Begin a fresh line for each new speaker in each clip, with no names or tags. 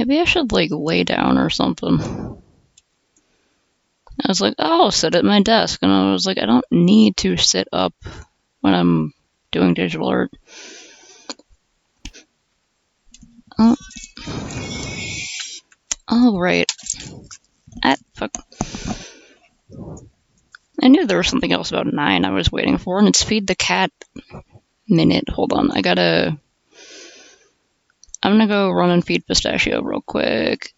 Maybe I should, like, lay down or something. I was like, oh, I'll sit at my desk. And I was like, I don't need to sit up when I'm doing digital art. Oh. Oh, right. Fuck. I knew there was something else about 9 I was waiting for, and it's feed the cat minute. Hold on, I'm gonna go run and feed Pistachio real quick.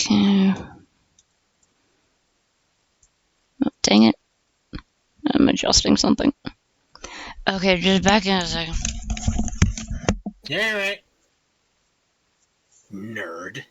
Oh, dang it. I'm adjusting something. Okay, just back in a second.
Yeah, right. Nerd.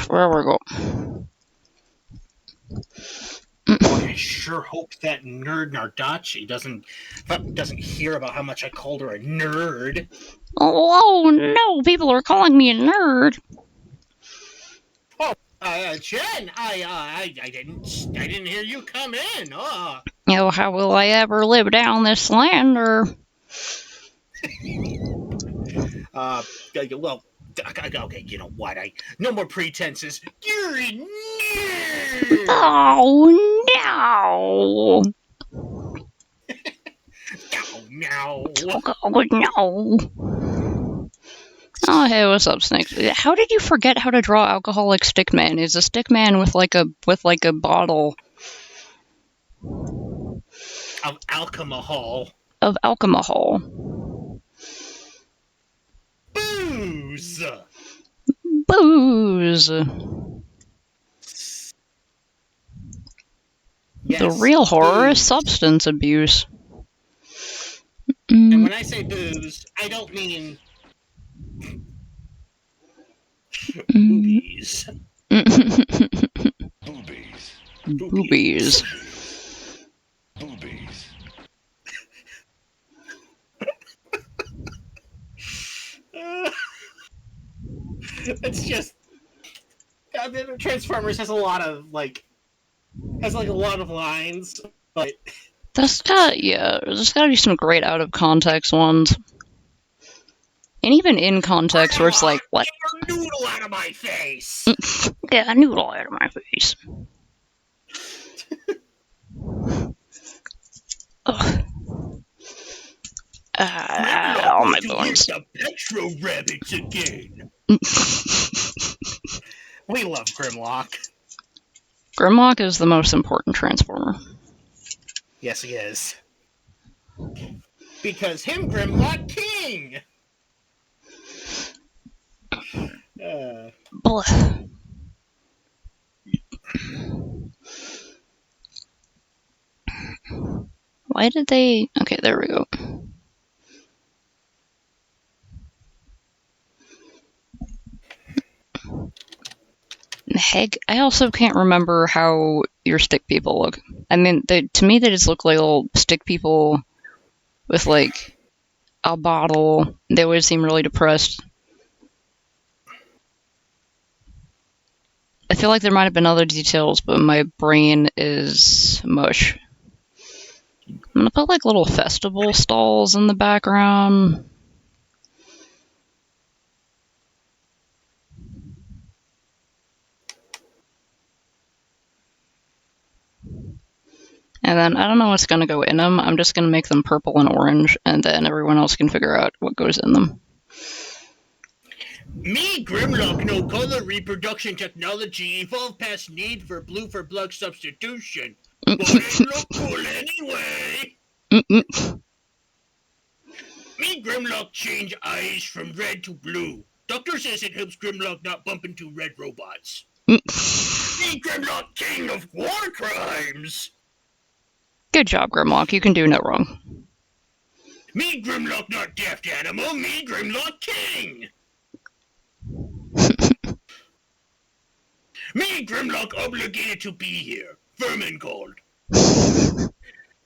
Where we go?
Boy, I sure hope that nerd Nardachi doesn't hear about how much I called her a nerd.
Oh no, people are calling me a nerd.
Oh, Jen, I didn't hear you come in.
How will I ever live down this slander?
Well, okay, you know what? No more pretenses. You're a nerd.
Oh no!
Oh no!
Oh no! Oh hey, what's up, Snake? How did you forget how to draw Alcoholic Stickman? Is a stickman with like a bottle
Of alcohol.
of alcohol?
Booze.
Booze.
Yes,
the real horror
booze.
is substance abuse.
And when I say booze, I don't mean boobies.
Boobies.
Boobies.
Boobies.
It's just Transformers has a lot of a lot of lines, but
There's gotta be some great out of context ones. And even in context where it's like, what?
Get your noodle out of my face!
Get a noodle out of my face. Ugh. All my bones.
The Petro Rabbits again. We love Grimlock.
Grimlock is the most important Transformer.
Yes, he is. Because him, Grimlock King!
Why did they... Okay, there we go. Heck, I also can't remember how your stick people look. I mean, to me, they just look like little stick people with, like, a bottle. They always seem really depressed. I feel like there might have been other details, but my brain is mush. I'm gonna put, like, little festival stalls in the background. And then I don't know what's gonna go in them. I'm just gonna make them purple and orange, and then everyone else can figure out what goes in them.
Me, Grimlock, no color reproduction technology evolved past need for blue for blood substitution. But it look cool anyway. Me, Grimlock change eyes from red to blue. Doctor says it helps Grimlock not bump into red robots. Me, Grimlock, king of war crimes.
Good job, Grimlock. You can do no wrong.
Me, Grimlock, not daft animal. Me, Grimlock, king. Me, Grimlock, obligated to be here. Vermin gold.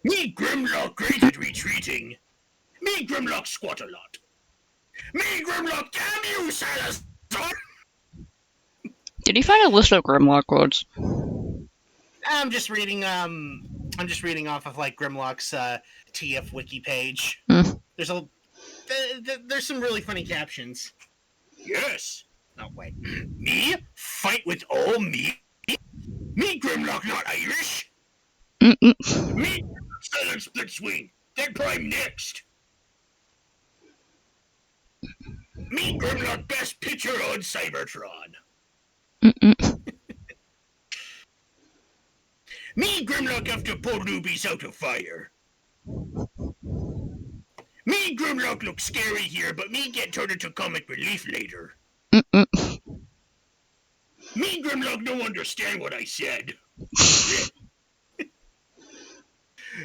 Me, Grimlock, great at retreating. Me, Grimlock, squat a lot. Me, Grimlock, damn you, Salazar!
Did you find a list of Grimlock quotes?
I'm just reading off of like Grimlock's TF wiki page. There's some really funny captions. Yes. Oh wait. Me fight with all me. Me Grimlock not Irish. Me Southern split swing. Then prime next. Me Grimlock best pitcher on Cybertron. Me Grimlock have to pull newbies out of fire. Me Grimlock looks scary here, but me get turned into comic relief later. Me Grimlock don't understand what I said.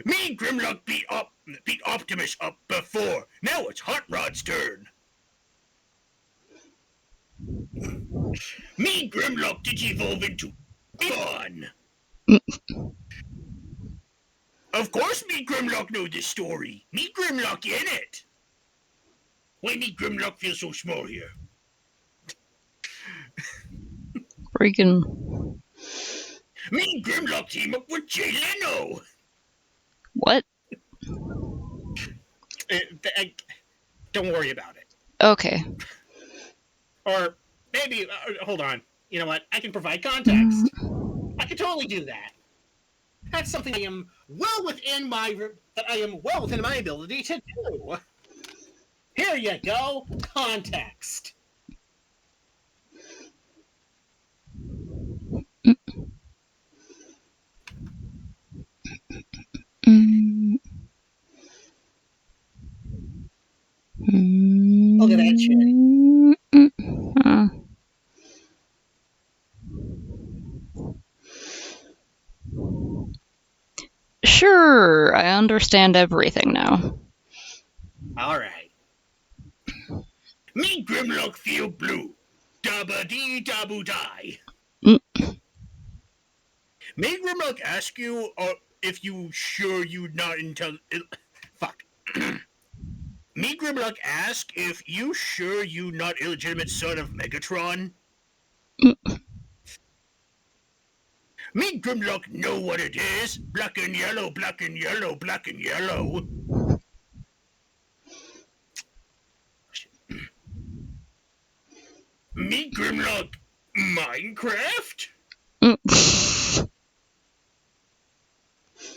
Me Grimlock beat Optimus up before. Now it's Hot Rod's turn. Me Grimlock did evolve into Eon. Of course me Grimlock know this story. Me Grimlock in it. Why me Grimlock feel so small here?
Freaking.
Me Grimlock team up with Jay Leno.
What?
Don't worry about it.
Okay.
Or maybe, hold on. You know what? I can provide context. I can totally do that. That's something I am well within my ability to do. Here you go. Context. Look at that shit.
Sure, I understand everything now.
Alright. Me Grimlock feel blue. Dabba dee dabu die. Me Grimlock ask you if you sure you not fuck. Me Grimlock ask if you sure you not illegitimate son of Megatron. Me Grimlock know what it is. Black and yellow, black and yellow, black and yellow. Me Grimlock Minecraft?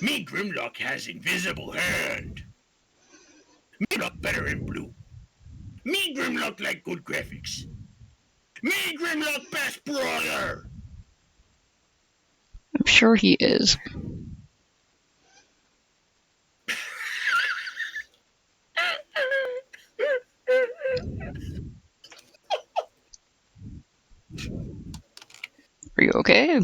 Me Grimlock has invisible hand. Me Grimlock better in blue. Me Grimlock like good graphics. Me Grimlock best brother.
I'm sure he is. Are you okay?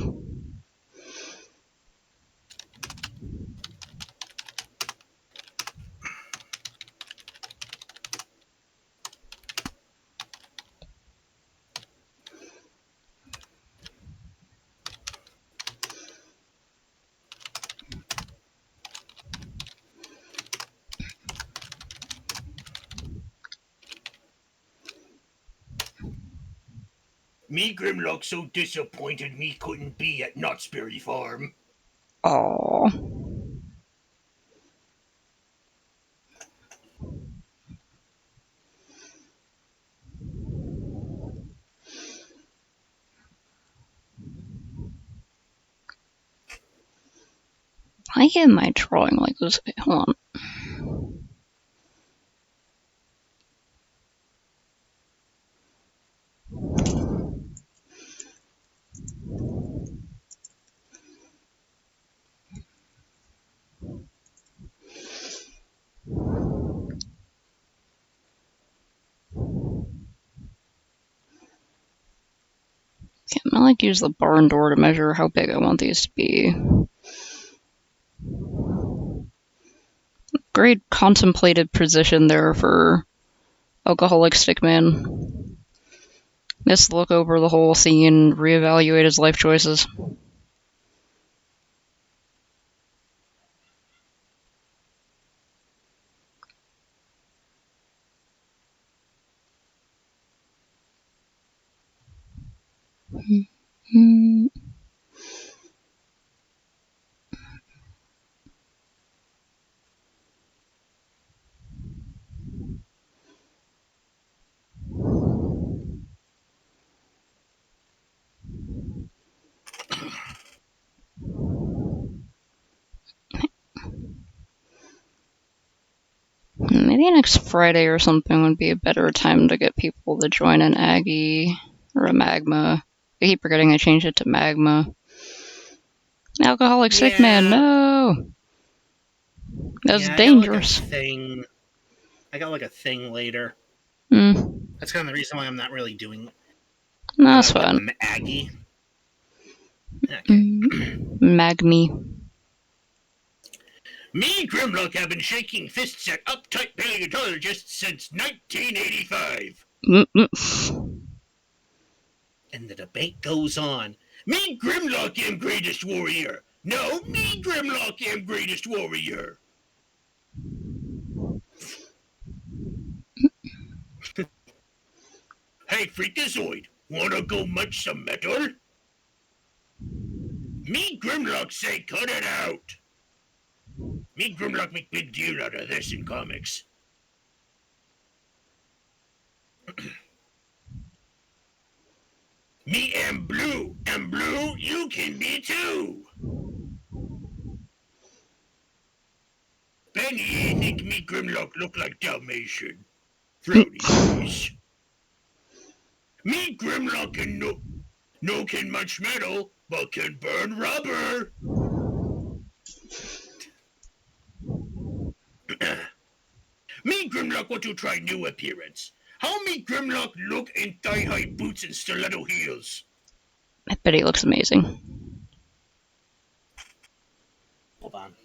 Me Grimlock so disappointed me couldn't be at Knott's Berry Farm.
Aww. Why am I drawing like this? Hold on. Okay, I'm gonna like use the barn door to measure how big I want these to be. Great contemplated position there for Alcoholic Stickman. Just look over the whole scene, reevaluate his life choices. Maybe next Friday or something would be a better time to get people to join an Aggie or a Magma. I keep forgetting I changed it to Magma. Alcoholic Stickman, no! That's dangerous.
I got like a thing later. That's kind of the reason why I'm not really doing it.
No, that's fine.
Aggie. Okay.
Magme.
Me Grimlock have been shaking fists at uptight paleontologists since 1985. And the debate goes on. Me Grimlock am greatest warrior. No, me Grimlock am greatest warrior. Hey, Freakazoid, wanna go munch some metal? Me Grimlock say cut it out. Me Grimlock make big deal out of this in comics. Me am blue, you can be too. Benny think me Grimlock look like Dalmatian. Throaty face. Me Grimlock can no can munch metal, but can burn rubber. Me Grimlock want to try new appearance. How me Grimlock look in thigh-high boots and stiletto heels?
I bet he looks amazing.
Hold on.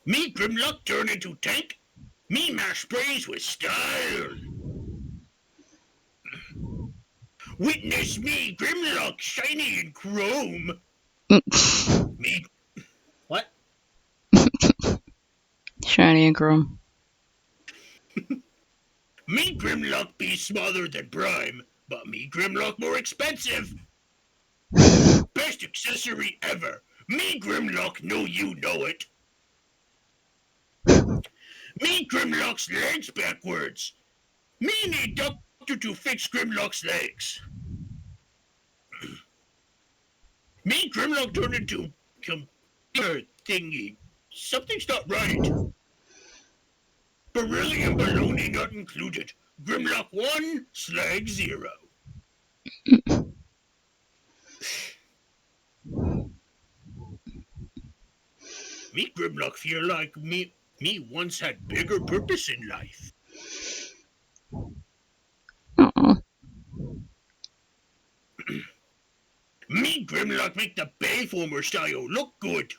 Me Grimlock turn into tank. Me mash sprays with style. Witness me Grimlock shiny in chrome. Me. What?
Shiny and chrome.
Me Grimlock be smaller than Prime, but me Grimlock more expensive. Best accessory ever. Me Grimlock know you know it. Me Grimlock's legs backwards. Me need doctor to fix Grimlock's legs. Me Grimlock turned into computer thingy. Something's not right. Beryllium baloney not included. Grimlock 1, slag 0. Me Grimlock feel like me once had bigger purpose in life. Me Grimlock make the Bayformer style look good.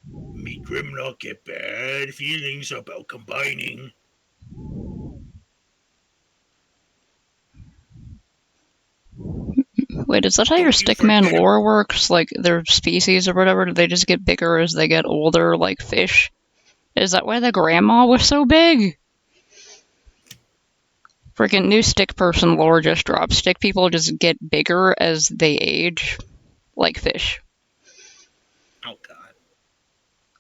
Me Grimlock get bad feelings about combining.
Wait, is that how your Stickman lore works? Like, their species or whatever, do they just get bigger as they get older, like fish? Is that why the grandma was so big? Freaking new stick person lore just dropped. Stick people just get bigger as they age, like fish.
Oh god.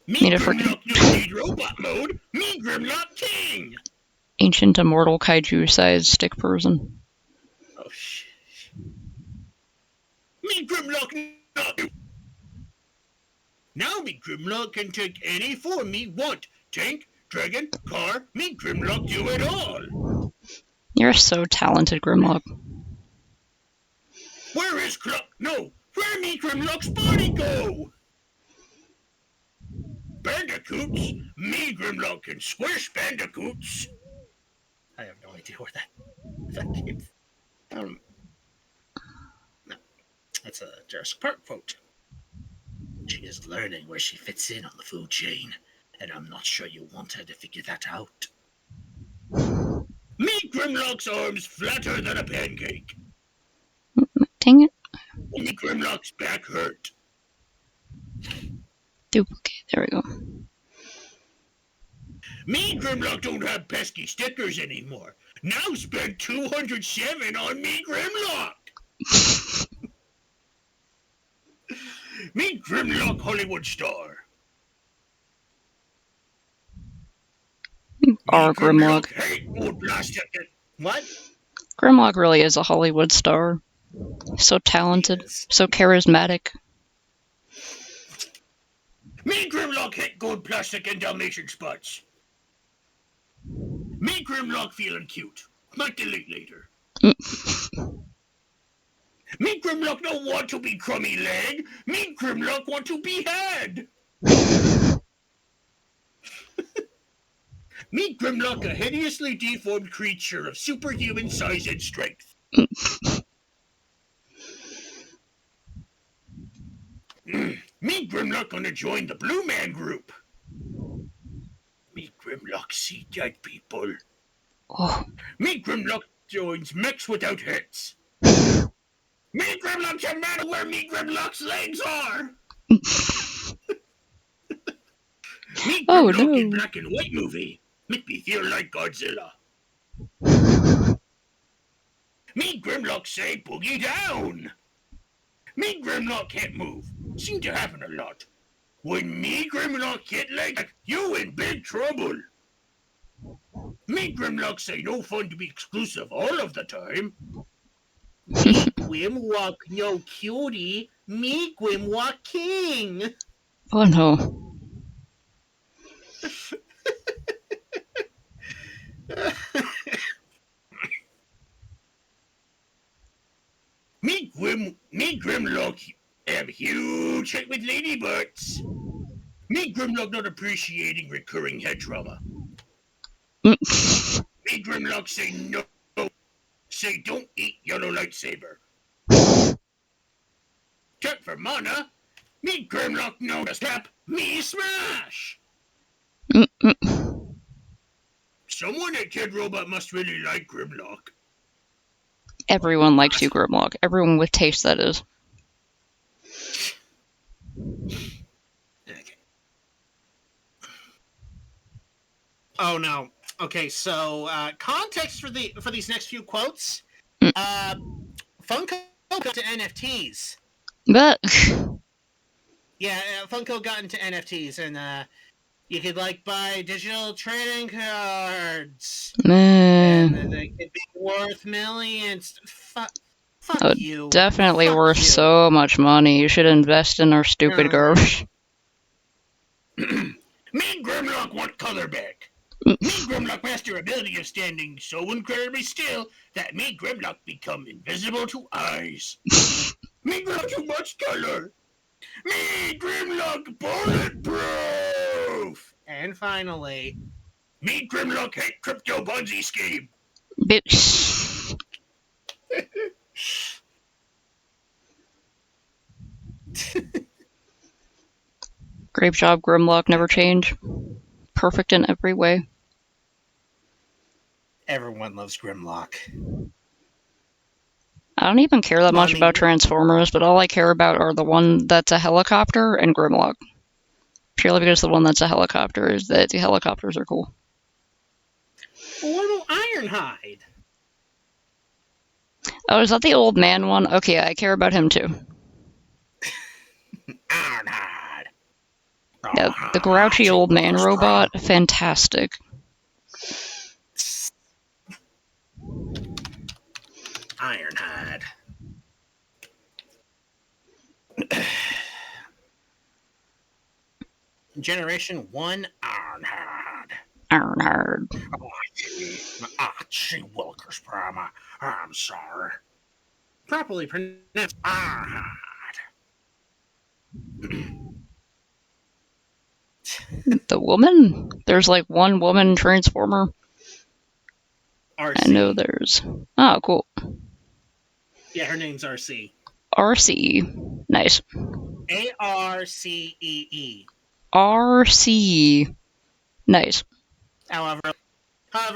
Me Grimlock no need robot mode. Me Grimlock King.
Ancient immortal kaiju-sized stick person.
Oh shit. Me Grimlock no. Now me Grimlock can take any form me want. Tank, dragon, car, me Grimlock do it all.
You're so talented, Grimlock.
Where is Cluck? No, where me Grimlock's body go? Bandicoots? Me Grimlock can squish bandicoots. I have no idea where that came from. No, that's a Jurassic Park quote. She is learning where she fits in on the food chain, and I'm not sure you want her to figure that out. Me Grimlock's arms flatter than a pancake.
Dang it.
Me Grimlock's back hurt.
Duplicate. There we go.
Me Grimlock don't have pesky stickers anymore. Now spend 207 on me Grimlock. Me Grimlock Hollywood star.
Our Grimlock.
Hate old plastic. What?
Grimlock really is a Hollywood star. So talented, so charismatic.
Me Grimlock hate gold plastic and Dalmatian spots. Me Grimlock feeling cute. Might delete later. Me Grimlock don't want to be crummy leg. Me Grimlock want to be had. Me Grimlock a hideously deformed creature of superhuman size and strength. Me Grimlock gonna join the Blue Man group. Me Grimlock see dead people.
Oh.
Me Grimlock joins mechs without heads. Me Grimlock can matter where me Grimlock's legs are. Me Grimlock in black and white movie make me feel like Godzilla. Me Grimlock say boogie down. Me Grimlock can't move. Seem to happen a lot. When me Grimlock get like you in big trouble. Me Grimlock say no fun to be exclusive all of the time. Me Grimlock no cutie. Me Grimlock king.
Oh no. Me
Grimlock am huge hit with lady butts. Me Grimlock not appreciating recurring head trauma. Me Grimlock say no. Say don't eat yellow lightsaber. Tap for mana. Me Grimlock no tap. Me smash. Someone at Kid Robot must really like Grimlock.
Everyone likes you, Grimlock. Everyone with taste, that is.
Okay. Oh no. Okay, so context for these next few quotes. Funko got to NFTs.
But
yeah, Funko got into NFTs, and you could buy digital trading cards, and they could be worth millions. Fuck you.
Definitely worth so much money. You should invest in our stupid garbage.
Me Grimlock want color back. Me Grimlock master ability of standing so incredibly still that me Grimlock become invisible to eyes. Me Grimlock too much color. Me Grimlock bulletproof. And finally, me Grimlock hate crypto Ponzi scheme.
Bitch. Great job, Grimlock. Never change. Perfect in every way.
Everyone loves Grimlock.
don't even care that much about Transformers, but all I care about are the one that's a helicopter and Grimlock. Purely because the one that's a helicopter is that the helicopters are cool.
Well, what about Ironhide?
Oh, is that the old man one? Okay, I care about him too.
Ironhide.
Yeah, the grouchy old man robot, fantastic.
Ironhide. Generation 1, Ironhide.
Ironhide.
Gee Willikers Prime. I'm sorry. Properly pronounced Ironhide.
The woman? There's like one woman Transformer?
RC.
I know there's... Oh, cool.
Yeah, her name's RC.
RC. Nice.
ARCEE.
RC. Nice.
However,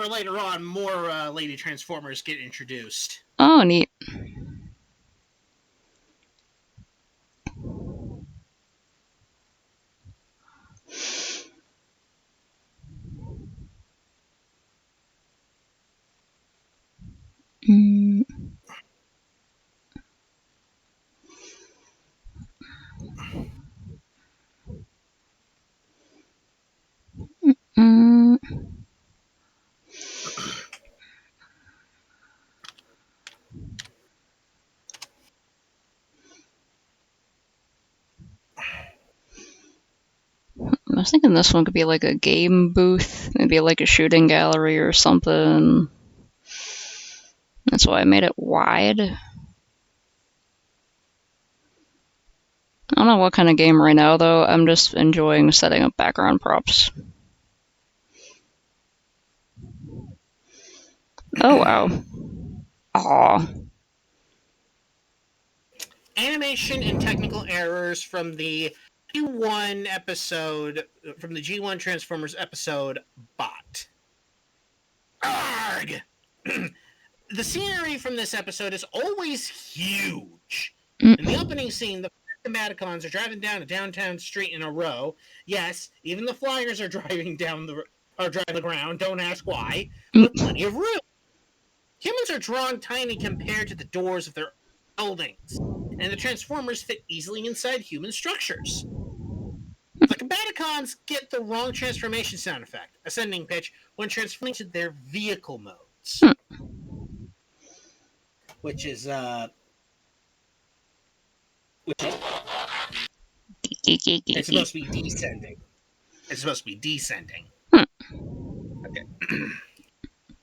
later on, more Lady Transformers get introduced.
Oh, neat. Mm. Mm. I was thinking this one could be like a game booth, maybe like a shooting gallery or something. That's why I made it wide. I don't know what kind of game right now, though. I'm just enjoying setting up background props. Oh, wow. Aw.
Animation and technical errors from the G1 episode, from the G1 Transformers episode, Bot. Arg! The scenery from this episode is always huge. In the opening scene, the Combaticons are driving down a downtown street in a row. Yes, even the flyers are driving the ground. Don't ask why. With plenty of room. Humans are drawn tiny compared to the doors of their buildings, and the Transformers fit easily inside human structures. The Combaticons get the wrong transformation sound effect, ascending pitch, when transforming to their vehicle modes. Which is, it's supposed to be descending. Okay.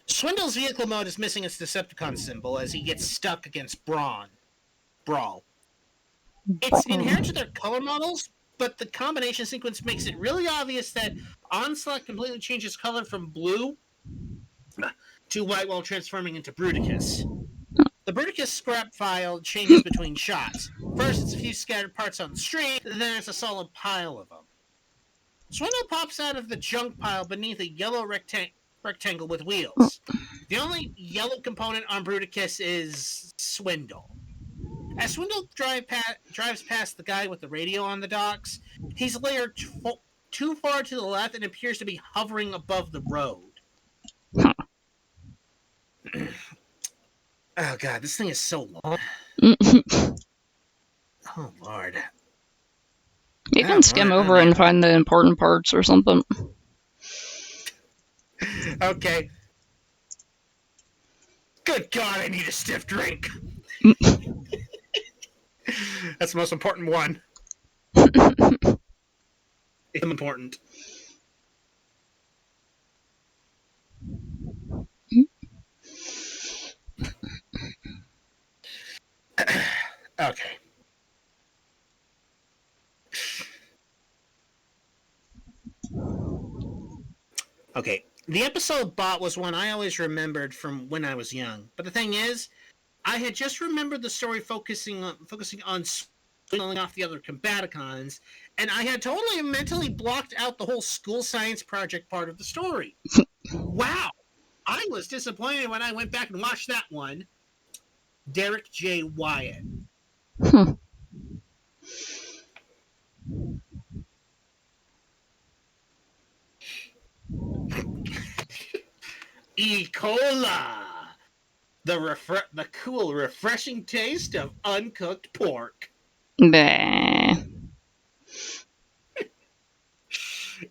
Swindle's vehicle mode is missing its Decepticon symbol as he gets stuck against Brawl. It's inherent to their color models, but the combination sequence makes it really obvious that Onslaught completely changes color from blue to white while transforming into Bruticus. The Bruticus scrap file changes between shots. First, it's a few scattered parts on the street, then it's a solid pile of them. Swindle pops out of the junk pile beneath a yellow rectangle with wheels. The only yellow component on Bruticus is Swindle. As Swindle drives past the guy with the radio on the docks, he's layered too far to the left and appears to be hovering above the road. Oh god, this thing is so long. Oh lord.
You can skim over and find the important parts or something.
Okay. Good god, I need a stiff drink. That's the most important one. It's important. Okay. Okay. The episode Bot was one I always remembered from when I was young. But the thing is, I had just remembered the story focusing on swindling off the other Combaticons, and I had totally mentally blocked out the whole school science project part of the story. Wow. I was disappointed when I went back and watched that one. Derek J. Wyatt.
Hmm.
E. Cola. The cool, refreshing taste of uncooked pork.
Bah.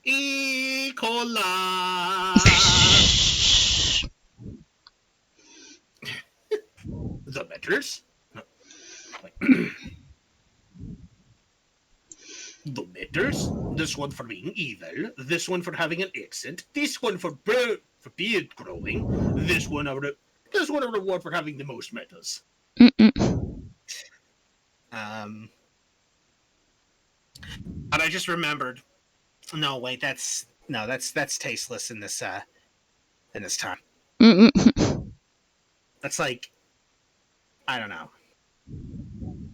E. Cola. The Metters. The Metters. This one for being evil. This one for having an accent. This one for beard growing. This one a reward for having the most metas. But I just remembered. No, wait, that's tasteless in this time. That's like, I don't know.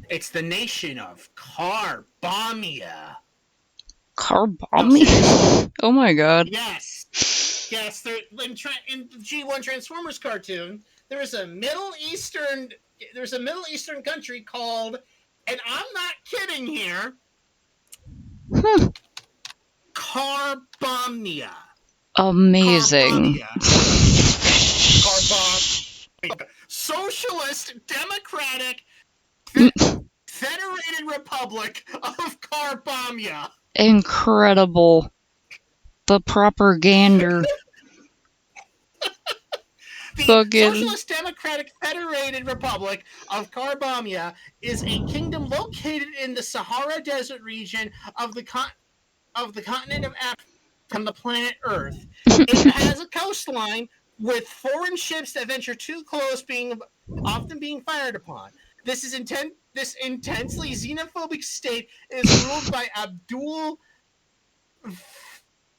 It's the nation of Carbamia.
Carbamia? Oh my god.
Yes. They're in the G1 Transformers cartoon. There's a Middle Eastern country called, and I'm not kidding here, Carbamia.
Amazing.
Carbamia. Socialist Democratic Federated Republic of Carbamia.
Incredible. The propaganda.
The Socialist Democratic Federated Republic of Carbamia is a kingdom located in the Sahara Desert region of the continent of Africa on the planet Earth. It has a coastline with foreign ships that venture too close often being fired upon. This intensely xenophobic state is ruled by Abdul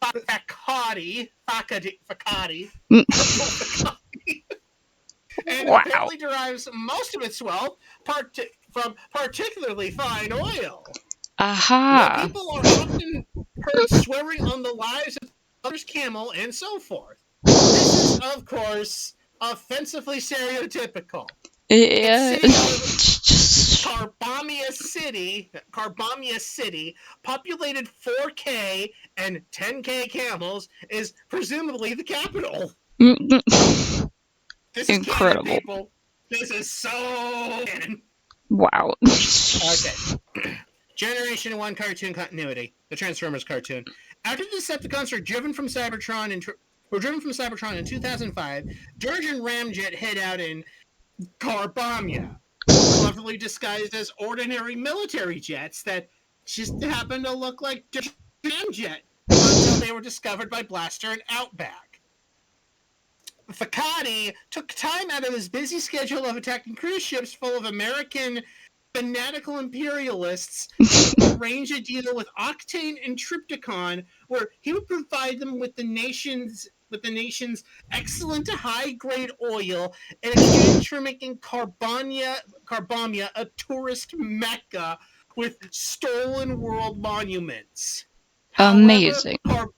Fakadi, and apparently derives most of its wealth from particularly fine oil.
Aha!
The people are often heard swearing on the lives of others' camel and so forth. This is, of course, offensively stereotypical.
Yeah.
Carbamia City, populated 4K and 10K camels, is presumably the capital. This is
incredible.
Canon, people. This is so canon.
Wow.
Okay. Generation 1 cartoon continuity. The Transformers cartoon. After the Decepticons were driven from Cybertron in 2005, Dirge and Ramjet hid out in Carbamia, cleverly disguised as ordinary military jets that just happened to look like Dirge and Ramjet until they were discovered by Blaster and Outback. Fakadi took time out of his busy schedule of attacking cruise ships full of American fanatical imperialists to arrange a deal with Octane and Trypticon, where he would provide them with the nation's excellent high-grade oil in exchange for making Carbamia a tourist mecca with stolen world monuments.
Amazing.
However,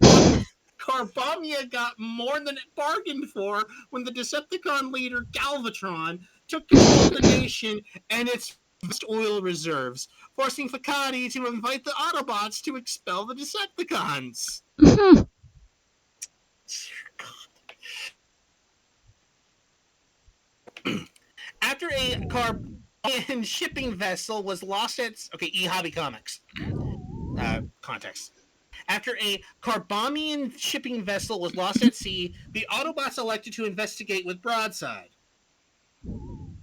Carbamia got more than it bargained for when the Decepticon leader Galvatron took control of the nation and its vast oil reserves, forcing Fakadi to invite the Autobots to expel the Decepticons.
Mm-hmm.
After a Carbamia shipping vessel was lost at eHobby Comics context. After a Carbamian shipping vessel was lost at sea, the Autobots elected to investigate with Broadside.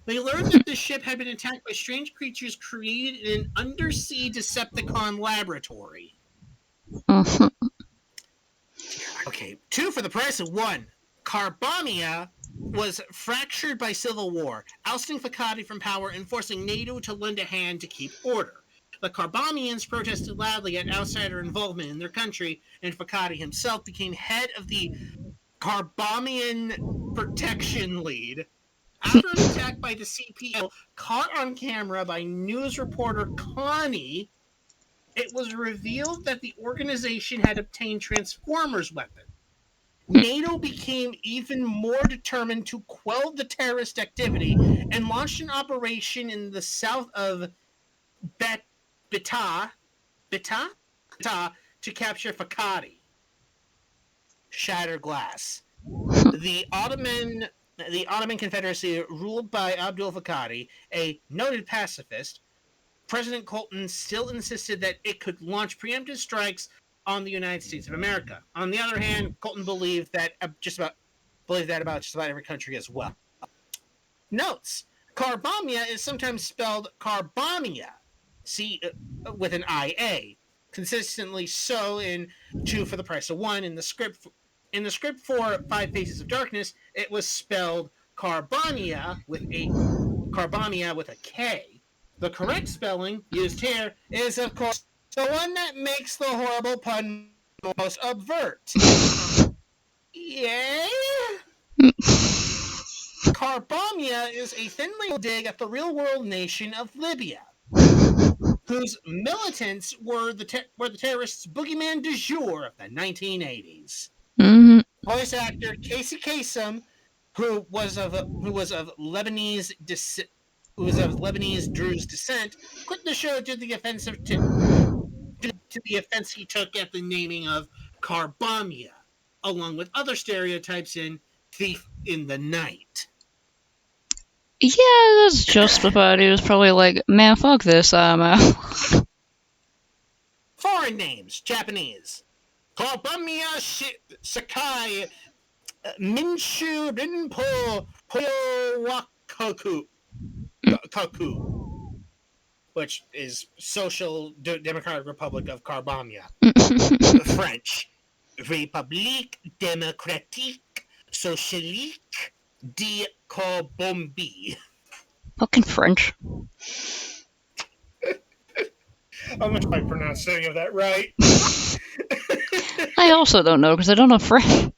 They learned that the ship had been attacked by strange creatures created in an undersea Decepticon laboratory.
Uh-huh.
Okay, 2 for the price of 1. Carbamia was fractured by civil war, ousting Fakadi from power and forcing NATO to lend a hand to keep order. The Carbamians protested loudly at outsider involvement in their country, and Fakadi himself became head of the Carbamian Protection League. After an attack by the CPL caught on camera by news reporter Connie, it was revealed that the organization had obtained Transformers weapons. NATO became even more determined to quell the terrorist activity and launched an operation in the south of Bita to capture Fakati. Shatter glass. The Ottoman Confederacy, ruled by Abdul Fakati, a noted pacifist. President Colton still insisted that it could launch preemptive strikes on the United States of America. On the other hand, Colton believed that about just about every country as well. Notes: Carbamia is sometimes spelled Carbamia, with an IA. Consistently so in Two for the Price of One. In the script for Five Faces of Darkness, it was spelled Carbamia with a K. The correct spelling used here is, of course, the one that makes the horrible pun most overt. Yay! Carbamia is a thinly dig at the real-world nation of Libya, whose militants were the terrorists' boogeyman du jour of the 1980s.
Mm-hmm.
Voice actor Casey Kasem, who was of Lebanese Druze descent, quit the show due to the offense he took at the naming of Carbamia, along with other stereotypes in Thief in the Night.
Yeah, that's justified. He was probably like, man, fuck this, I'm out.
Foreign names, Japanese. Carbamia Sakai Minshu Rinpo Poyowakoku, which is Social Democratic Republic of Carbamia. French. République démocratique socialiste de Carbamie.
Fucking French.
I'm going to try pronouncing of that right.
I also don't know, because I don't know French.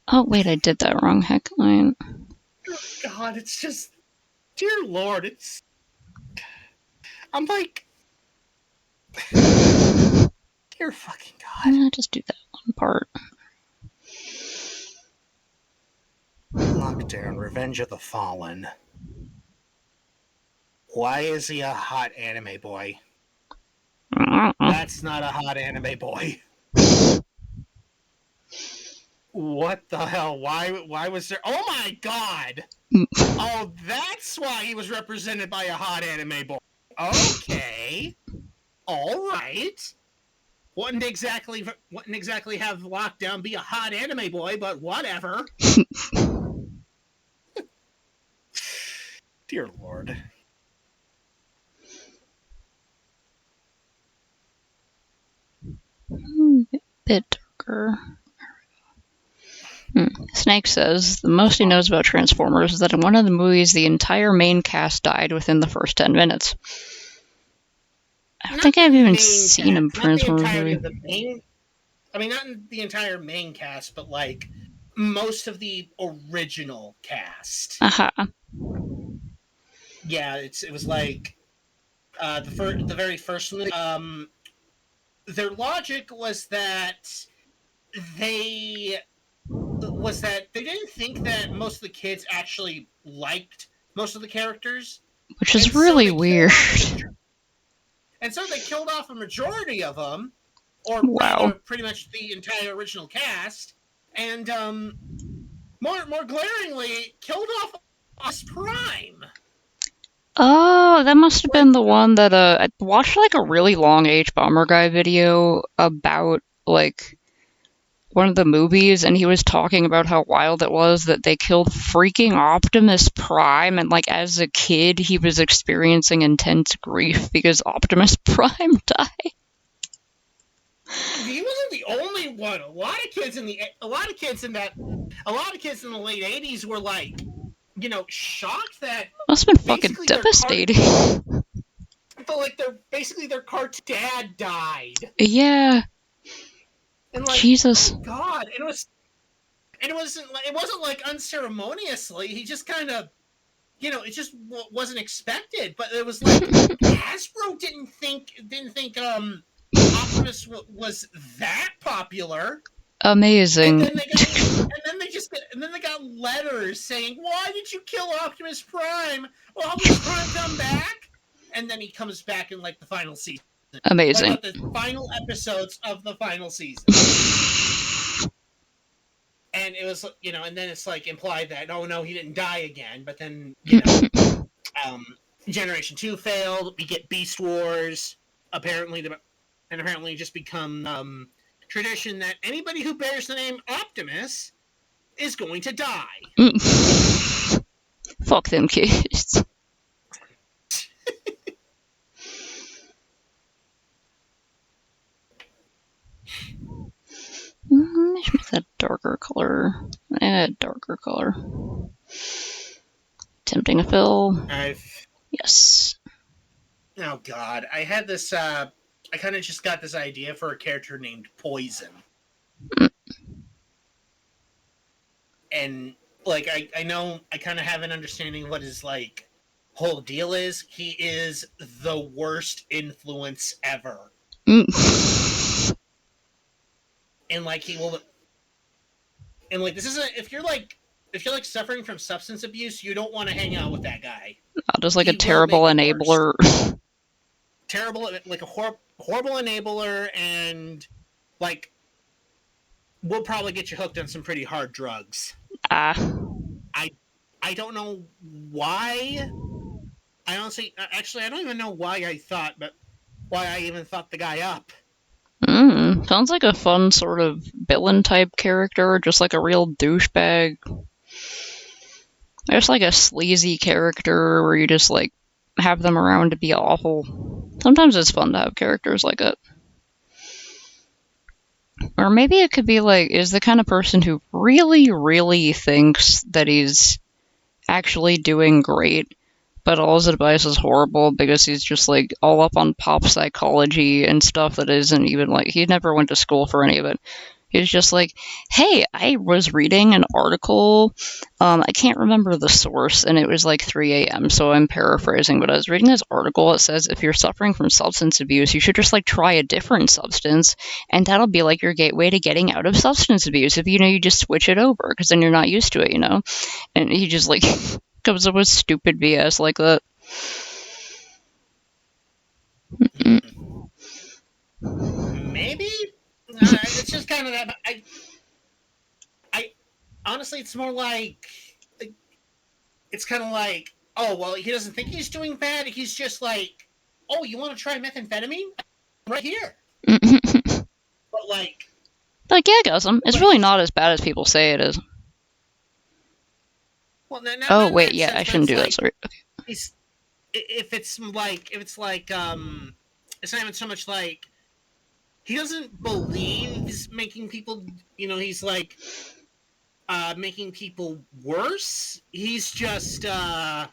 Oh, wait, I did that wrong. Heck,
God, it's just... Dear Lord, it's... I'm like... Dear fucking God.
I'll just do that one part.
Lockdown, Revenge of the Fallen. Why is he a hot anime boy? That's not a hot anime boy. What the hell? Why was there... Oh my God! Oh, that's why he was represented by a hot anime boy. Okay. Alright. Wouldn't exactly have Lockdown be a hot anime boy, but whatever. Dear Lord.
Bit darker. Snake says the most he knows about Transformers is that in one of the movies, the entire main cast died within the first 10 minutes. I don't think I've even seen a Transformers movie.
Not the entire main cast, but like most of the original cast. Yeah, it was like the very first movie. Their logic was that they didn't think that most of the kids actually liked most of the characters,
which is really weird.
And so they killed off a majority of them, or pretty much the entire original cast, and more glaringly killed off Optimus Prime.
Oh, that must have been the one that I watched like a really long Hbomberguy video about like one of the movies, and he was talking about how wild it was that they killed freaking Optimus Prime, and like as a kid he was experiencing intense grief because Optimus Prime died.
He wasn't the only one. A lot of kids in the late 80s were like, shocked that
must have been fucking devastating.
But like their cartoon dad died.
Yeah.
And like,
Jesus.
Oh God, it wasn't like unceremoniously. He just kind of, it just wasn't expected. But it was like Hasbro didn't think Optimus was that popular.
Amazing.
And then they got letters saying, "Why did you kill Optimus Prime? Will Optimus Prime come back?" And then he comes back in like the final season.
Amazing.
Like the final episodes of the final season. And it was, and then it's like implied that, oh no, he didn't die again. But then, Generation 2 failed. We get Beast Wars. Apparently just become tradition that anybody who bears the name Optimus is going to die.
Fuck them kids. Let's make that darker color. Darker color. Attempting a fill. Yes.
Oh god, I had this. I kind of just got this idea for a character named Poison. And like I know I kind of have an understanding of what his like whole deal is. He is the worst influence ever. And like he will, and like this isn't, if you're like suffering from substance abuse, you don't want to hang out with that guy.
Just like a terrible enabler.
Terrible, like a horrible enabler, and like will probably get you hooked on some pretty hard drugs. I don't know why. I honestly, actually, I don't even know why I even thought the guy up.
Sounds like a fun sort of villain type character, just like a real douchebag. There's like a sleazy character where you just like have them around to be awful. Sometimes it's fun to have characters like it. Or maybe it could be like, is the kind of person who really, really thinks that he's actually doing great, but all his advice is horrible because he's just like all up on pop psychology and stuff that isn't even like, he never went to school for any of it. He's just like, hey, I was reading an article, I can't remember the source, and it was like 3 a.m., so I'm paraphrasing, but I was reading this article. It says if you're suffering from substance abuse, you should just like try a different substance, and that'll be like your gateway to getting out of substance abuse. If you just switch it over, because then you're not used to it, And he just like comes up with stupid BS like that.
Maybe? It's just kind of that. I honestly, it's more like it's kind of like, oh well, he doesn't think he's doing bad. He's just like, oh, you want to try methamphetamine? Right here. But like,
yeah, Gusum, it's really not as bad as people say it is.
Well,
oh wait, yeah, I shouldn't do that. Sorry.
Okay. If it's like, it's not even so much like he doesn't believe he's making people, he's like making people worse. He's just, I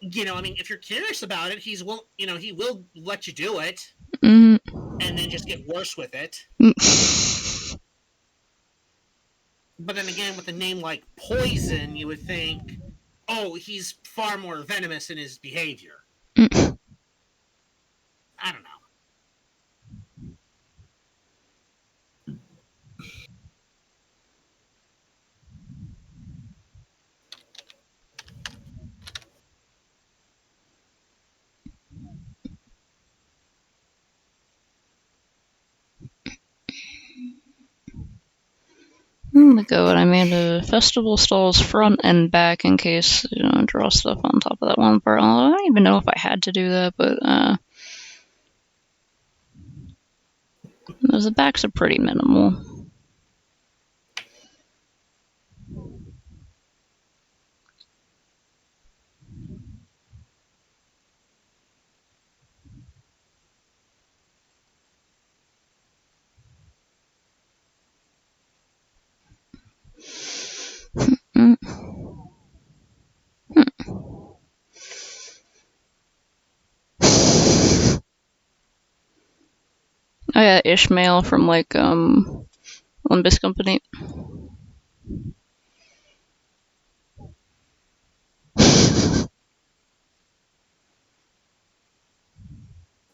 mean, if you're curious about it, he will let you do it, and then just get worse with it. But then again, with a name like Poison, you would think, oh, he's far more venomous in his behavior. I don't know.
Go and I made a festival stalls front and back in case draw stuff on top of that one part. I don't even know if I had to do that, but the backs are pretty minimal. Oh yeah, Ishmael from like Olympus Company.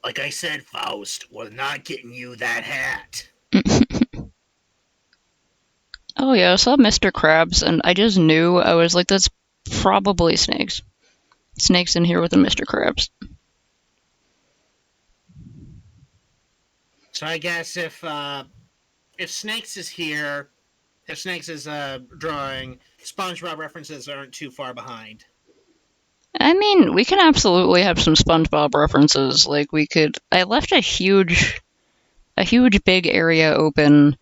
Like I said, Faust, we're not getting you that hat.
Oh yeah, I saw Mr. Krabs, and I just knew. I was like, that's probably snakes. Snakes in here with a Mr. Krabs.
So I guess if Snakes is here, if Snakes is drawing, SpongeBob references aren't too far behind.
I mean, we can absolutely have some SpongeBob references. Like, we could. I left a huge big area open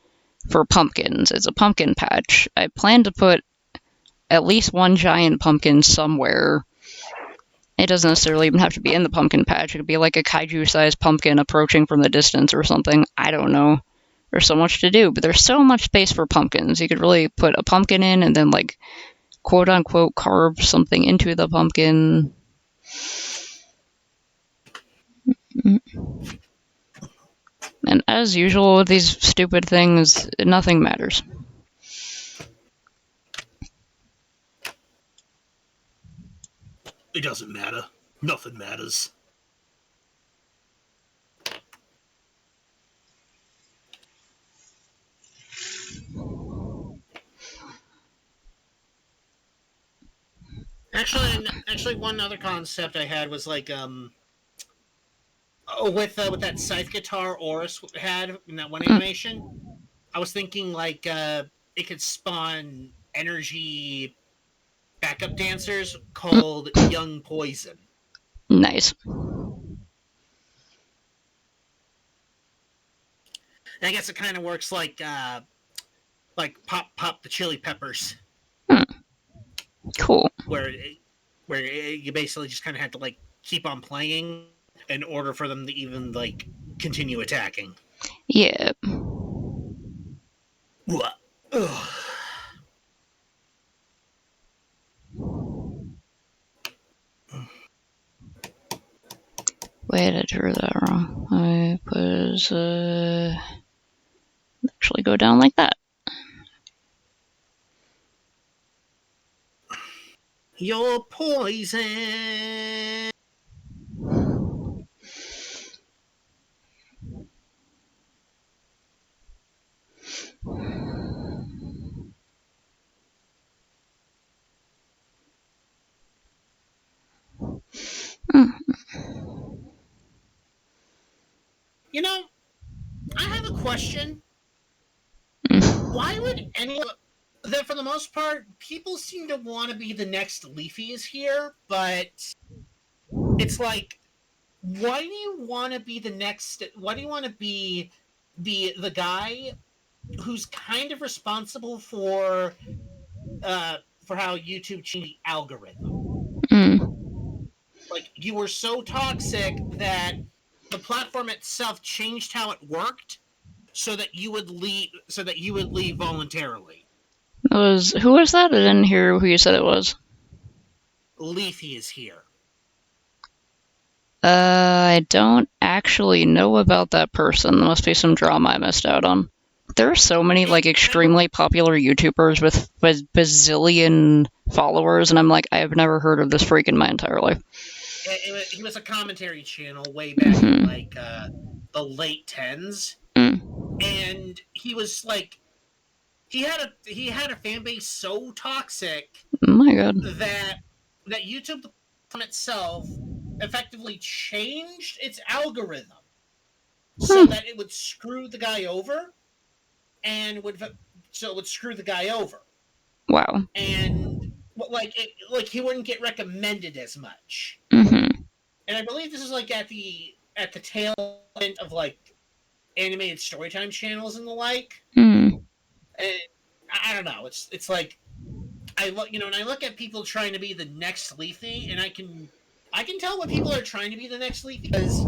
for pumpkins. It's a pumpkin patch. I plan to put at least one giant pumpkin somewhere. It doesn't necessarily even have to be in the pumpkin patch. It could be like a kaiju-sized pumpkin approaching from the distance or something. I don't know. There's so much to do, but there's so much space for pumpkins. You could really put a pumpkin in and then, like, quote-unquote carve something into the pumpkin. And as usual with these stupid things, nothing matters.
It doesn't matter. Nothing matters. Actually, one other concept I had was like with that scythe guitar Oris had in that one animation. I was thinking like it could spawn energy backup dancers called Young Poison.
Nice.
And I guess it kind of works like Pop the Chili Peppers.
Cool.
Where you basically just kind of have to like keep on playing in order for them to even like continue attacking.
Yeah.
Ugh.
Wait, I drew that wrong. I was actually go down like that.
Your poison. You know, I have a question. Why would that for the most part, people seem to want to be the next Leafy's here, but it's like, why do you want to be the next? Why do you want to be the guy who's kind of responsible for how YouTube changed the algorithm? Like, you were so toxic that the platform itself changed how it worked so that you would leave voluntarily.
Who was that? I didn't hear who you said it was.
Leafy is here.
I don't actually know about that person. There must be some drama I missed out on. There are so many like extremely popular YouTubers with bazillion followers, and I'm like, I have never heard of this freak in my entire life.
He was a commentary channel way back in like the late 10s, and he was like, he had a fan base so toxic.
Oh my god.
That YouTube itself effectively changed its algorithm so that it would screw the guy over, and it would screw the guy over.
Wow.
And like he wouldn't get recommended as much. And I believe this is like at the tail end of like animated storytime channels and the like. And I don't know. It's like I look, and I look at people trying to be the next Leafy, and I can tell when people are trying to be the next Leafy because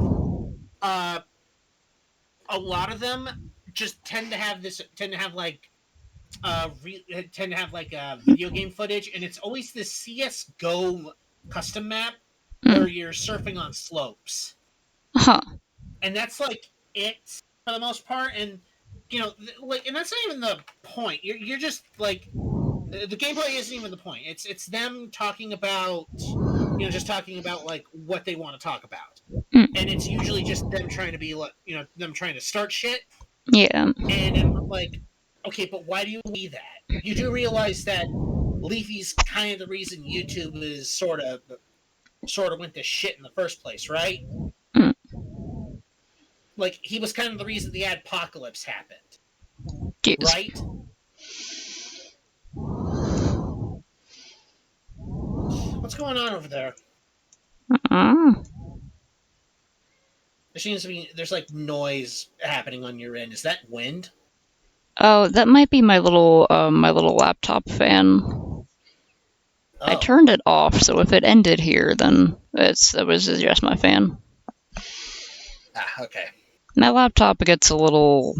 a lot of them just tend to have video game footage, and it's always this CS:GO custom map where you're surfing on slopes. And that's like it for the most part, and and that's not even the point. You're just like, the gameplay isn't even the point. It's them talking about, just talking about like what they want to talk about, and it's usually just them trying to be like, them trying to start shit.
Yeah.
And like, Okay, but why do you believe that? You do realize that Leafy's kind of the reason YouTube is sort of went to shit in the first place, right?
Mm.
Like he was kind of the reason the adpocalypse happened,
Jeez.
right? What's going on over there?
Uh,
There seems to be there's like noise happening on your end. Is that wind?
oh, that might be my little laptop fan. I
Oh,
turned it off, so if it ended here, then it was just my fan.
okay.
My laptop gets a little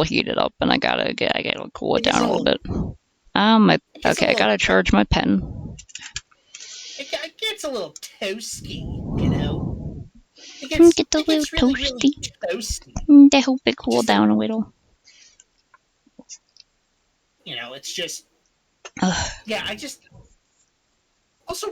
heated up, and I gotta cool it
It gets
down
a
a little
little.
bit.
It gets a
I
little.
gotta charge my pen.
It gets a little toasty, you know.
Get a
It
little
gets really
toasty.
toasty.
I hope it cool
Just
down a little.
it's just
Ugh.
yeah. I just also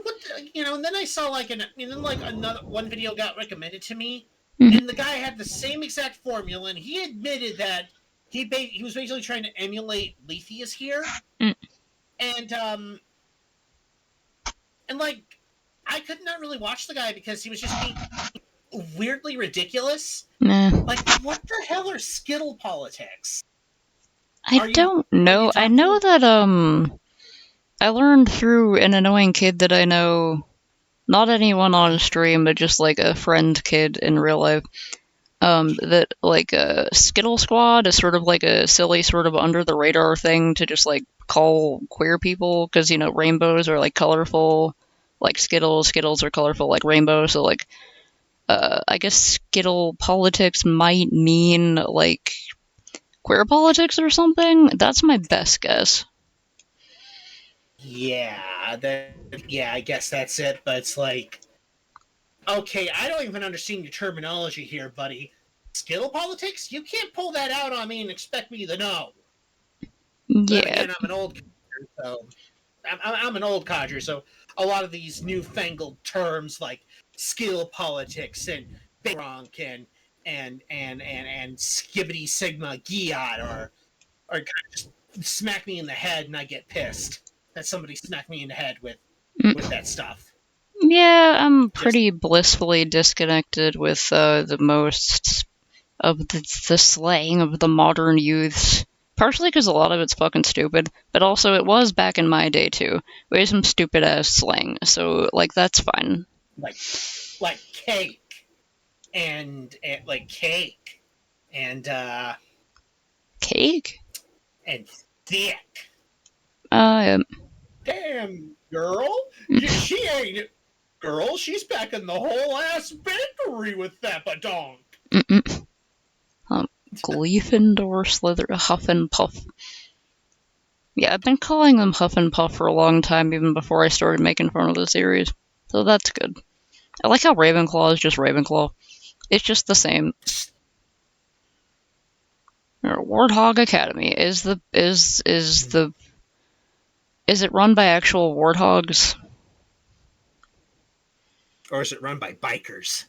and then I saw and then another one video got recommended to me,
Mhm.
and the guy had the same exact formula, and he admitted that he was basically trying to emulate Leafeus here,
Mm.
and I could not really watch the guy because he was just being weirdly ridiculous.
Nah.
Like, what the hell are Skittle politics?
I don't
Are you
know. I
talking?
know that I learned through an annoying kid that I know, not anyone on stream, but just like a friend kid in real life. That like a Skittle Squad is sort of like a silly, sort of under the radar thing to just like call queer people because rainbows are like colorful, like Skittles are colorful like rainbows. So like, I guess Skittle politics might mean like queer politics or something. That's my best guess.
Yeah, I guess that's it. But it's like, okay, I don't even understand your terminology here, buddy. Skittle politics? You can't pull that out on me and expect me to know. Then
Yeah.
again, I'm an old codger, so I'm an old codger, so a lot of these newfangled terms like skill politics and Bronk and skibbity sigma giat are kind of just smack me in the head and I get pissed that somebody smacked me in the head with that stuff.
Yeah, I'm
Just
pretty blissfully disconnected with the most of the slang of the modern youths. Partially because a lot of it's fucking stupid, but also it was back in my day too. We had some stupid ass slang, so like that's fine.
like cake and like cake and
Cake?
and thick.
Uh,
Damn, girl, she ain't girl. She's packing the whole ass bakery with that badonk.
Gleefindor, Slither, Huff and Puff. Yeah, I've been calling them Huff and Puff for a long time, even before I started making fun of the series. So that's good. I like how Ravenclaw is just Ravenclaw. It's just the same. Warthog Academy is it run by actual warthogs?
Or is it run by bikers?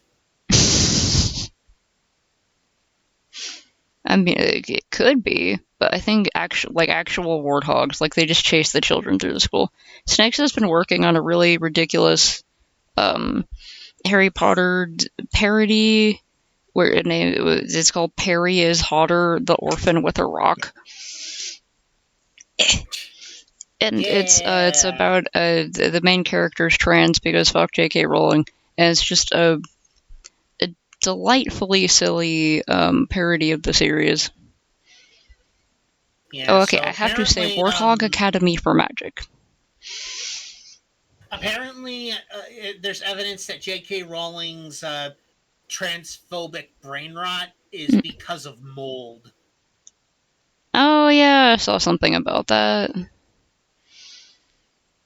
I mean, it could be, but I think actual warthogs, like they just chase the children through the school. Snakes has been working on a really ridiculous Harry Potter parody where it's called Perry is Hotter, the Orphan with a Rock. And it's about the main character's trans because fuck J.K. Rowling, and it's just a delightfully silly parody of the series.
Yeah.
Oh, okay.
So
I have to say,
apparently,
Warthog Academy for Magic.
apparently, there's evidence that J.K. Rowling's transphobic brain rot is because of mold.
Oh yeah, I saw something about that.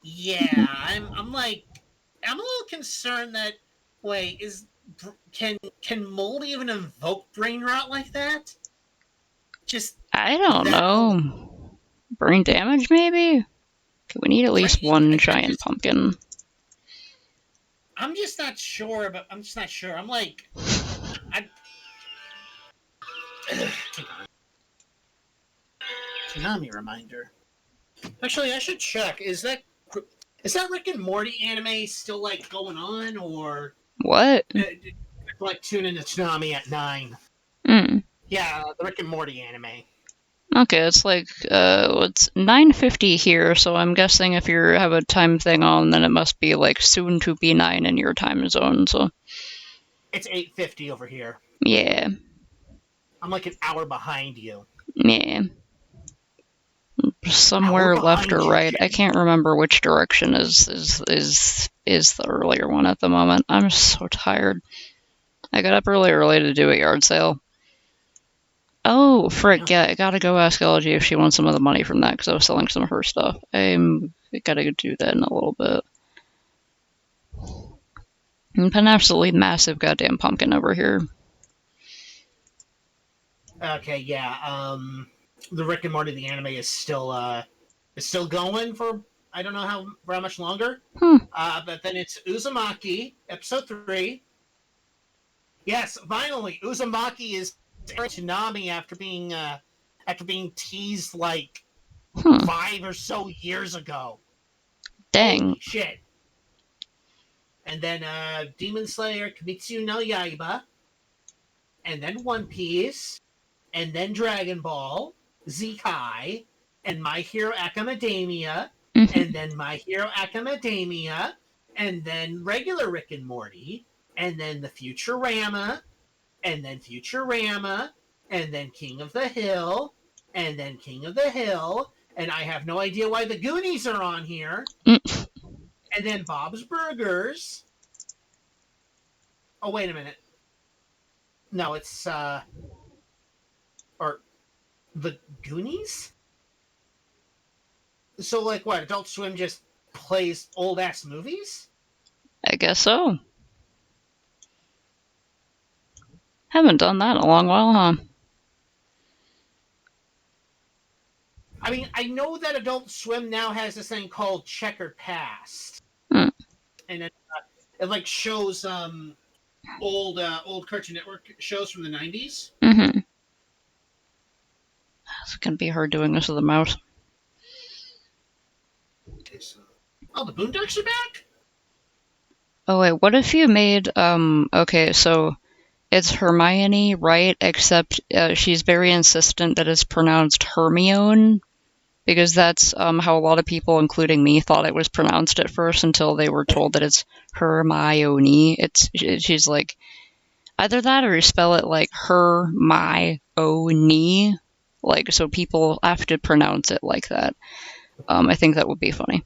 Yeah, I'm a little concerned that wait can mold even invoke brain rot like that? Just
I don't
that alone.
know. Brain damage, maybe? Okay, we need at least one giant pumpkin.
I'm just not sure, but I'm just not sure. I'm like, Tsunami reminder. Actually, I should check. Is that Rick and Morty anime still like going on, or
What?
like tune into Tsunami at 9?
Mm.
Yeah, the Rick and Morty anime.
Okay, it's like it's 9:50 here, so I'm guessing if you have a time thing on, then it must be like soon to be 9 in your time zone. So
It's 8:50 over here.
yeah,
I'm like an hour behind you.
yeah.
Hour
Somewhere left
behind
or
you.
right. I can't remember which direction is the earlier one at the moment. I'm so tired. I got up early to do a yard sale. Oh, frick, yeah, I gotta go ask Elegy if she wants some of the money from that, because I was selling some of her stuff. I gotta go do that in a little bit. And an absolutely massive goddamn pumpkin over here.
Okay, yeah. The Rick and Morty the anime is still going for I don't know how much longer. But then it's Uzumaki episode 3. Yes, finally, Uzumaki is Tsunami after being teased like 5 or so years ago.
Dang.
Holy shit. And then Demon Slayer Kimetsu no Yaiba, and then One Piece, and then Dragon Ball, Z-Kai, and My Hero Academia, and then My Hero Academia, and then regular Rick and Morty, and then the Futurama, and then Futurama, and then King of the Hill, and then King of the Hill, and I have no idea why the Goonies are on here, and then Bob's Burgers. Oh, wait a minute. No, it's, or the Goonies? So, like, what? Adult Swim just plays old ass movies?
I guess so. Haven't done that in a long while, huh?
I mean, I know that Adult Swim now has this thing called Checkered Past, and it like shows old Cartoon Network shows from the 90s.
It's gonna be hard doing this with a mouse.
Oh, the Boondocks are back?
Oh wait, what if you made okay, so it's Hermione, right? Except she's very insistent that it's pronounced Hermione, because that's how a lot of people, including me, thought it was pronounced at first until they were told that it's Hermione. She's like either that or you spell it like Hermione, like so people have to pronounce it like that. I think that would be funny.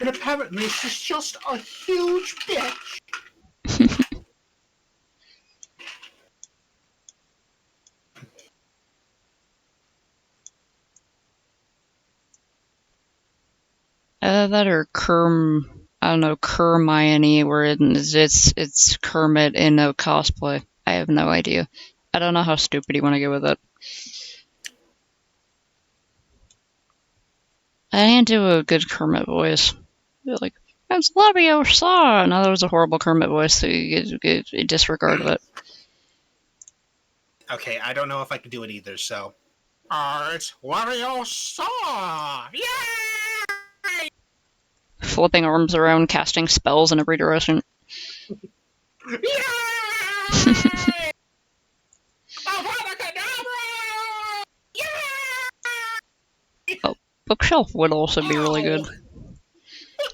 And apparently she's just a huge bitch.
That or I don't know, Kermione, where it's Kermit in a cosplay. I have no idea. I don't know how stupid you want to go with it. I didn't do a good Kermit voice. Like, it's Leviosa! No, that was a horrible Kermit voice, so you disregarded it.
Okay, I don't know if I can do it either, so. It's Leviosa! Yay!
Flipping arms around, casting spells in every direction.
Yay!
Oh, bookshelf would also be really good.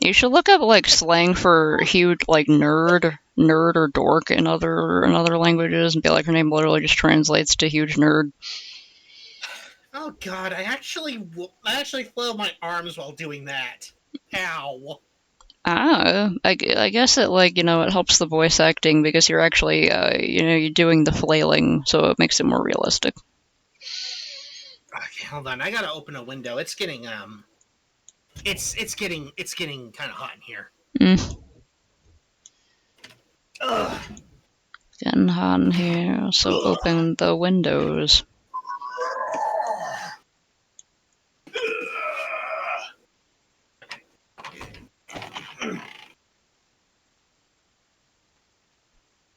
You should look up like slang for huge, like nerd or dork in other languages, and be like, her name literally just translates to huge nerd.
Oh God! I actually flailed my arms while doing that. Ow!
I guess it it helps the voice acting because you're actually you're doing the flailing, so it makes it more realistic.
Okay, hold on. I gotta open a window. It's getting it's getting kind of hot in here. Ugh.
Getting hot in here, so open the windows.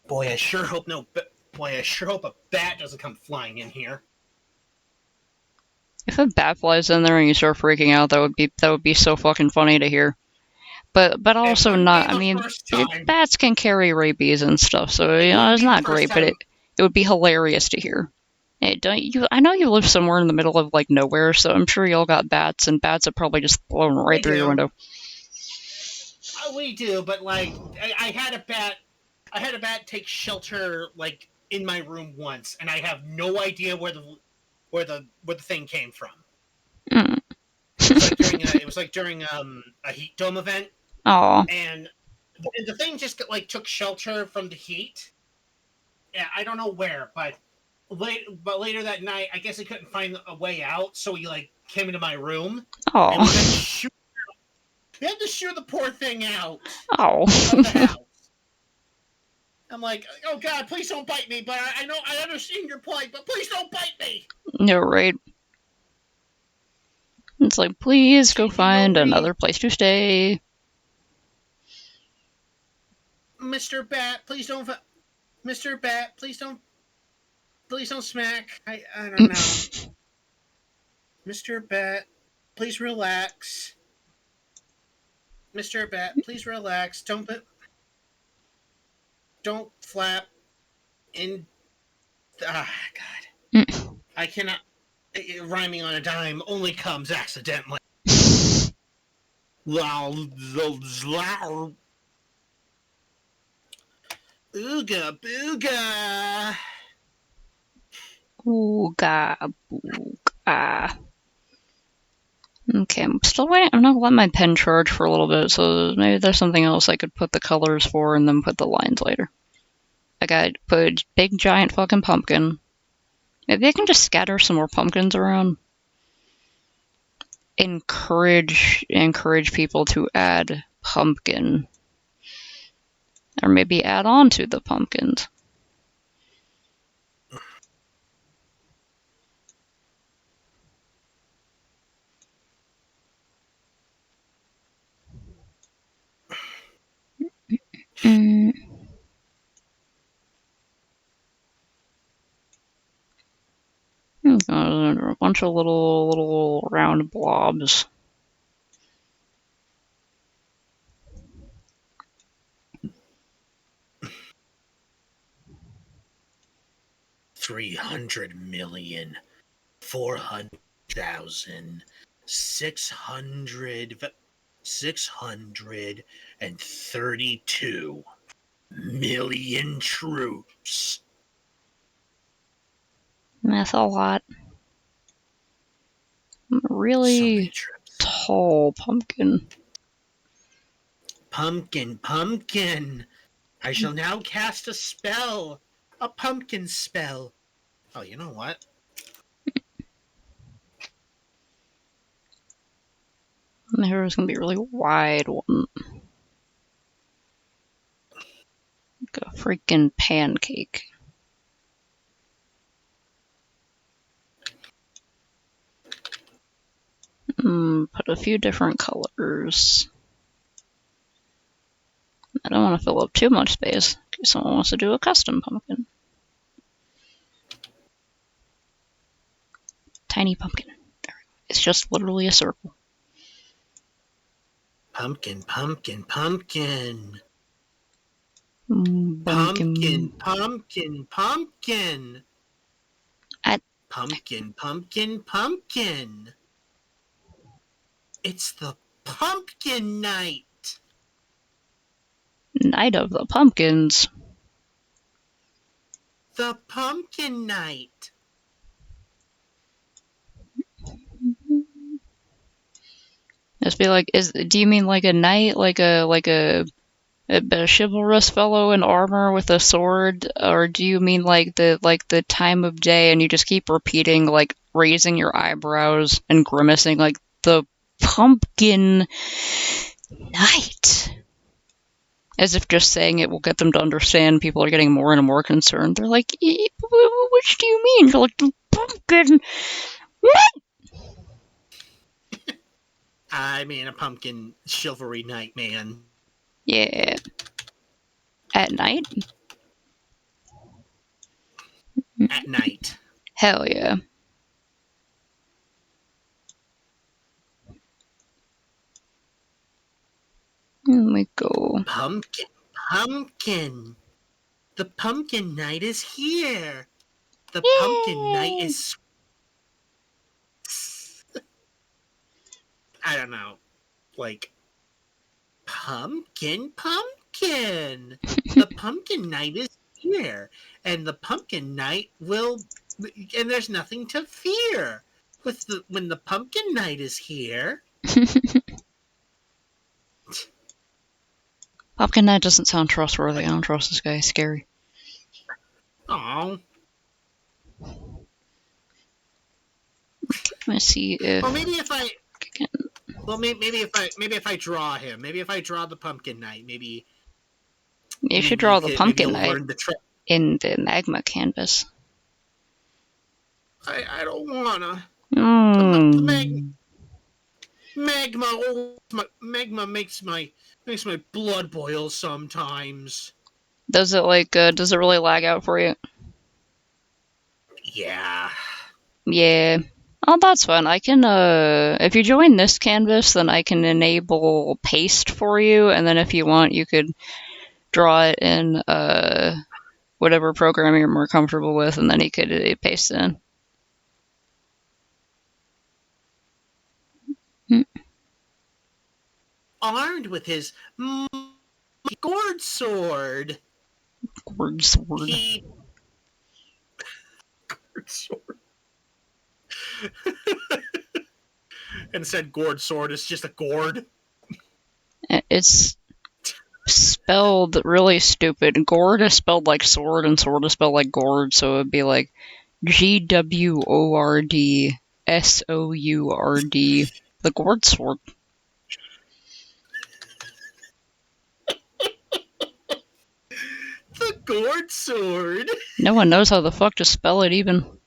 Boy, I sure hope boy, I sure hope a bat doesn't come flying in here.
If a bat flies in there and you start freaking out, that would be so fucking funny to hear. But also not. I mean, bats can carry rabies and stuff, so it's not great. But it would be hilarious to hear. Hey, I know you live somewhere in the middle of like nowhere, so I'm sure y'all got bats, and bats have probably just blown right through your window.
We do, but like I had a bat take shelter like in my room once, and I have no idea where the thing came from.
Mm.
It was like during a heat dome event.
Oh.
And the thing just like took shelter from the heat. Yeah, I don't know where, but later that night, I guess he couldn't find a way out, so he like came into my room.
Oh.
And we had to shoot the poor thing out.
Oh.
Of the house. I'm like, oh God, please don't bite me. But I know I understand your plight, but please don't bite me.
No, right. It's like, please go find another place to stay.
Mr. Bat, please don't. Mr. Bat, please don't smack. I don't know. Mr. Bat, please relax. Mr. Bat, please relax. Don't flap. God. I cannot. Rhyming on a dime only comes accidentally. Ooga booga.
Ooga booga. Okay, I'm still waiting. I'm not gonna let my pen charge for a little bit, so maybe there's something else I could put the colors for and then put the lines later. I got put big giant fucking pumpkin. Maybe I can just scatter some more pumpkins around. Encourage people to add pumpkin. Or maybe add on to the pumpkins. A bunch of little round blobs.
$632,632,000 troops.
That's a lot. Really tall pumpkin.
Pumpkin. I shall now cast a spell. A pumpkin spell. Oh, you know what?
Here's gonna be a really wide one. Like a freaking pancake. Put a few different colors. I don't want to fill up too much space in case someone wants to do a custom pumpkin. Tiny pumpkin. There we go. It's just literally a circle.
Pumpkin.
Pumpkin.
Pumpkin. It's the pumpkin night.
Night of the pumpkins.
The pumpkin night.
Just be like, do you mean like a knight, like a chivalrous fellow in armor with a sword, or do you mean like the time of day and you just keep repeating, like raising your eyebrows and grimacing, like the pumpkin night? As if just saying it will get them to understand. People are getting more and more concerned. They're like, which do you mean? You're like, the pumpkin night!
I mean, a pumpkin chivalry night, man.
Yeah. At night?
at night.
Hell yeah. Let me go.
Pumpkin, pumpkin. The pumpkin night is here. The pumpkin night
Yay!
is. I don't know. Like, pumpkin, pumpkin. The pumpkin night is here. And the pumpkin night will. And there's nothing to fear. When the pumpkin night is here.
Pumpkin Night doesn't sound trustworthy. I don't trust this guy. He's scary.
Oh.
Let me see if.
Well, maybe if I. Well, maybe if I draw him. Maybe if I draw the pumpkin knight. Maybe.
You should draw the pumpkin knight
learn the
in the magma canvas.
I don't wanna.
Mm.
Magma makes my blood boil sometimes.
Does it does it really lag out for you?
Yeah.
Yeah. Oh, that's fun. I can, if you join this canvas, then I can enable paste for you, and then if you want, you could draw it in, whatever program you're more comfortable with, and then you could paste it in.
Armed with his gourd sword.
Gourd sword.
Gourd sword. And said gourd sword is just a gourd.
It's spelled really stupid. Gourd is spelled like sword, and sword is spelled like gourd, so it would be like GWORD SOURD. The gourd sword.
The gourd sword.
No one knows how the fuck to spell it even.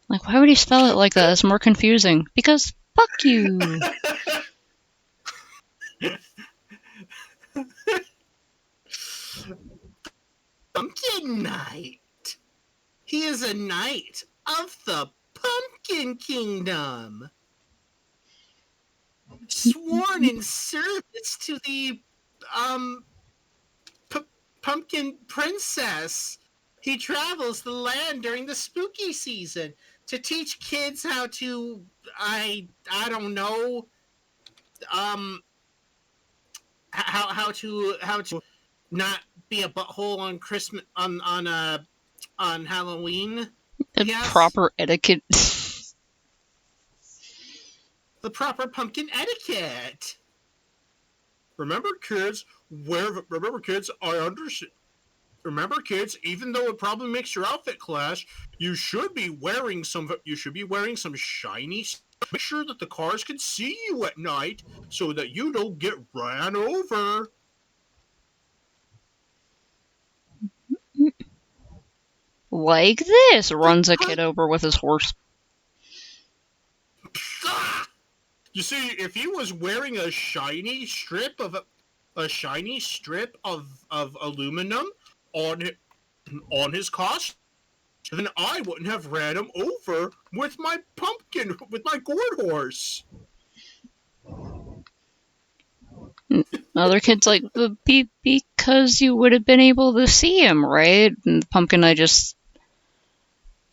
Like, why would he spell it like that? It's more confusing. Because fuck you.
Pumpkin Knight. He is a knight of the Pumpkin Kingdom. Sworn in service to the Pumpkin Princess. He travels the land during the spooky season to teach kids how to I don't know how to not be a butthole on Christmas on Halloween.
Proper etiquette.
The proper pumpkin etiquette. Remember, kids, I understand. Remember, kids, even though it probably makes your outfit clash, you should be wearing some shiny. Make sure that the cars can see you at night so that you don't get ran over.
Like this, runs a kid over with his horse.
You see, if he was wearing a shiny strip of aluminum on his costume, then I wouldn't have ran him over with my gourd horse.
Other kids like, because you would have been able to see him, right? And the pumpkin knight just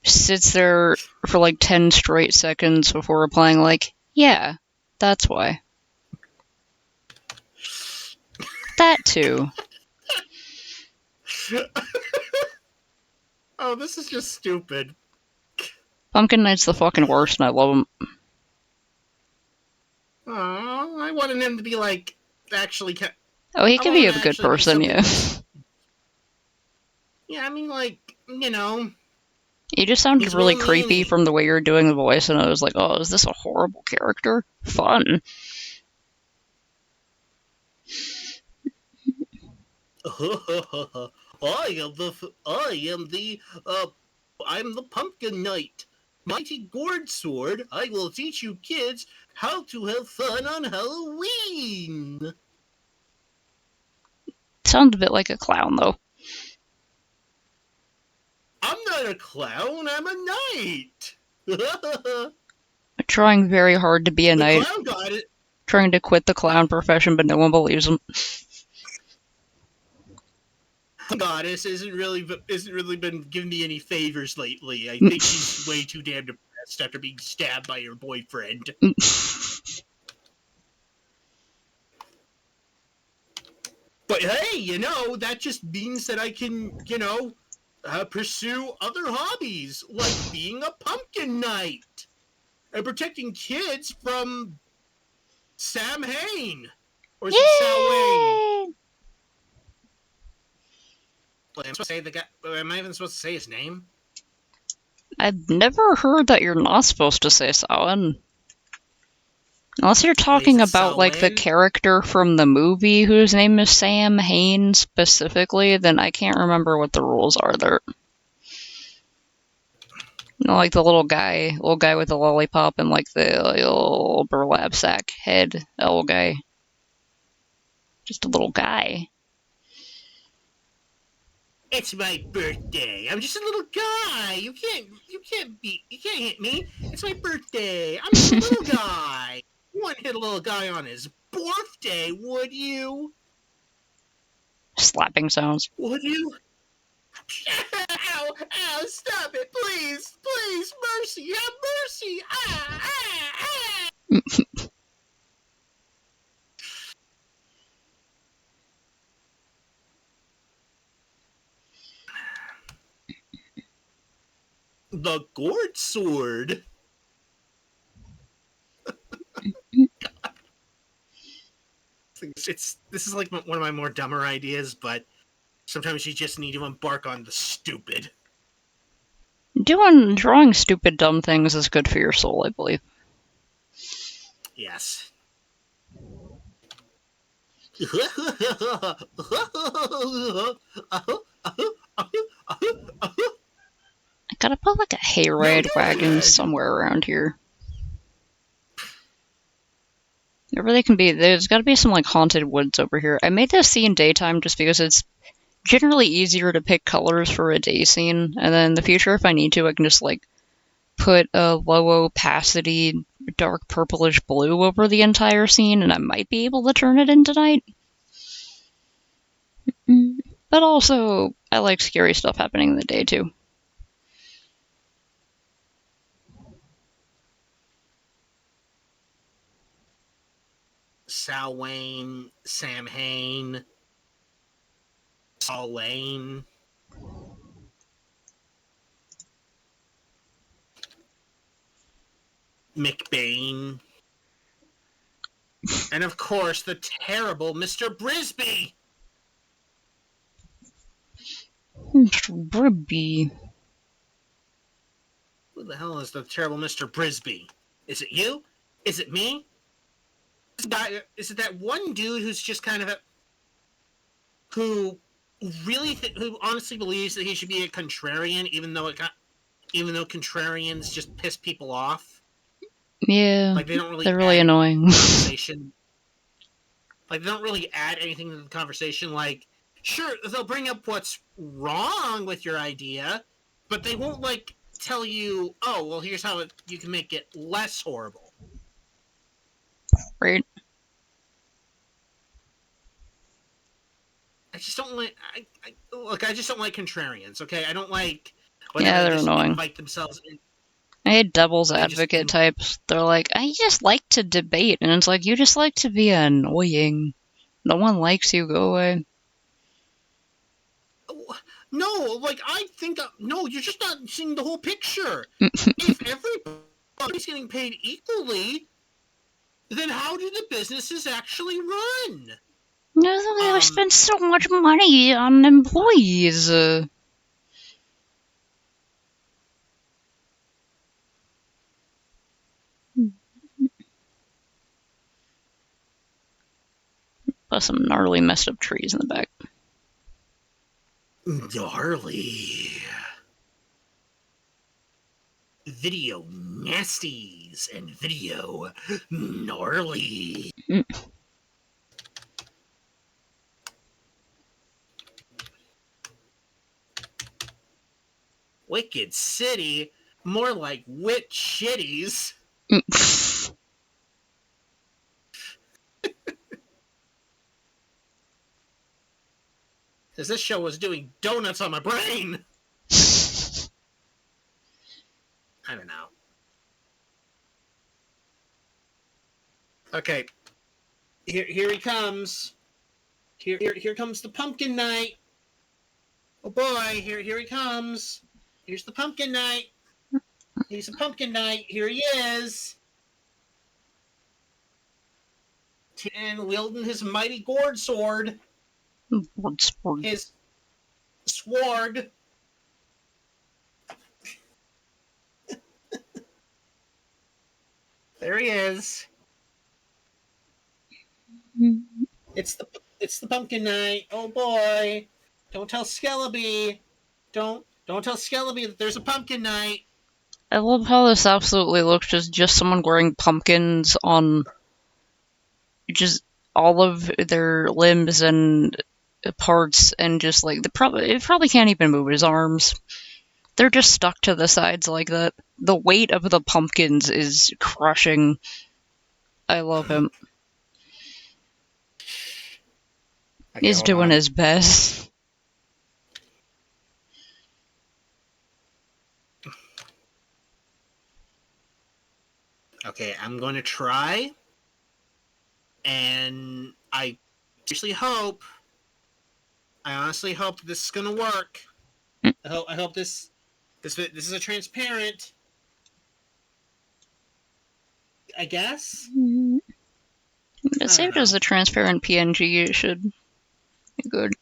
sits there for like 10 straight seconds before replying like, yeah, that's why. That too.
Oh, this is just stupid.
Pumpkin Knight's the fucking worst, and I love him.
Oh, I wanted him to be like actually.
Oh, he can be a good person, yeah.
Yeah, I mean, like, you know.
You just sounded really creepy from the way you were doing the voice, and I was like, oh, is this a horrible character? Fun.
I'm the Pumpkin Knight. Mighty Gourd Sword, I will teach you kids how to have fun on Halloween.
Sounds a bit like a clown, though.
I'm not not a clown. I'm a knight.
Trying very hard to be a knight.
The clown got it.
Trying to quit the clown profession, but no one believes him.
The goddess isn't really been giving me any favors lately. I think she's way too damn depressed after being stabbed by her boyfriend. But hey, that just means that I can, pursue other hobbies, like being a pumpkin knight and protecting kids from Sam Hain. Or is it Sal Wayne? Am I supposed to say the guy? Am I even supposed to say his name?
I've never heard that you're not supposed to say Samhain. Unless you're talking about, like, the character from the movie whose name is Sam Hain specifically, then I can't remember what the rules are there. Like the little guy with the lollipop and, like, the little burlap sack head, little guy. Just a little guy.
It's my birthday. I'm just a little guy. You can't hit me. It's my birthday. I'm just a little guy. You wouldn't hit a little guy on his birthday, would you?
Slapping sounds.
Would you? Ow! Ow! Stop it, please! Please! Mercy! Have mercy! The gourd sword. This is like one of my more dumber ideas, but sometimes you just need to embark on the stupid.
Drawing stupid, dumb things is good for your soul, I believe.
Yes.
I gotta put like a hayride wagon somewhere around here. Wherever they can be. There's gotta be some like haunted woods over here. I made this scene daytime just because it's generally easier to pick colors for a day scene, and then in the future, if I need to, I can just like put a low opacity dark purplish blue over the entire scene, and I might be able to turn it into night. But also, I like scary stuff happening in the day too.
Sal Wayne, Sam Hain, Saul Lane. McBain. And of course, the terrible Mr. Brisby!
Mr. Brisby.
Who the hell is the terrible Mr. Brisby? Is it you? Is it me? Is it that one dude who's just kind of who honestly believes that he should be a contrarian, even though contrarians just piss people off?
Yeah,
like they're
really annoying.
Like they don't really add anything to the conversation. Like, sure, they'll bring up what's wrong with your idea, but they won't like tell you, oh, well, here's how you can make it less horrible.
Right.
I just don't like. I just don't like contrarians. Okay, I don't like.
Yeah, they're annoying.
Invite themselves in.
I hate devil's advocate types. They're like, I just like to debate, and it's like, you just like to be annoying. No one likes you. Go away.
No, like I think. No, you're just not seeing the whole picture. If everybody's getting paid equally, then how do the businesses actually run?
No, we spend so much money on employees. Plus some gnarly messed up trees in the back.
Gnarly. Video nasties and video gnarly. Wicked City? More like Wit Shitties. Because this show was doing donuts on my brain. I don't know. Okay. Here he comes. Here comes the pumpkin knight. Oh boy, here he comes. Here's the pumpkin knight. He's a pumpkin knight. Here he is. And wielding his mighty gourd sword. His sword. There he is. It's the pumpkin knight. Oh boy. Don't tell Skelleby. Don't tell Skelleby that there's a pumpkin knight.
I love how this absolutely looks just someone wearing pumpkins on just all of their limbs and parts, and just like it probably can't even move his arms. They're just stuck to the sides like that. The weight of the pumpkins is crushing. I love him. Okay, he's doing his best.
Okay, I'm going to try. And I honestly hope that this is going to work. I hope this is a transparent. I guess.
It's saved as a transparent PNG. It should be good.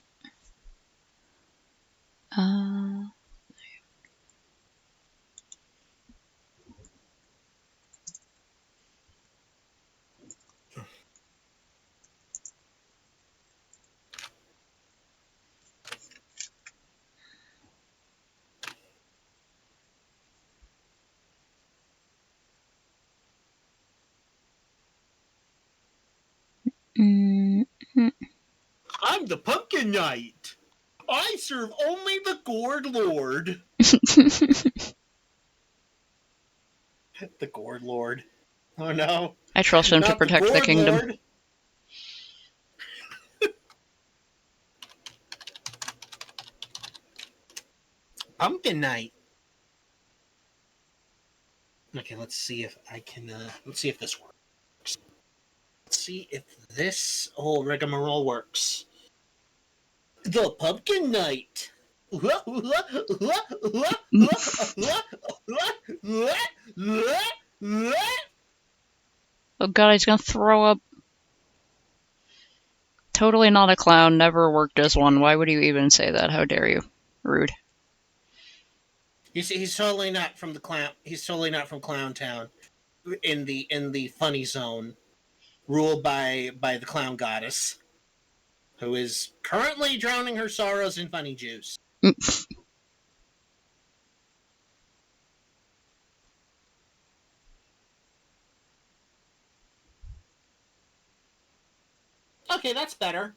I'm the Pumpkin Knight. I serve only the Gourd Lord. The Gourd Lord. Oh no.
I trust him to protect the kingdom. Lord.
Pumpkin Knight. Okay, let's see if I can. Let's see if this works. Let's see if this whole rigmarole works. The Pumpkin Knight.
Oh god, he's gonna throw up. Totally not a clown, never worked as one. Why would you even say that? How dare you? Rude.
He's totally not from the clown. He's totally not from Clown Town, in the funny zone, ruled by the clown goddess, who is currently drowning her sorrows in funny juice. Okay, that's better.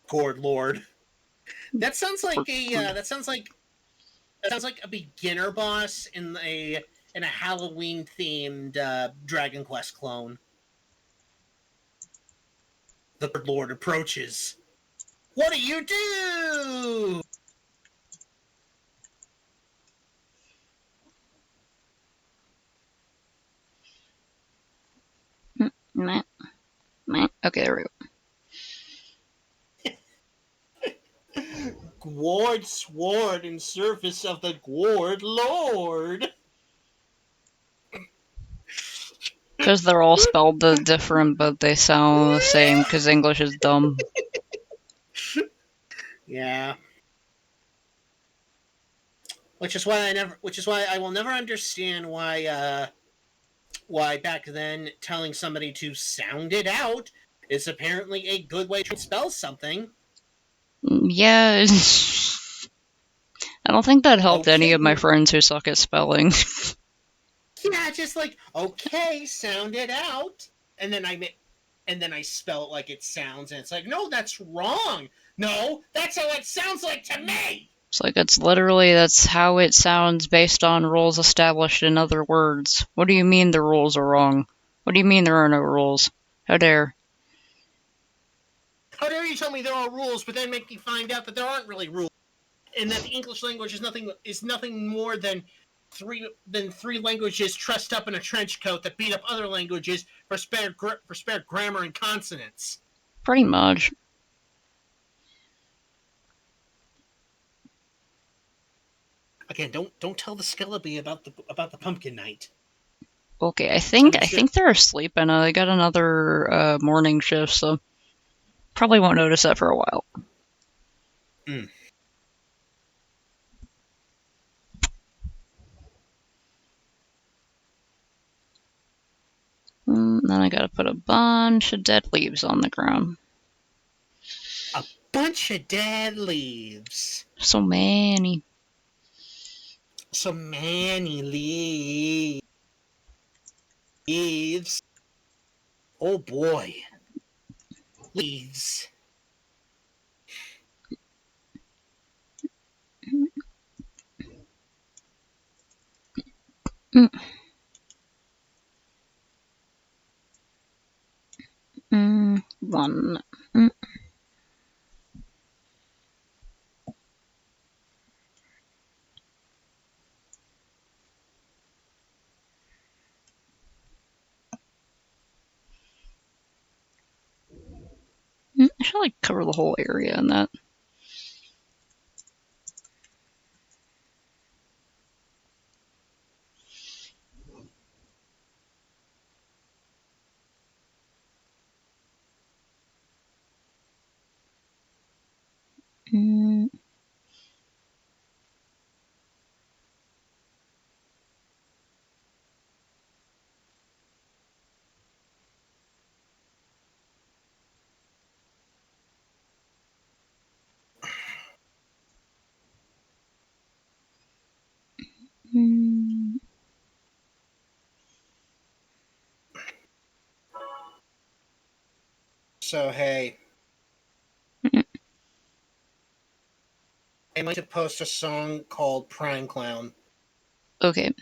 Gourd Lord. That sounds like a beginner boss in a Halloween themed Dragon Quest clone. The Gourd Lord approaches. What do you do?
Okay, there we
go. Gourd sword in service of the Gourd Lord.
Because they're all spelled different, but they sound the same, because English is dumb.
Yeah. Which is why I will never understand why back then telling somebody to sound it out is apparently a good way to spell something.
Yeah. I don't think that helped any
Okay,
of my friends who suck at spelling.
yeah, just like okay, sound it out, and then I spell it like it sounds, and it's like, no, that's wrong. No, that's how it sounds like to me.
It's like that's how it sounds based on rules established in other words. What do you mean the rules are wrong? What do you mean there are no rules? How dare?
How dare you tell me there are rules, but then make me find out that there aren't really rules, and that the English language is nothing more than three languages trussed up in a trench coat that beat up other languages for spare grammar and consonants.
Pretty much.
Again, don't tell the Skellabee about the pumpkin night.
Okay, I
I'm sure.
think they're asleep and they got another morning shift, so probably won't notice that for a while.
Mm.
Then I gotta put a bunch of dead leaves on the ground.
A bunch of dead leaves.
So many.
So many leaves. Oh boy. Leaves.
Mm. One. I should like cover the whole area in that. Mm. Mm.
So hey, I'd like to post a song called Prime Clown.
Okay.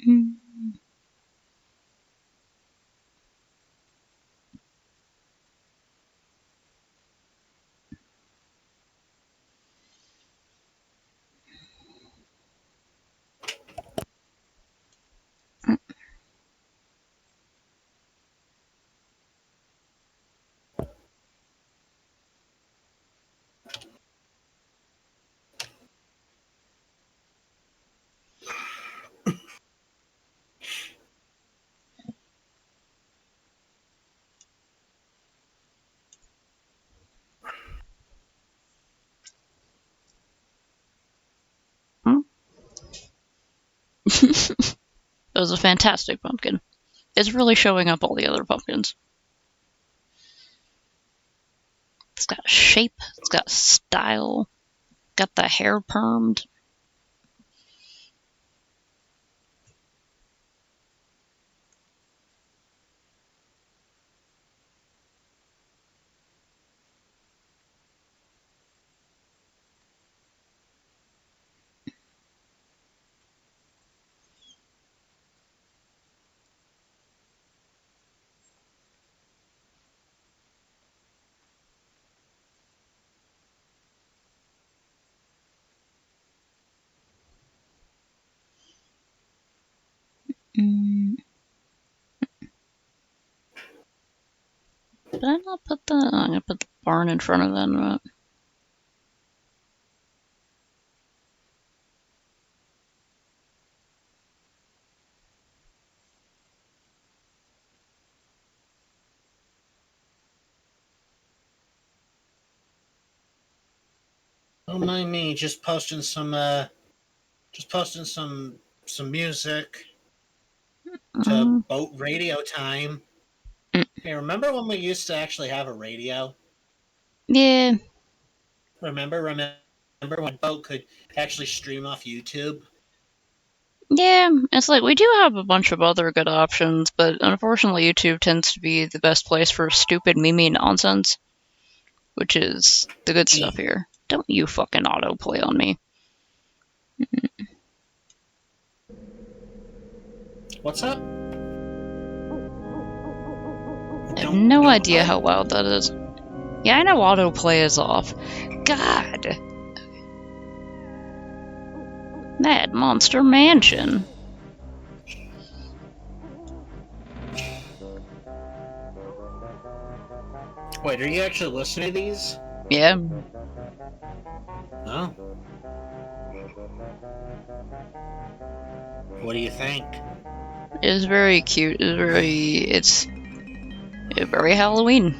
Mm. It was a fantastic pumpkin. It's really showing up all the other pumpkins. It's got shape, it's got style, got the hair permed. Did I not put the... I'm gonna put the barn in front of that, right?
Don't mind me, just posting some music to boat radio time. Hey, remember when we used to actually have a radio?
Yeah.
Remember when boat could actually stream off YouTube?
Yeah, it's like we do have a bunch of other good options, but unfortunately YouTube tends to be the best place for stupid meme nonsense, which is the good stuff here. Don't you fucking autoplay on me.
What's up?
I have no idea how loud that is. Yeah, I know autoplay is off. God! Mad Monster Mansion.
Wait, are you actually listening to these?
Yeah.
Oh. What do you think?
It's very cute. It's very Halloween.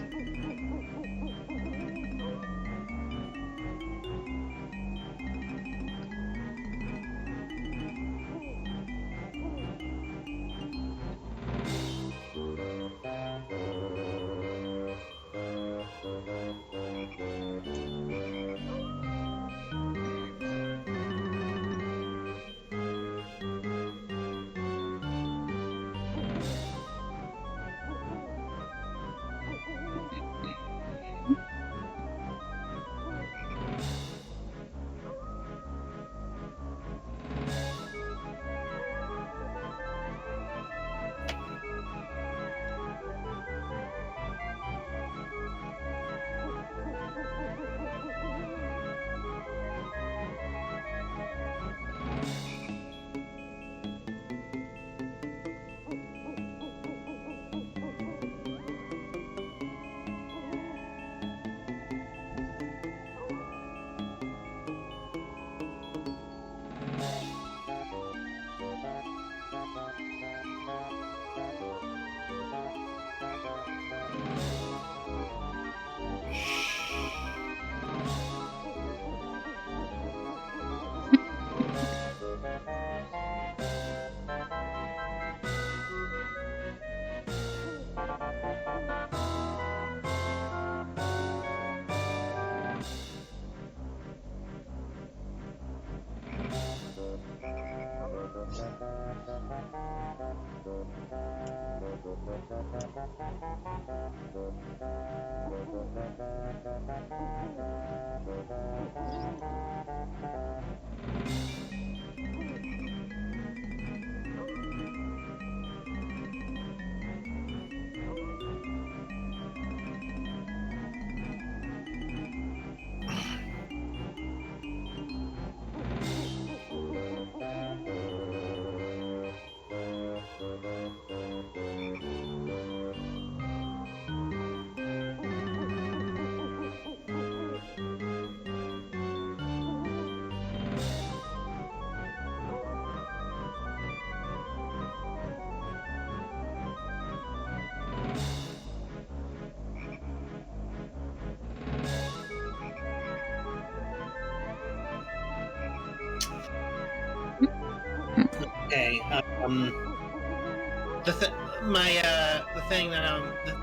Okay.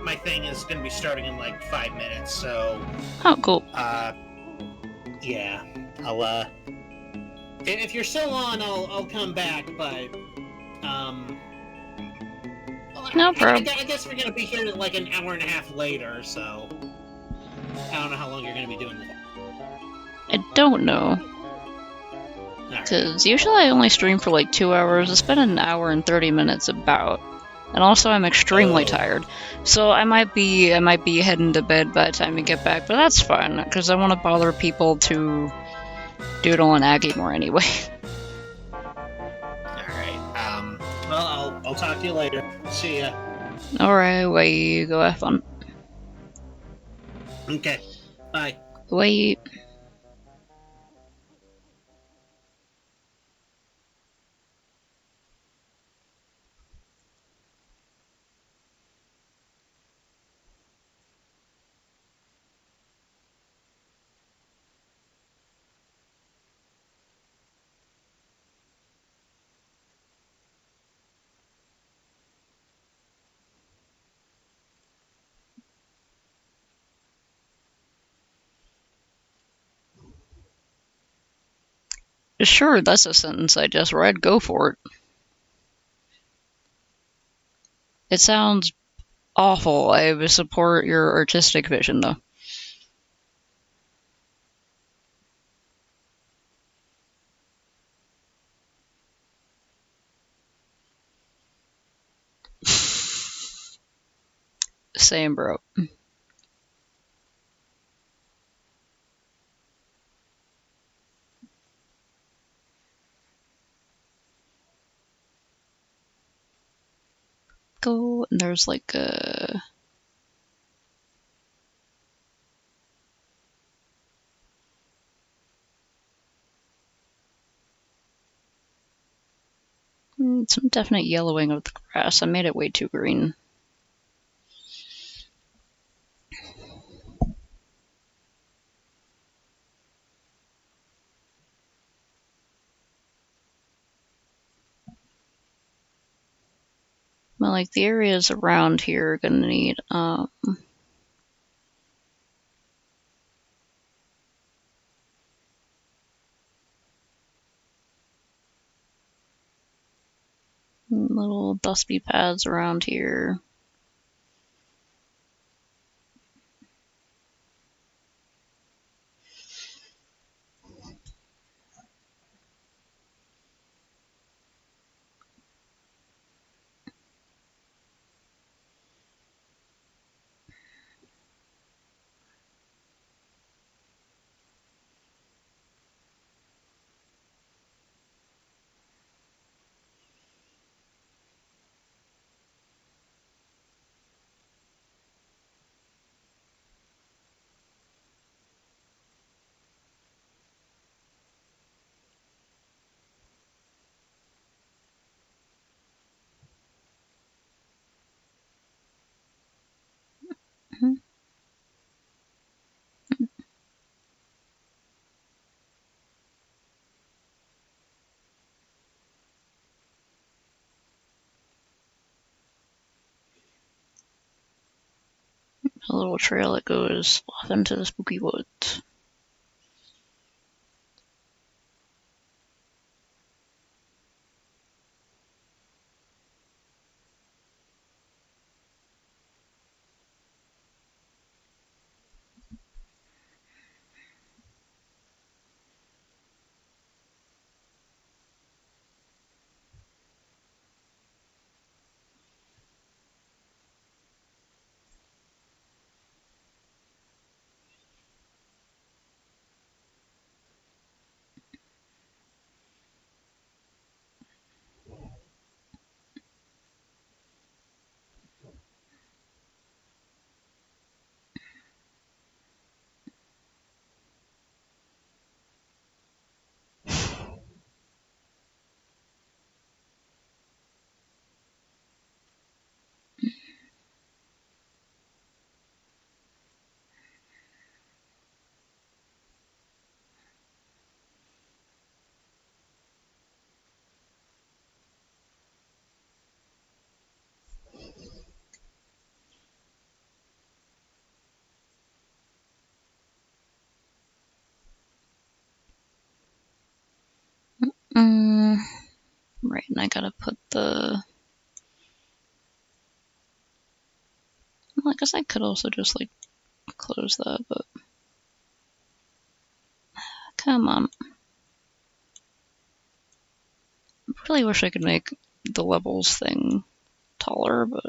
My thing is going to be starting in like 5 minutes. So.
Oh, cool.
Yeah. I'll. If you're still on, I'll come back. But.
No problem.
I guess we're going to be here like an hour and a half later. So. I don't know how long you're going to be doing this.
I don't know. Because usually I only stream for like 2 hours. It's been an hour and 30 minutes about. And also I'm extremely tired. So I might be heading to bed by the time we get back, but that's fine, because I want to bother people to Doodle and Aggie more anyway.
Alright, well, I'll talk to you later. See ya.
Alright, wait, go have fun.
Okay. Bye.
Wait. Sure, that's a sentence I just read. Go for it. It sounds awful. I support your artistic vision, though. Same, bro. Go, and there's like a... some definite yellowing of the grass. I made it way too green. Well, like, the areas around here are gonna need, little dusty paths around here. A little trail that goes off into the spooky woods. Right, and I gotta put the... Well, I guess I could also just, like, close that, but... Come on. I really wish I could make the levels thing taller, but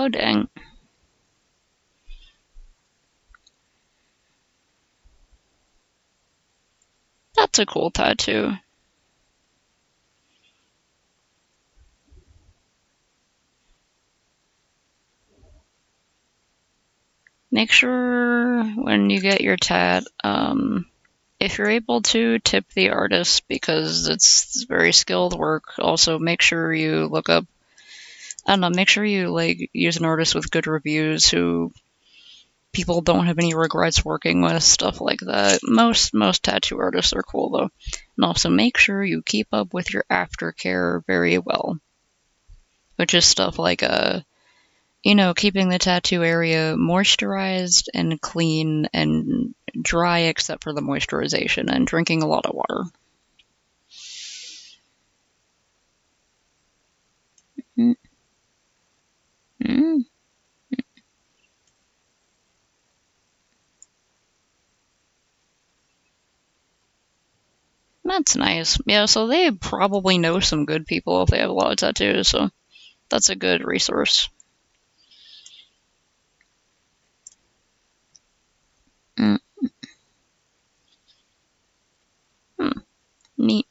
Oh, dang. That's a cool tattoo. Make sure when you get your tat, if you're able to, tip the artist because it's very skilled work. Also, make sure you look up, I don't know, make sure you like use an artist with good reviews who people don't have any regrets working with, stuff like that. Most tattoo artists are cool though. And also make sure you keep up with your aftercare very well, which is stuff like keeping the tattoo area moisturized and clean and dry except for the moisturization and drinking a lot of water. Mm-hmm. That's nice. Yeah, so they probably know some good people if they have a lot of tattoos, so that's a good resource. Mm. Hmm. Neat.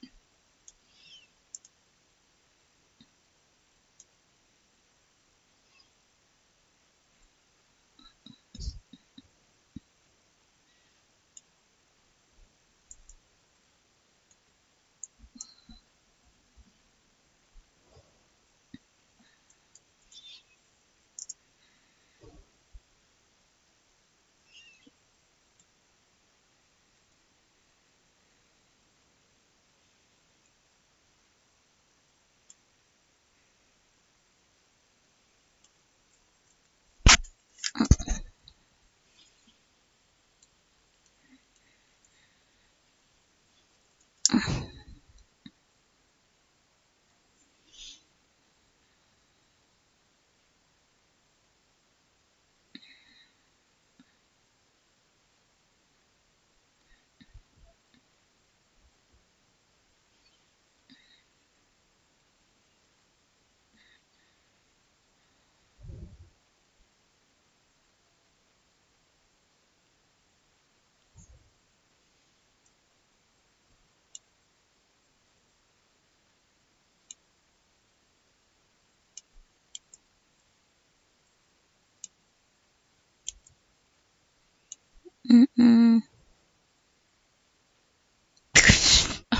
Mm-mm.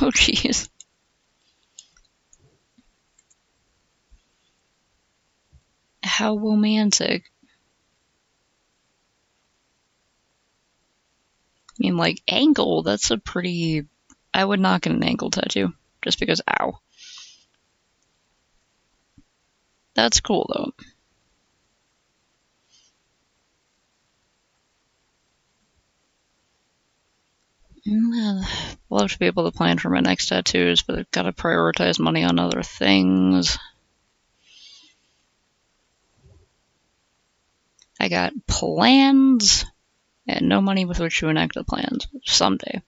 Oh, jeez. How romantic. I mean, like, ankle, that's a pretty. I would not get an ankle tattoo just because, ow. That's cool, though. Love to be able to plan for my next tattoos, but I've got to prioritize money on other things. I got plans and no money with which to enact the plans. Someday.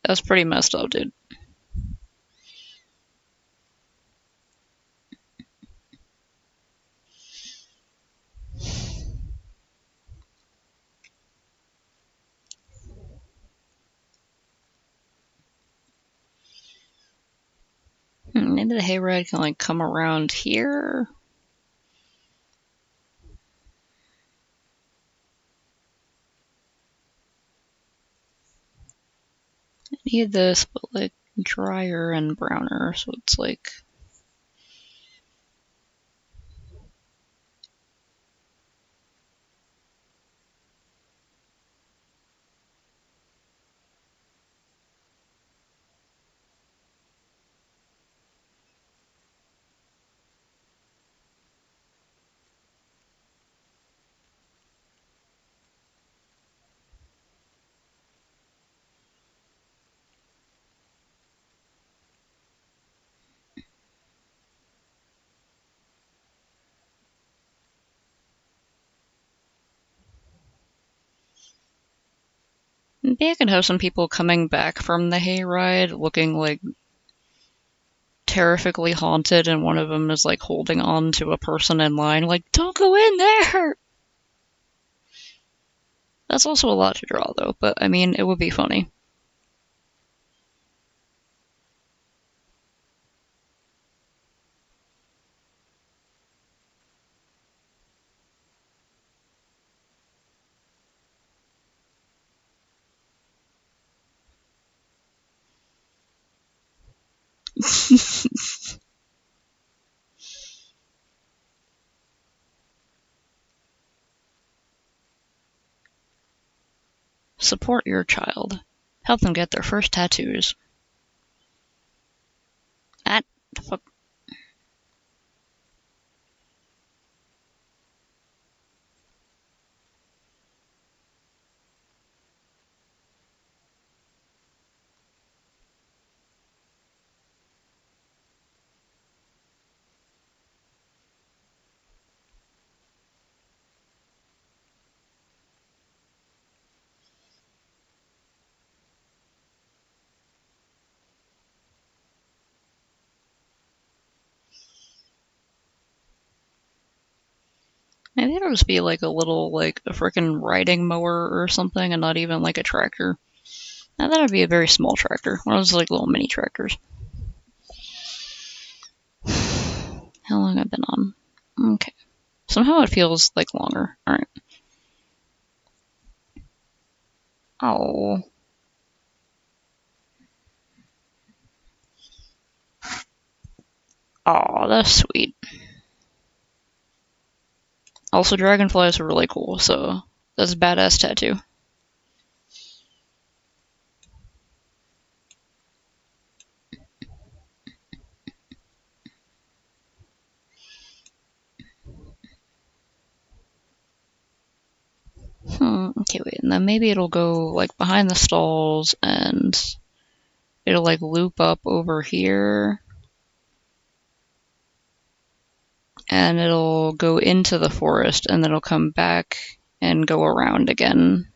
That's pretty messed up, dude. Maybe the hayride can like come around here. I need this, but like drier and browner, so it's like. Maybe I could have some people coming back from the hayride looking like terrifically haunted, and one of them is like holding on to a person in line, like, don't go in there! That's also a lot to draw, though, but I mean, it would be funny. Support your child. Help them get their first tattoos. At the fuck. Maybe it'll just be like a little, like, a freaking riding mower or something, and not even like a tractor. Now that'd be a very small tractor. One of those like little mini tractors. How long I've been on? Okay. Somehow it feels like longer. Alright. Oh. Aw, that's sweet. Also, dragonflies are really cool, so that's a badass tattoo. Okay, wait, and then maybe it'll go like behind the stalls and it'll like loop up over here and it'll go into the forest and then it'll come back and go around again.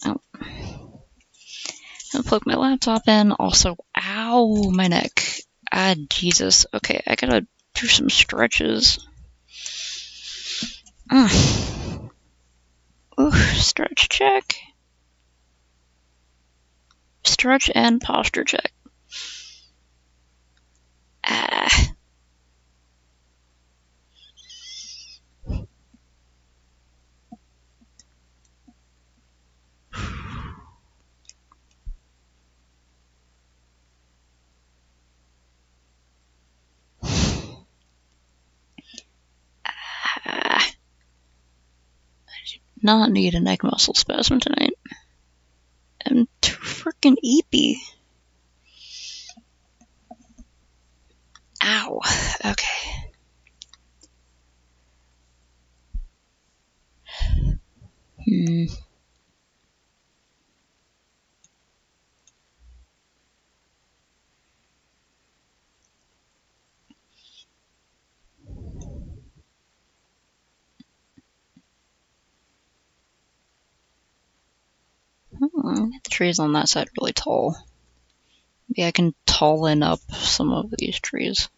Oh. I'll plug my laptop in. Also, ow, my neck. Ah, Jesus. Okay, I gotta do some stretches. Ooh, stretch check. Stretch and posture check. Ah. I do not need a neck muscle spasm tonight. I'm too freaking eepy. Ow. Okay. The trees on that side are really tall. Maybe I can tallen up some of these trees.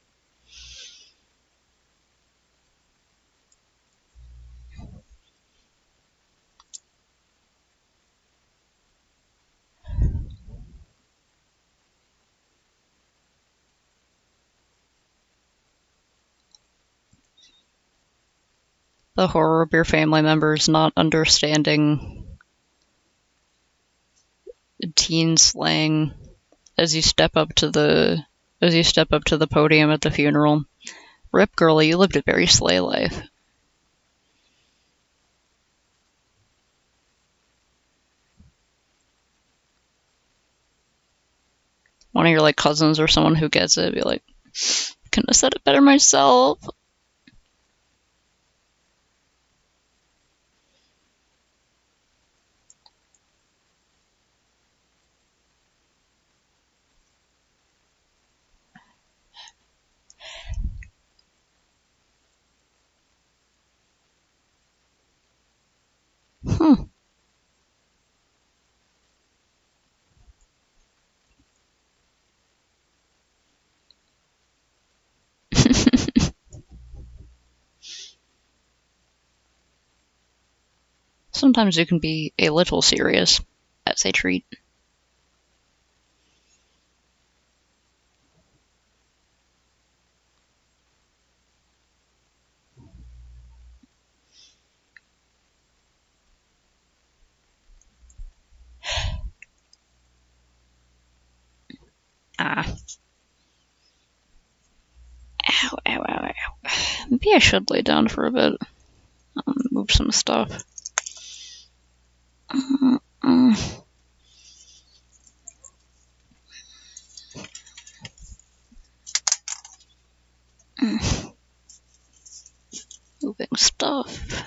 The horror of your family members not understanding teen slang as you step up to the podium at the funeral. Rip, girlie, you lived a very slay life. One of your, like, cousins or someone who gets it, be like, couldn't have said it better myself. Sometimes you can be a little serious as a treat. Ah. Ow, ow, ow, ow. Maybe I should lay down for a bit. Move some stuff. Moving stuff.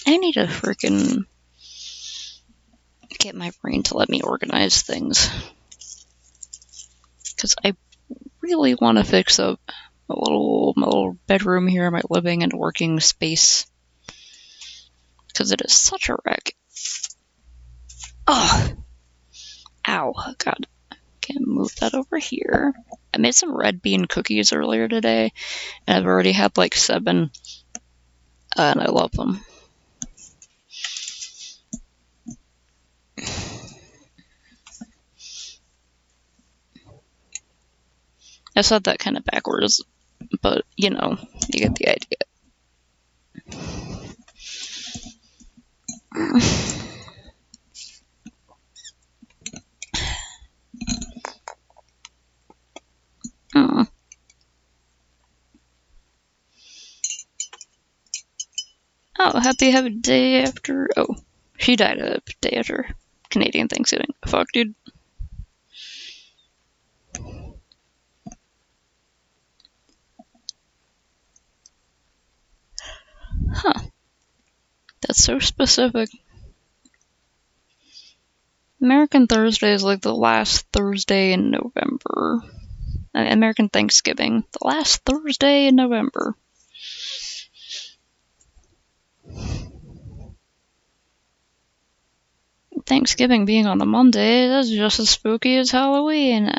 I need to freaking get my brain to let me organize things. Because I really want to fix up my little bedroom here, my living and working space. Because it is such a wreck. Oh! Ow. God. Can't move that over here. I made some red bean cookies earlier today, and I've already had like 7, and I love them. I said that kind of backwards, but you know, you get the idea. Oh, happy day after. Oh, she died a day after Canadian Thanksgiving. Fuck, dude. Huh. That's so specific. American Thursday is like the last Thursday in November. American Thanksgiving, the last Thursday in November. Thanksgiving being on a Monday, that's just as spooky as Halloween.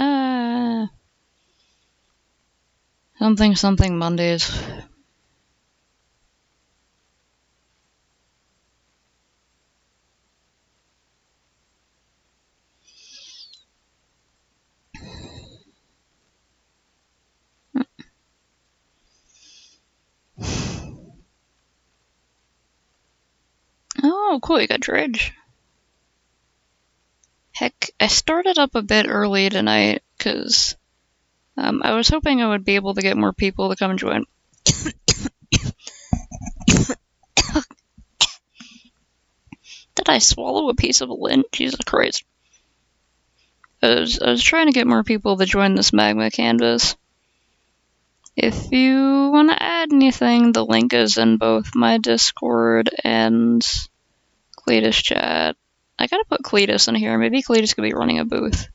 Something Mondays. Oh, cool, you got Dredge. Heck, I started up a bit early tonight, because I was hoping I would be able to get more people to come join. Did I swallow a piece of lint? Jesus Christ. I was trying to get more people to join this magma canvas. If you want to add anything, the link is in both my Discord and Cletus chat. I gotta put Cletus in here. Maybe Cletus could be running a booth.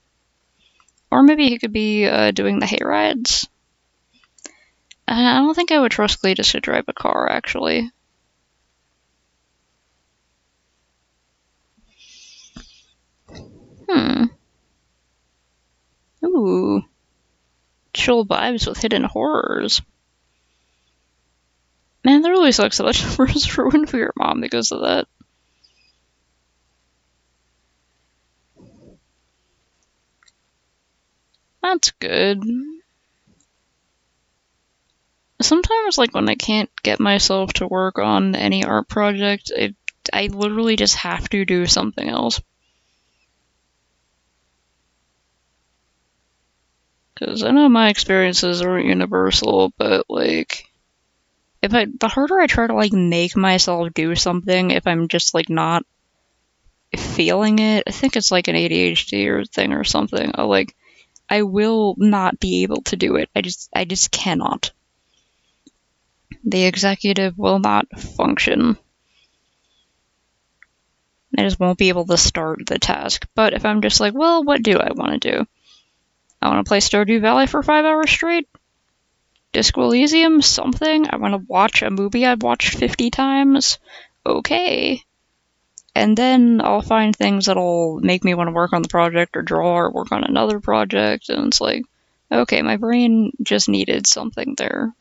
Or maybe he could be doing the hayrides. I don't think I would trust Cletus to drive a car, actually. Ooh. Chill vibes with hidden horrors. Man, that really sucks that that was ruined for your mom because of that. That's good. Sometimes, like, when I can't get myself to work on any art project, I literally just have to do something else. Because I know my experiences aren't universal, but, like, the harder I try to, like, make myself do something, if I'm just, like, not feeling it, I think it's, like, an ADHD or thing or something. I will not be able to do it. I just cannot. The executive will not function. I just won't be able to start the task. But if I'm just like, well, what do I want to do? I want to play Stardew Valley for 5 hours straight? Disco Elysium? Something? I want to watch a movie I've watched 50 times? Okay. And then I'll find things that'll make me want to work on the project or draw or work on another project. And it's like, okay, my brain just needed something there.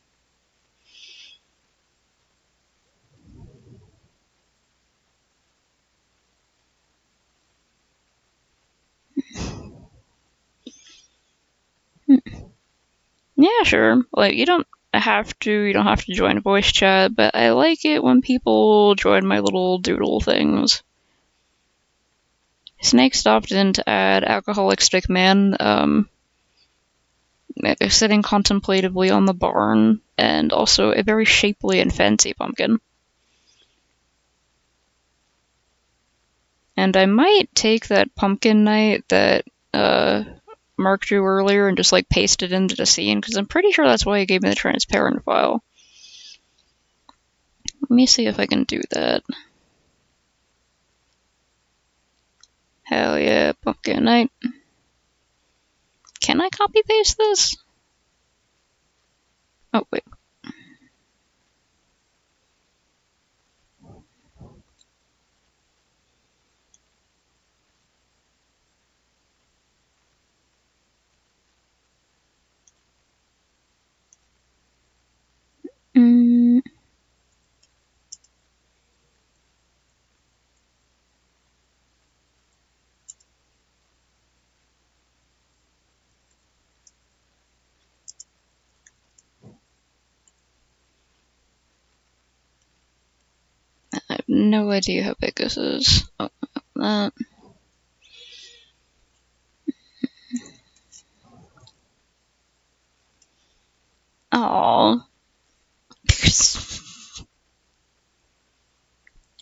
Yeah, sure. Like, you don't have to join voice chat, but I like it when people join my little doodle things. Snake stopped in to add Alcoholic Stick Man, sitting contemplatively on the barn, and also a very shapely and fancy pumpkin. And I might take that pumpkin night that Mark drew earlier and just like paste it into the scene, because I'm pretty sure that's why he gave me the transparent file. Let me see if I can do that. Hell yeah, pumpkin night. Can I copy paste this? Oh, wait. Mm. I have no idea how big this is. Oh, that. Aww.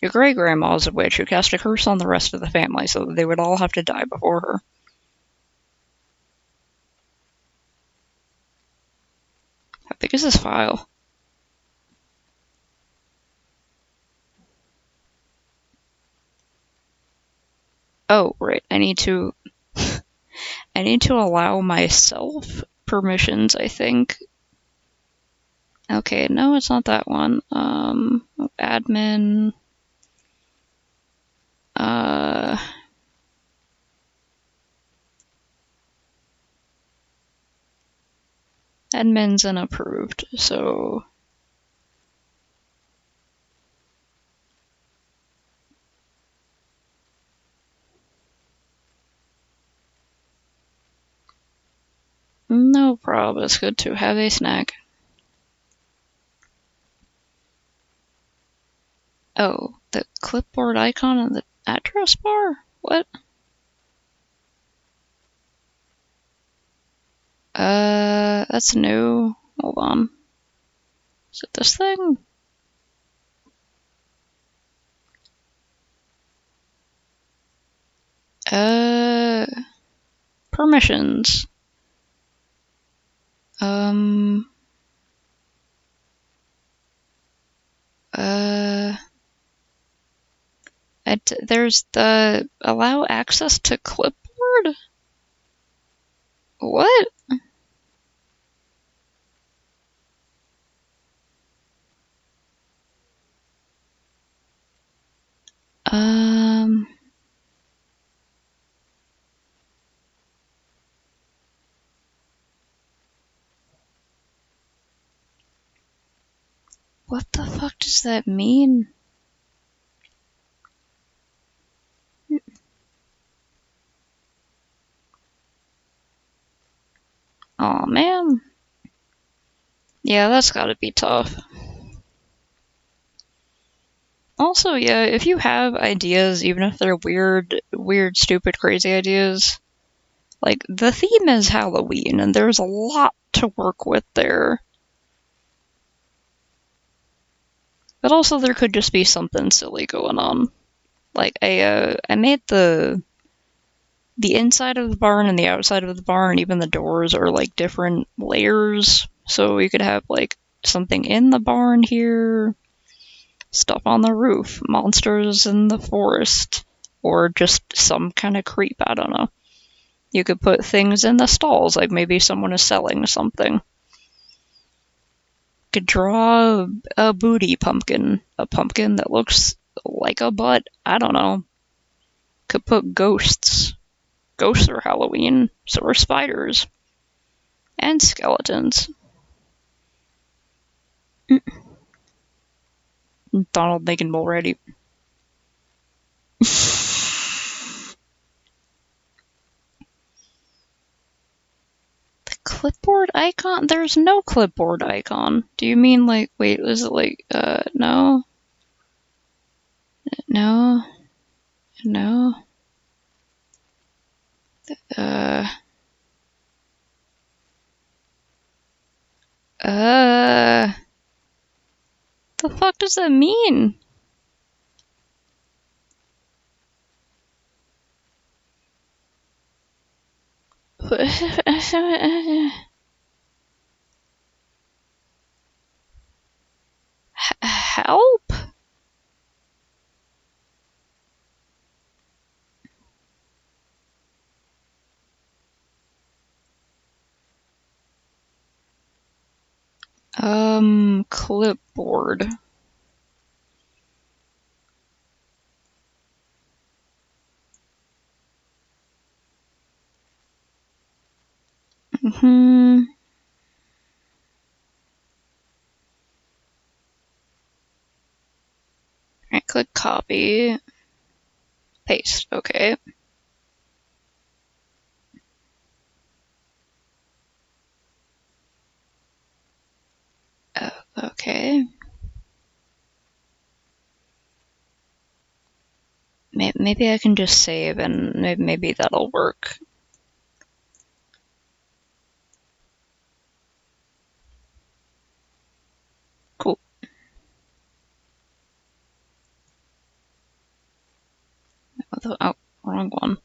Your great-grandma is a witch who cast a curse on the rest of the family so that they would all have to die before her. How big is this file? Oh, right. I need to allow myself permissions, I think. Okay, no, it's not that one. Admin. Admin's unapproved, so. No problem, it's good to have a snack. Oh, the clipboard icon in the address bar? What? That's new. Hold on. Is it this thing? Permissions. There's the allow access to clipboard? What? What the fuck does that mean? Aw, man. Yeah, that's gotta be tough. Also, yeah, if you have ideas, even if they're weird, stupid, crazy ideas, Like, the theme is Halloween, and there's a lot to work with there. But also, there could just be something silly going on. Like, I made the inside of the barn and the outside of the barn, even the doors are like different layers. So you could have like something in the barn here, stuff on the roof, monsters in the forest, or just some kind of creep, I don't know. You could put things in the stalls, like maybe someone is selling something. Could draw a booty pumpkin, a pumpkin that looks like a butt, I don't know. Could put ghosts. Ghosts are Halloween, so are spiders. And skeletons. Donald Lincoln Mulready. The clipboard icon? There's no clipboard icon. Do you mean like, wait, is it like, no? No? No? Uh... The fuck does that mean? Help? Clipboard. Right click copy. Paste, okay. Okay. Maybe I can just save and maybe that'll work. Cool. Oh, wrong one.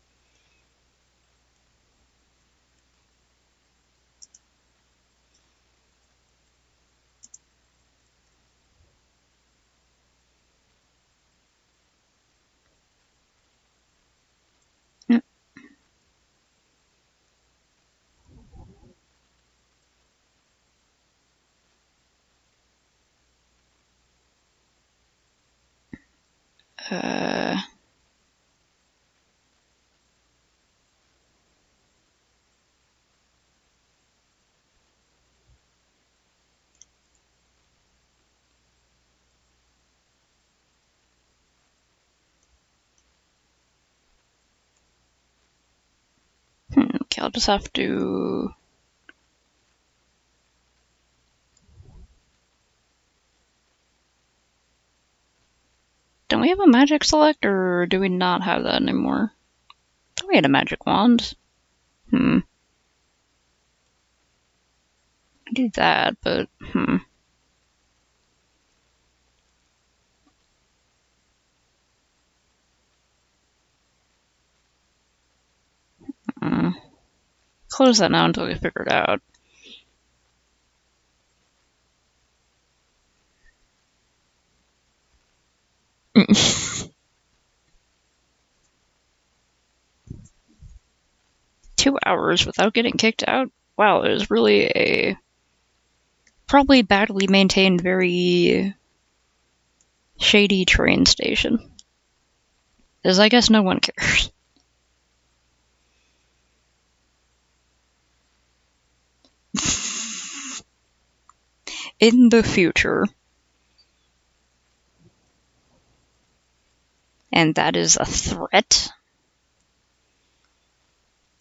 Okay, I'll just have to... Don't we have a magic select, or do we not have that anymore? We had a magic wand. I do that, but close that now until we figure it out. Two hours without getting kicked out? Wow, it was really a probably badly maintained, very shady train station. Because I guess no one cares. In the future. And that is a threat?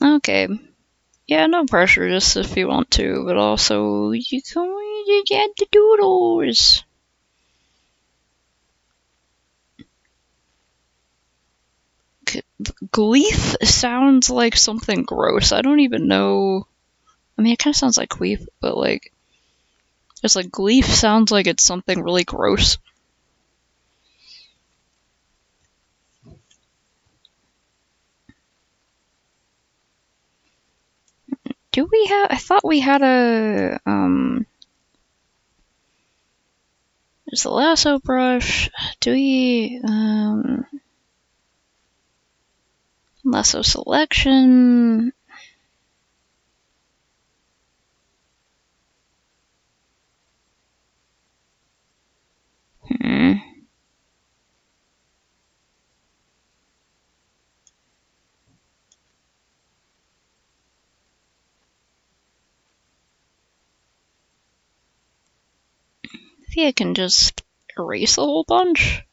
Okay. Yeah, no pressure, just if you want to, but also, you can get the doodles. Gleef sounds like something gross. I don't even know. I mean, it kind of sounds like queef, but like, it's like Gleef sounds like it's something really gross. Do we have? I thought we had a There's the lasso brush. Do we lasso selection? Hmm. Maybe I can just erase a whole bunch.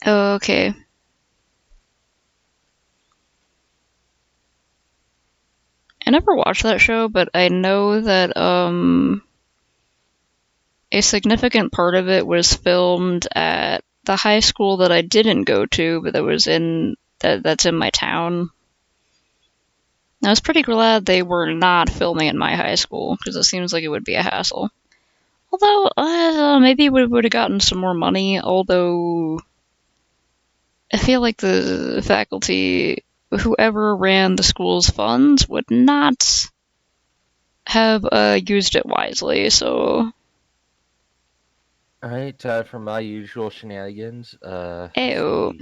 Okay. I never watched that show, but I know that a significant part of it was filmed at the high school that I didn't go to, but that's in my town. I was pretty glad they were not filming in my high school, because it seems like it would be a hassle. Although, maybe we would have gotten some more money, although I feel like the faculty, whoever ran the school's funds, would not have used it wisely, so...
Alright, for my usual shenanigans,
Ew.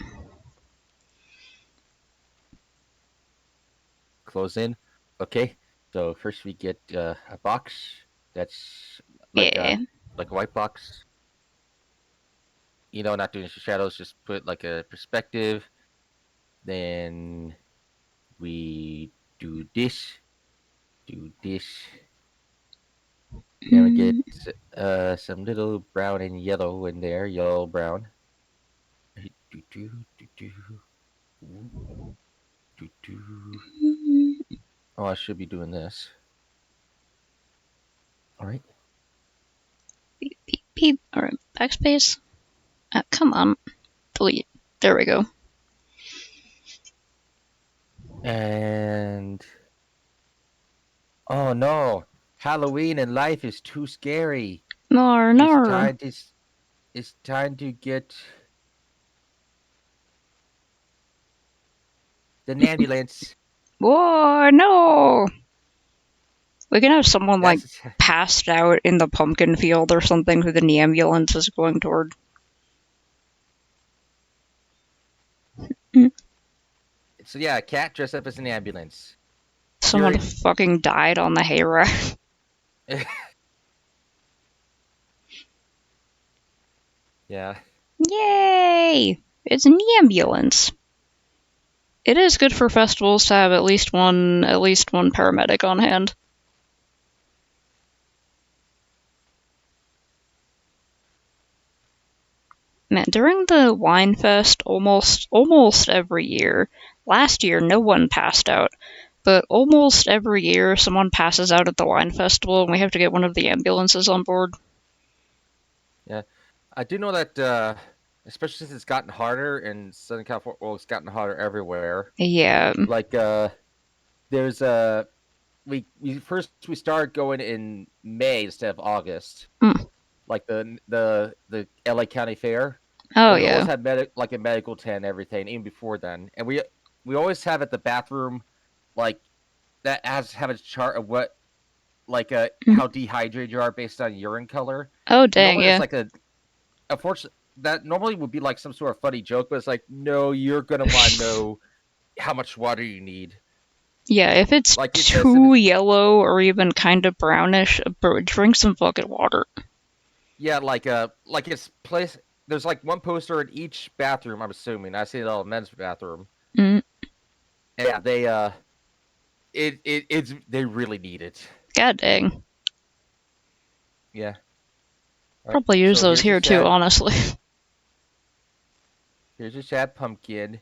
Close in. Okay, so first we get a box that's like
Yeah.
like a white box. You know, not doing shadows, just put like a perspective. Then we do this. Then we get some little brown and yellow in there, yellow brown. Oh, I should be doing this. All right.
Beep, beep, beep. Alright, backspace. Come on. Delete. There we go.
And oh no, Halloween in life is too scary.
No.
It's time to get the ambulance.
Whoa, no! We can have someone, like,
That's
passed out in the pumpkin field or something who the ambulance is going toward.
so yeah, a cat dressed up as an ambulance.
Someone fucking died on the hayride.
Yeah.
Yay! It's an ambulance. It is good for festivals to have at least one paramedic on hand. Man, during the wine fest, almost every year. Last year, no one passed out, but almost every year, someone passes out at the wine festival, and we have to get one of the ambulances on board.
Yeah, I do know that, especially since it's gotten harder in Southern California. Well, it's gotten harder everywhere.
Yeah.
Like, there's we started going in May instead of August. Like the LA County Fair.
Oh,
we
yeah.
always had like a medical tent and everything, even before then. And we always have at the bathroom, like, that have a chart of what, like, how dehydrated you are based on urine color.
Oh, dang, yeah.
It's like unfortunately, that normally would be like some sort of funny joke, but it's like, no, you're going to want to know how much water you need.
Yeah, if it's like too yellow or even kind of brownish, drink some fucking water.
Yeah, like it's place. There's like one poster in each bathroom. I'm assuming. I see it all in men's bathroom. Yeah, they they really need it.
God dang.
Yeah.
Probably use those here too, honestly.
Here's your sad pumpkin.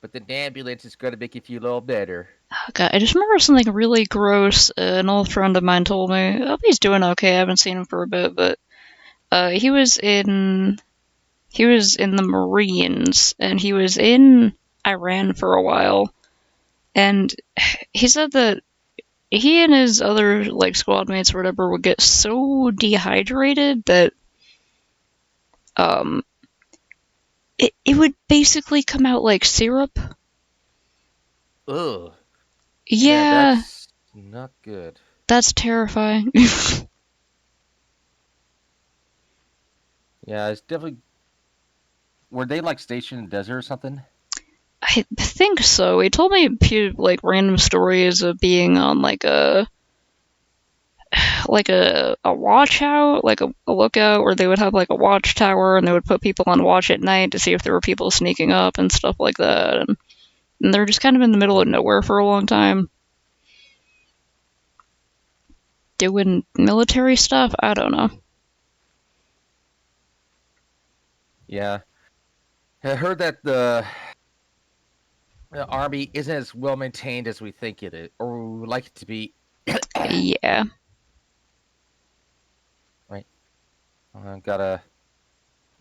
but the ambulance is gonna make you feel a little better.
Oh, God, I just remember something really gross. An old friend of mine told me. I hope he's doing okay. I haven't seen him for a bit, but he was in the Marines, and he was in Iran for a while, and he said that he and his other like squad mates or whatever would get so dehydrated that it would basically come out like syrup.
Ugh.
Yeah,
that's not good.
that's terrifying.
Yeah, it's definitely. Were they like stationed in the desert or something?
I think so. He told me a few like random stories of being on like a watch out, like a lookout, where they would have like a watchtower and they would put people on watch at night to see if there were people sneaking up and stuff like that. And they're just kind of in the middle of nowhere for a long time. Doing military stuff? I don't know.
Yeah. I heard that the army isn't as well maintained as we think it is, or we would like it to be.
Yeah.
Right. I gotta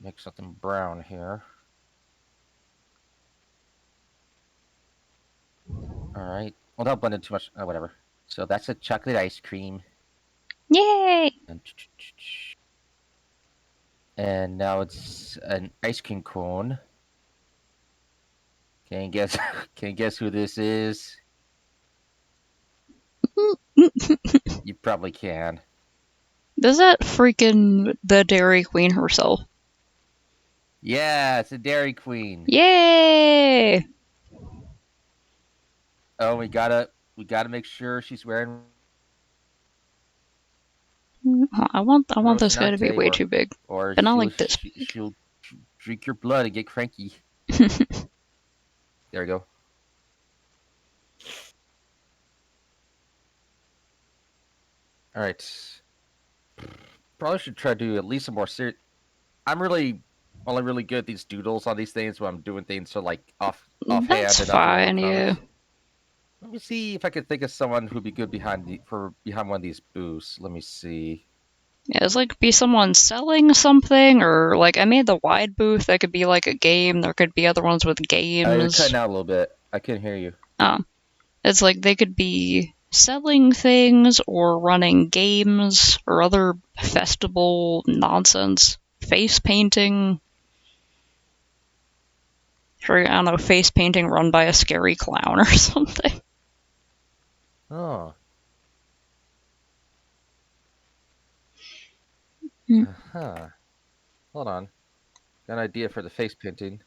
make something brown here. Alright. Well, don't blend in too much. Oh, whatever. So that's a chocolate ice cream.
Yay!
And now it's an ice cream cone. Can you guess? Can you guess who this is? You probably can.
Is that freaking the Dairy Queen herself?
Yeah, it's a Dairy Queen.
Yay!
Oh, we gotta make sure she's wearing.
I want this guy to be way too big,
or
but not like this.
She'll drink your blood and get cranky. There we go. All right. Probably should try to do at least some more serious. I'm really only really good at these doodles on these things when I'm doing things so like offhand.
That's fine, yeah.
Let me see if I can think of someone who'd be good behind one of these booths. Let me see.
Yeah, it's like be someone selling something, or like I made the wide booth. That could be like a game. There could be other ones with games.
You're cutting out a little bit. I couldn't hear you.
It's like they could be selling things or running games or other festival nonsense. Face painting. Sure, I don't know, face painting run by a scary clown or something.
Oh. Uh-huh. Hold on. Got an idea for the face painting.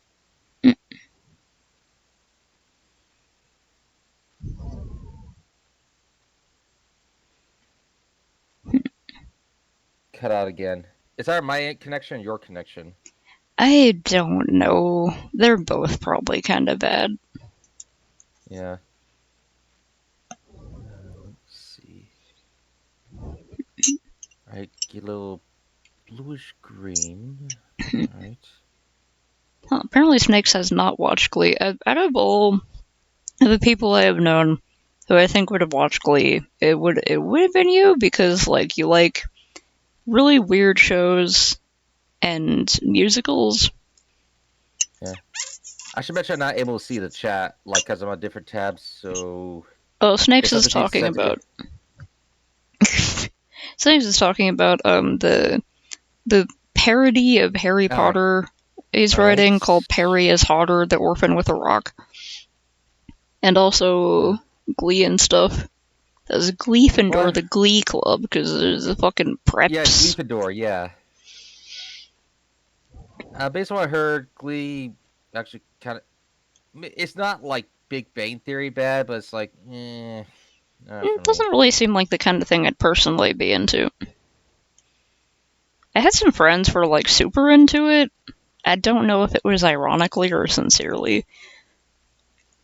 Cut out again. Is that my connection or your connection?
I don't know. They're both probably kind of bad.
Yeah. Let's see. Alright, get a little bluish green. Alright.
Huh, apparently Snakes has not watched Glee. Out of all the people I have known who I think would have watched Glee, it would have been you, because like you like really weird shows and musicals.
Yeah. I should mention I'm not able to see the chat, like, because I'm on different tabs, so...
Oh, Snakes is talking about... Snakes is talking about the parody of Harry Potter he's writing called Perry is Hotter, the Orphan with a Rock. And also Glee and stuff. There's Gleefindor, the Glee Club, because there's a fucking preps.
Yeah, Gleefindor, yeah. Based on what I heard, Glee actually kind of... It's not like Big Bang Theory bad, but it's like,
it doesn't really seem like the kind of thing I'd personally be into. I had some friends who were like super into it. I don't know if it was ironically or sincerely.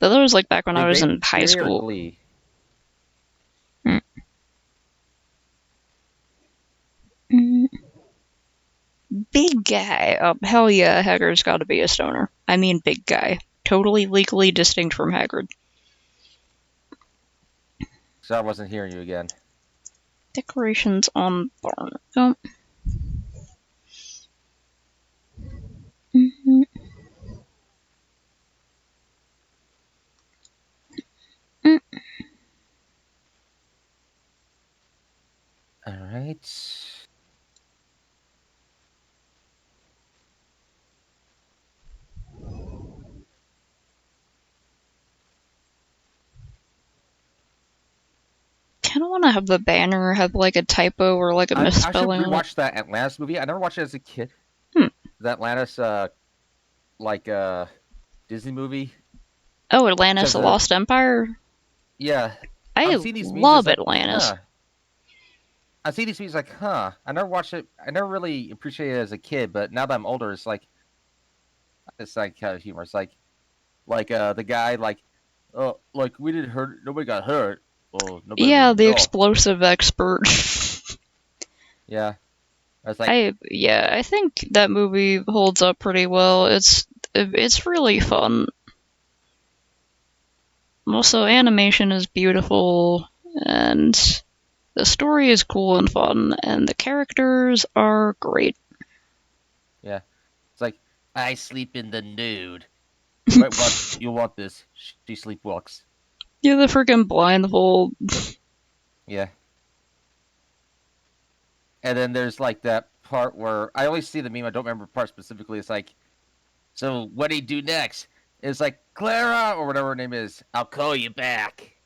But that was like back when I was in high school. Big guy. Hell yeah, Haggar's gotta be a stoner. I mean big guy. totally legally distinct from Hagrid.
So I wasn't hearing you again.
Decorations on barn. Oh. Mm-hmm. Mm.
All right.
Kind of want to have the banner have like a typo or like a misspelling.
I should rewatch that Atlantis movie. I never watched it as a kid. That Atlantis, Disney movie.
Oh, Atlantis: The Lost Empire.
Yeah,
I love Atlantis.
Like, I see these movies like, I never watched it. I never really appreciated it as a kid, but now that I'm older, it's like kind of humor. It's like the guy like we didn't hurt. Nobody got hurt. Well, nobody
the explosive expert.
Yeah. I
think that movie holds up pretty well. It's really fun. Also, animation is beautiful, and the story is cool and fun, and the characters are great.
Yeah. It's like, I sleep in the nude. Wait, what? You want this? She sleepwalks.
Yeah, the freaking blindfold.
Yeah. And then there's like that part where I always see the meme. I don't remember the part specifically. It's like, so what do you do next? It's like, Clara, or whatever her name is, I'll call you back.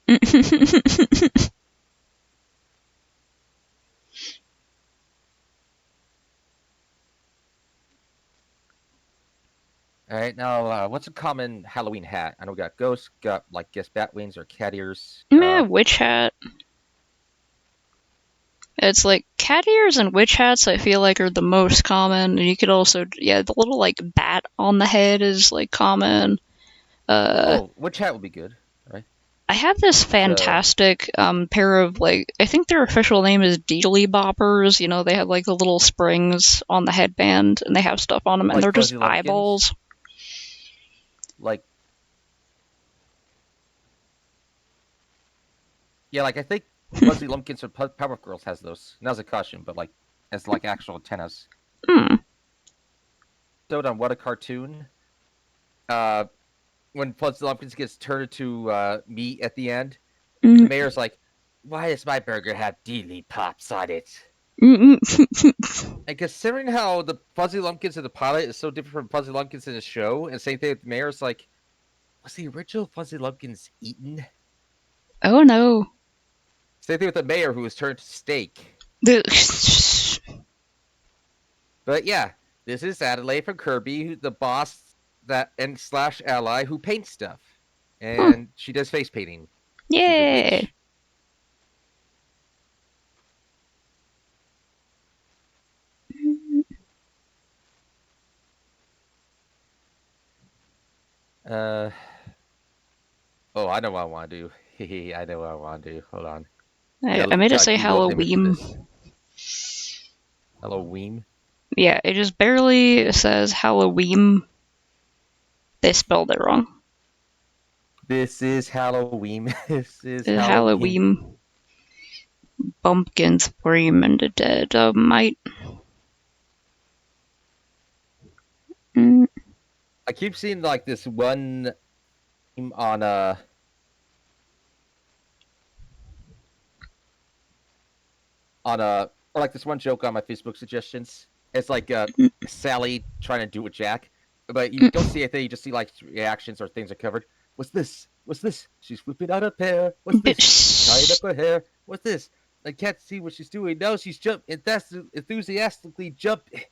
All right, now what's a common Halloween hat? I know we got ghosts, got like guess bat wings or cat ears.
Witch hat. It's like cat ears and witch hats. I feel like are the most common, and you could also the little like bat on the head is like common.
Witch hat would be good, right?
I have this fantastic pair of like I think their official name is Deedly Boppers. You know, they have like the little springs on the headband, and they have stuff on them, and they're just eyeballs.
Like, yeah, like I think Fuzzy Lumpkins or Powerpuff Girls has those. Not as a costume, but like as like actual antennas. So on What a Cartoon. When Fuzzy Lumpkins gets turned into meat at the end, the mayor's like, "Why does my burger have Deedly Pops on it?" And considering how the Fuzzy Lumpkins in the pilot is so different from Fuzzy Lumpkins in the show, and same thing with the mayor's like, was the original Fuzzy Lumpkins eaten?
Oh no.
Same thing with the mayor who was turned to steak. But yeah, this is Adelaide from Kirby, the boss and slash ally who paints stuff. And she does face painting.
Yay!
Oh, I know what I want to do. I know what I want to do. Hold on.
I made it say Halloween.
Halloween?
Yeah, it just barely says Halloween. They spelled it wrong.
This is Halloween. This is
Halloween. Bumpkins scream and the dead of might.
I keep seeing like this one on or like this one joke on my Facebook suggestions. It's like Sally trying to do with Jack, but you don't see anything. You just see like reactions or things are covered. What's this? What's this? She's whipping out a pear. What's this? Tying up her hair. What's this? I can't see what she's doing. No, she's enthusiastically jumping.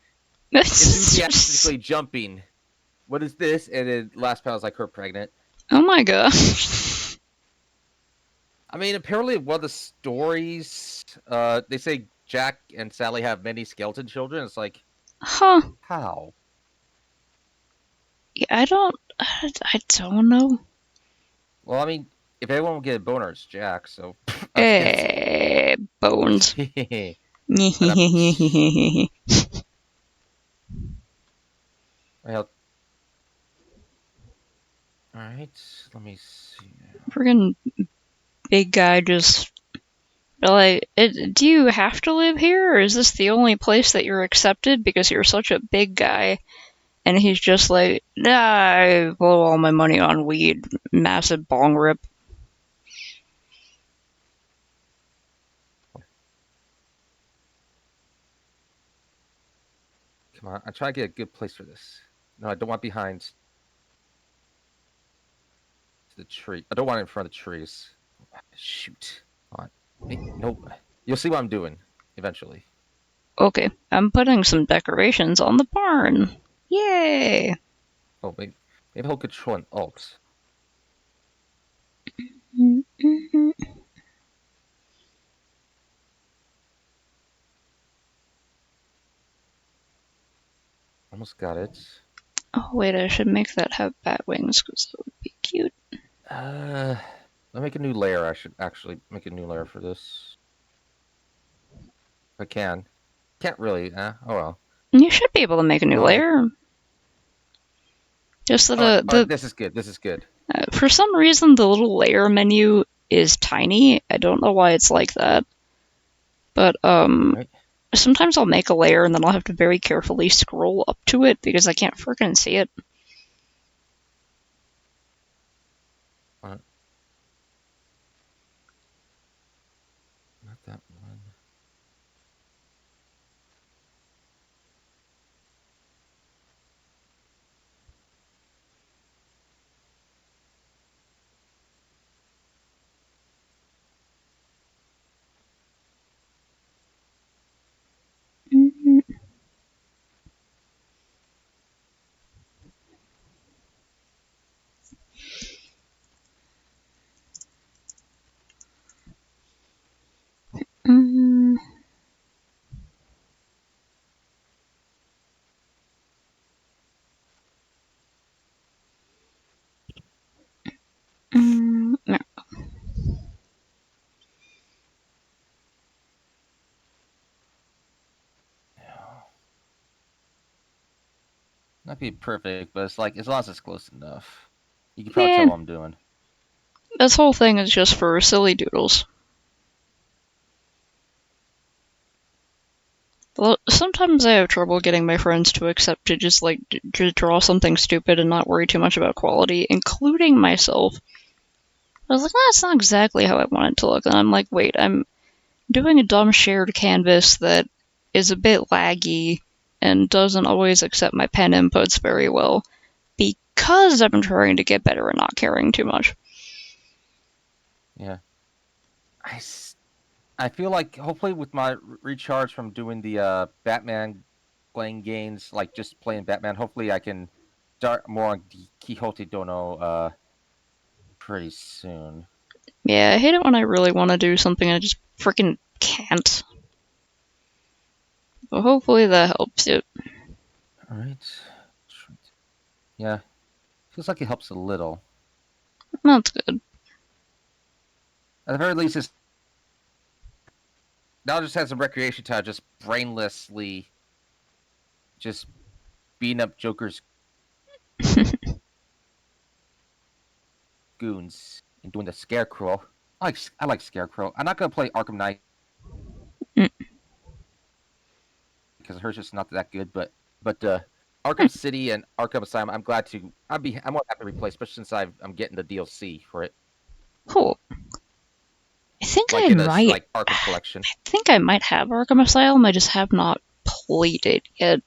What is this? And then last panel is like her pregnant.
Oh my god.
I mean, apparently one of the stories, they say Jack and Sally have many skeleton children. It's like,
huh?
How?
Yeah, I don't know.
Well, I mean, if anyone will get a boner, it's Jack. So.
Bones.
Well, Alright, let me see.
Friggin' big guy just like, do you have to live here, or is this the only place that you're accepted because you're such a big guy? And he's just like, nah, I blow all my money on weed, massive bong rip.
Come on, I try to get a good place for this. No, I don't want behind the tree. I don't want it in front of the trees. Shoot. Come on. Nope. You'll see what I'm doing eventually.
Okay, I'm putting some decorations on the barn. Yay!
Oh, maybe he'll control an alt. Almost got it.
Oh wait, I should make that have bat wings because that would be cute.
Let me make a new layer. I should actually make a new layer for this. If I can. Can't really. Oh well.
You should be able to make a new
Well,
layer. Just that
this is good. This is good.
for some reason the little layer menu is tiny. I don't know why it's like that. But
Right.
sometimes I'll make a layer and then I'll have to very carefully scroll up to it because I can't frickin' see it.
Not that one.
Mm. No.
Not be perfect, but it's like as long as it's close enough. You can probably
Yeah,
tell what I'm doing.
this whole thing is just for silly doodles. Well, sometimes I have trouble getting my friends to accept to just like to draw something stupid and not worry too much about quality, including myself. I was like, that's not exactly how I want it to look. And I'm like, wait, I'm doing a dumb shared canvas that is a bit laggy and doesn't always accept my pen inputs very well because I'm trying to get better and not caring too much.
Yeah. I feel like hopefully with my recharge from doing the Batman playing games, like just playing Batman, hopefully I can start more on Quixote Dono pretty soon.
Yeah, I hate it when I really want to do something and I just freaking can't. But hopefully that helps you.
All right. Yeah, feels like it helps a little.
That's good.
At the very least, it's now just has some recreation time, just brainlessly, just beating up Joker's goons and doing the Scarecrow. I like Scarecrow. I'm not gonna play Arkham Knight
Mm.
because hers just not that good, but Arkham City and Arkham Asylum, I'm glad to. I'm gonna have to replay, especially since I'm getting the DLC for it,
Cool. I think
like
I
in this
might.
like Arkham collection.
I think I might have Arkham Asylum. I just have not played it yet.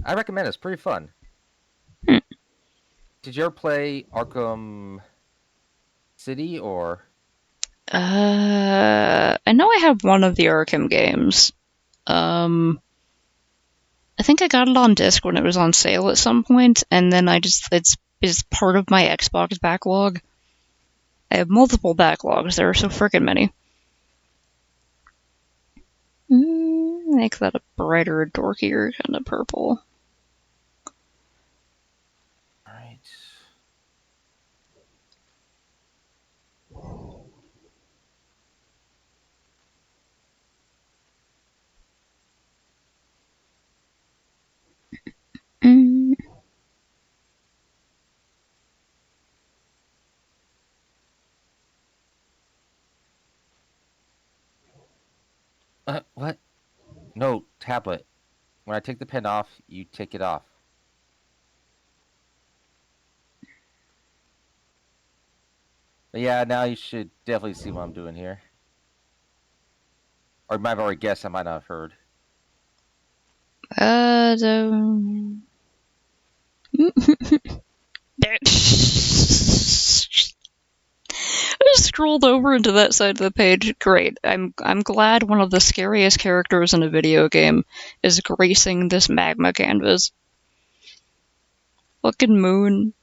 I recommend it. It's pretty fun.
Hmm.
Did you ever play Arkham City or?
I know I have one of the Arkham games. I think I got it on disc when it was on sale at some point, and then it's part of my Xbox backlog. I have multiple backlogs. There are so freaking many. Make that a brighter, dorkier kind of purple.
All right.
Mm.
What? No, tablet. When I take the pen off, you take it off. But yeah, now you should definitely see what I'm doing here. Or you might have already guessed, I might not have heard.
I just scrolled over into that side of the page. Great. I'm glad one of the scariest characters in a video game is gracing this magma canvas. Fucking moon.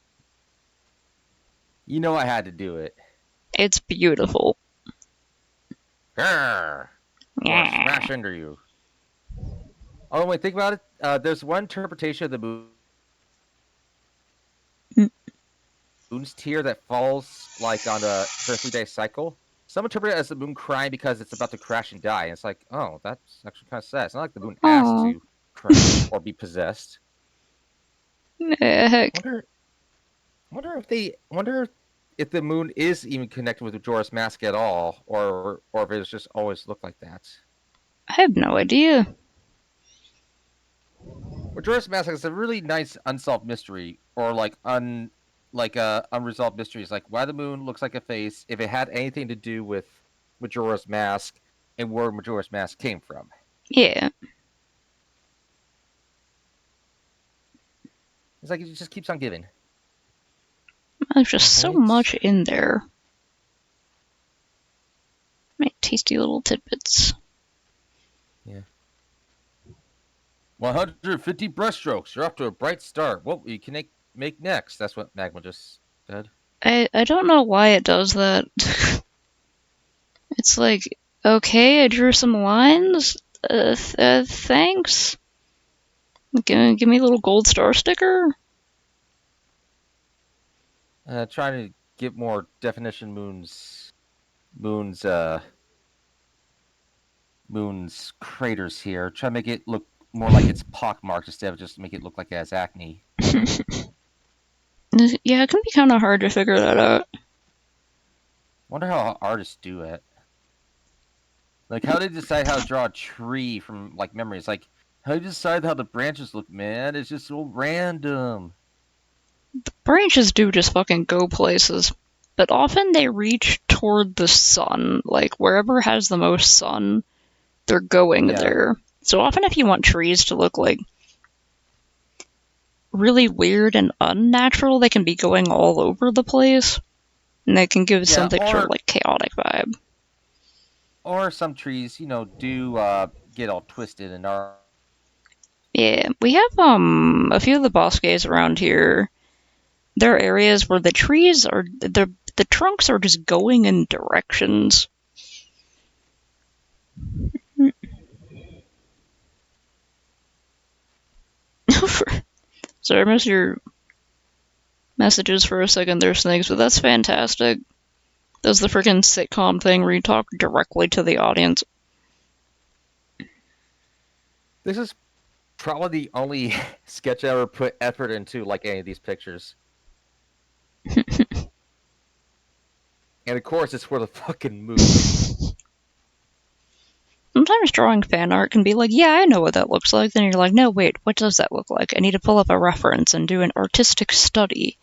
You know I had to do it.
It's beautiful.
Grrr! I want to smash into you. Oh, wait, think about it. There's one interpretation of the moon's tear that falls like on a 3-day cycle. Some interpret it as the moon crying because it's about to crash and die. And it's like, oh, that's actually kind of sad. It's not like the moon has to crash or be possessed.
Heck.
Wonder if the moon is even connected with Majora's Mask at all, or if it's just always looked like that.
I have no idea.
Majora's Mask is a really nice unsolved mystery, or unresolved mysteries, like why the moon looks like a face, if it had anything to do with Majora's Mask and where Majora's Mask came from.
Yeah.
It's like it just keeps on giving.
There's just so much in there. Make tasty little tidbits.
Yeah. 150 brushstrokes. You're off to a bright start. What you can make next? That's what Magma just said.
I don't know why it does that. It's like, okay, I drew some lines. Thanks. Give me a little gold star sticker.
Trying to get more definition moon's craters here. Try to make it look more like it's pockmarked instead of just make it look like it has acne.
Yeah, it can be kind of hard to figure that out.
Wonder how artists do it. Like, how they decide how to draw a tree from, like, memories. Like, how do you decide how the branches look, man? It's just so random.
The branches do just fucking go places. But often they reach toward the sun. Like, wherever has the most sun, they're going there. So often if you want trees to look, like, really weird and unnatural, they can be going all over the place. And they can give something sort of, like, chaotic vibe.
Or some trees, do get all twisted and are.
Yeah, we have a few of the bosques around here. There are areas where the trees are the trunks are just going in directions. Sorry, I missed your messages for a second there, Snakes, but that's fantastic. That's the freaking sitcom thing where you talk directly to the audience.
This is probably the only sketch I ever put effort into, like any of these pictures. And of course, it's for the fucking movie.
Sometimes drawing fan art can be like, yeah, I know what that looks like. Then you're like, no, wait, what does that look like? I need to pull up a reference and do an artistic study.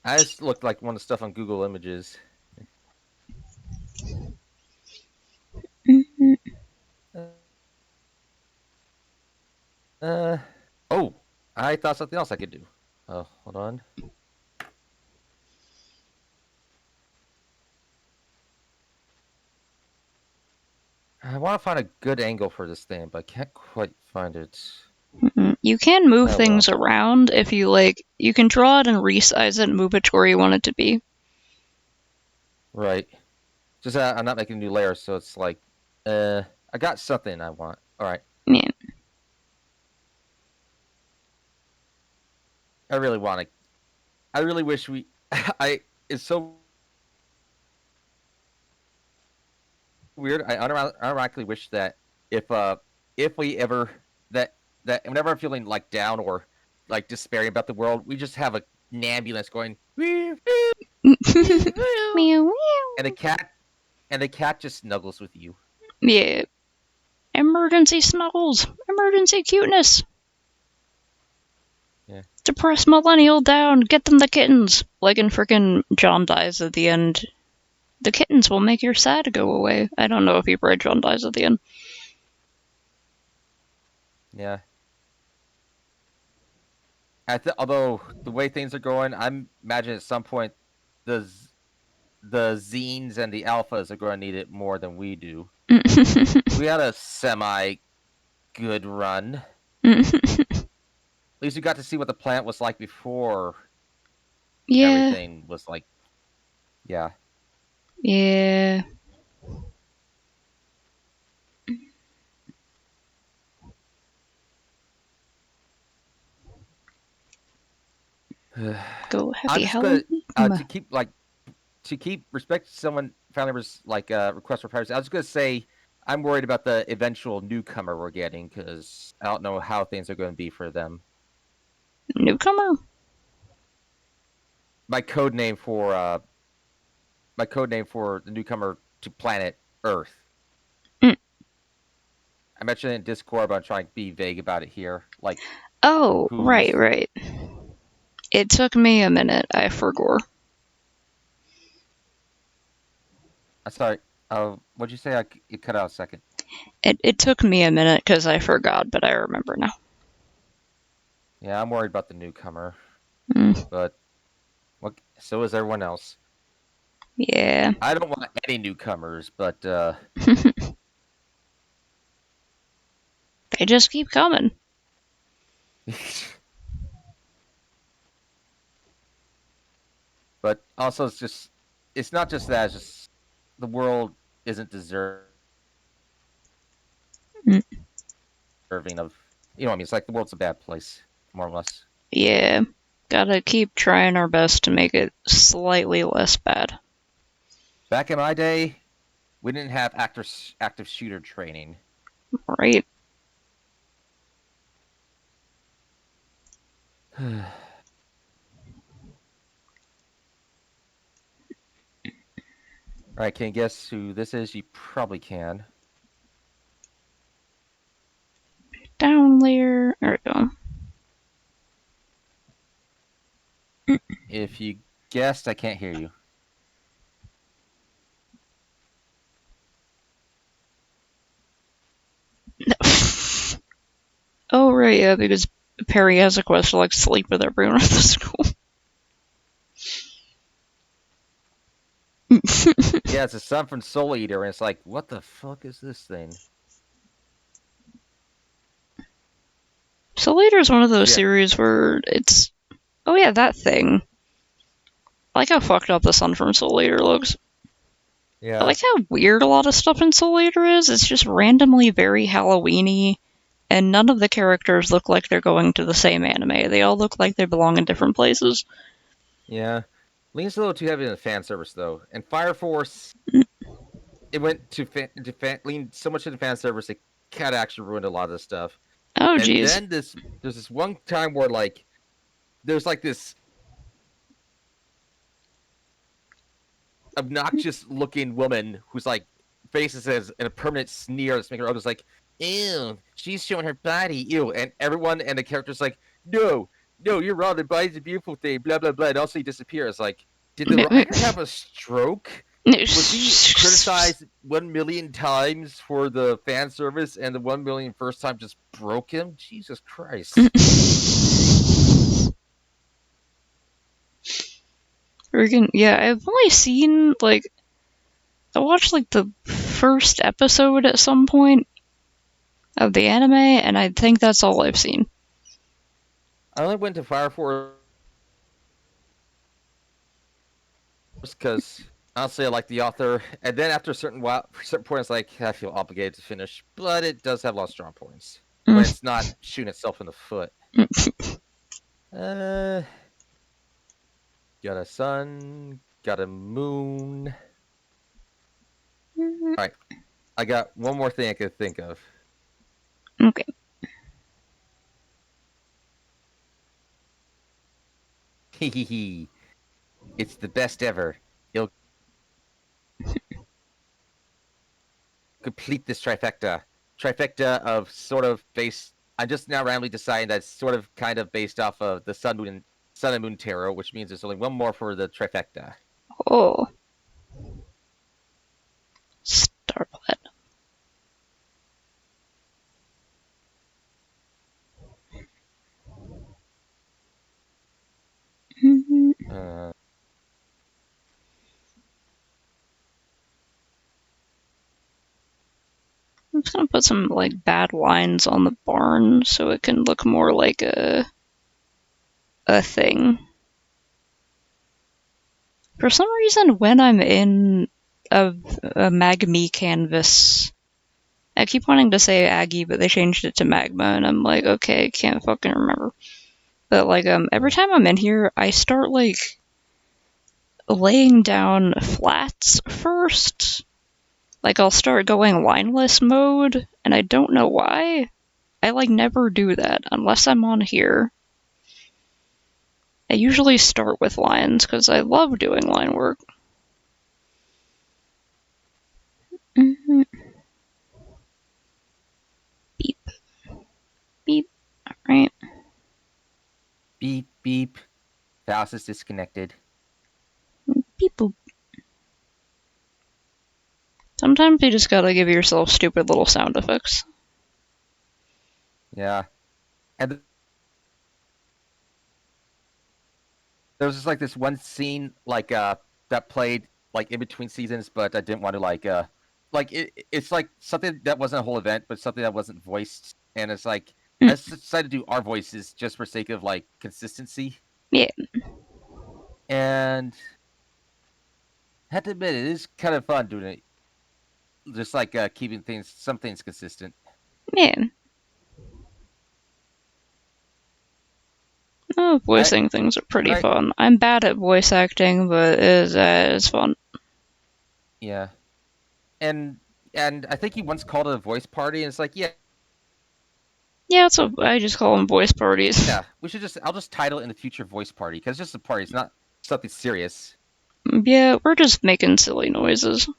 I just looked like one of the stuff on Google Images. Oh, I thought something else I could do. Oh, hold on. I want to find a good angle for this thing, but I can't quite find it.
You can move things around if you like. You can draw it and resize it and move it to where you want it to be.
Right. Just I'm not making new layers, so it's like, I got something I want. All right.
Yeah.
I really want to. I really wish we. It's so weird. I unironically wish that if we ever that whenever I'm feeling like down or like despairing about the world, we just have an ambulance going and the cat just snuggles with you.
Yeah. Emergency snuggles. Emergency cuteness.
Yeah.
Depress millennial down. Get them the kittens. Like in frickin' John Dies at the end. The kittens will make your sad go away. I don't know if you read John Dies at the end.
Yeah. Although the way things are going, I imagine at some point the zines and the alphas are going to need it more than we do. We had a semi good run. At least we got to see what the planet was like before everything was like. Yeah.
Yeah. Go happy
I'm just
Halloween.
to keep respect to someone family members request for privacy. I was gonna say I'm worried about the eventual newcomer we're getting because I don't know how things are going to be for them.
Newcomer?
My code name for the newcomer to planet Earth.
Mm.
I mentioned it in Discord, but I'm trying to be vague about it here. Like,
oh, right. It took me a minute. I forgot.
Sorry. What'd you say? You cut out a second.
It took me a minute because I forgot, but I remember now.
Yeah, I'm worried about the newcomer.
Mm.
But so is everyone else.
Yeah.
I don't want any newcomers, but
they just keep coming.
but also it's not just that, it's just the world isn't deserving of I mean, it's like the world's a bad place, more or less.
Yeah. Gotta keep trying our best to make it slightly less bad.
Back in my day, we didn't have active shooter training.
Right.
Alright, can you guess who this is? You probably can.
Down layer. There we go.
If you guessed, I can't hear you.
Oh, right, yeah, because Perry has a quest to, like, sleep with everyone at the school.
Yeah, it's a son from Soul Eater, and it's like, what the fuck is this thing?
Soul Eater is one of those series where it's... Oh yeah, that thing. I like how fucked up the son from Soul Eater looks.
Yeah.
I like how weird a lot of stuff in Soul Eater is. It's just randomly very Halloween-y, and none of the characters look like they're going to the same anime. They all look like they belong in different places.
Yeah. Leans a little too heavy in the fan service, though. And Fire Force, it went to leaned so much into fan service, it kind of actually ruined a lot of this stuff.
Oh,
and
jeez.
then there's this one time where, like, there's, like, this obnoxious-looking woman who's, like, faces as in a permanent sneer that's making her others like, ew, she's showing her body, ew. And everyone and the character's like, no, you're wrong, the body's a beautiful thing, blah, blah, blah. And also he disappears. Like, did the writer have a stroke? Was he criticized 1 million times for the fan service and the 1 million first time just broke him? Jesus Christ.
Yeah, I've only seen, like... I watched, like, the first episode at some point of the anime, and I think that's all I've seen.
I only went to Fire Force because honestly I like the author, and then after a certain point it's like I feel obligated to finish, but it does have a lot of strong points when it's not shooting itself in the foot. Got a sun, got a moon. Alright, I got one more thing I could think of.
Okay.
Hehehe. It's the best ever. complete this trifecta of sort of based. I'm just now randomly deciding that it's sort of kind of based off of the Sun and Moon Tarot, which means there's only one more for the trifecta.
Oh. Star Platinum. I'm just gonna put some like bad lines on the barn so it can look more like a thing. For some reason, when I'm in a Magme canvas, I keep wanting to say Aggie, but they changed it to Magma, and I'm like, okay, can't fucking remember. But like, every time I'm in here, I start like laying down flats first. Like, I'll start going lineless mode, and I don't know why. I like never do that unless I'm on here. I usually start with lines because I love doing line work. Mm-hmm. Beep. Beep. Alright.
Beep, beep. Faust is disconnected.
Beep boop. Sometimes you just gotta give yourself stupid little sound effects.
Yeah. And there was just like this one scene like that played like in between seasons, but I didn't want to like it's like something that wasn't a whole event, but something that wasn't voiced, and it's like I just decided to do our voices just for sake of like consistency.
Yeah.
And I have to admit, it is kind of fun doing it, just like keeping some things consistent.
Yeah. Oh, voicing things are pretty fun. I'm bad at voice acting, but it's fun.
Yeah. And I think he once called it a voice party, and it's like, yeah.
Yeah, that's what I just call them, voice parties.
Yeah, I'll just title it in the future voice party, because it's just a party, it's not something serious.
Yeah, we're just making silly noises.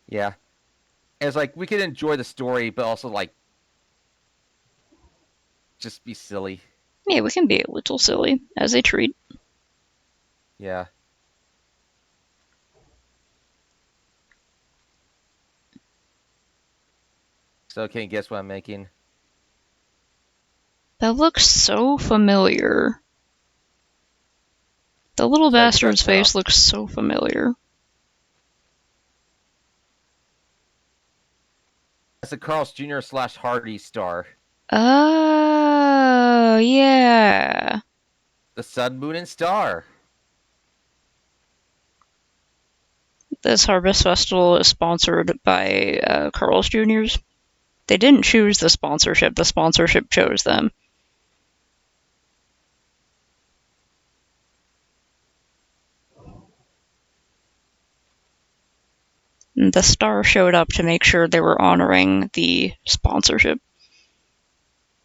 Yeah. And it's like, we can enjoy the story, but also, like, just be silly.
Yeah, we can be a little silly, as a treat.
Yeah. So, can you guess what I'm making?
That looks so familiar. The little bastard's face looks so familiar.
It's a Carl's Jr. / Hardy star.
Oh, yeah.
The Sun, Moon, and Star.
This Harvest Festival is sponsored by Carl's Jr.'s. They didn't choose the sponsorship chose them. The star showed up to make sure they were honoring the sponsorship.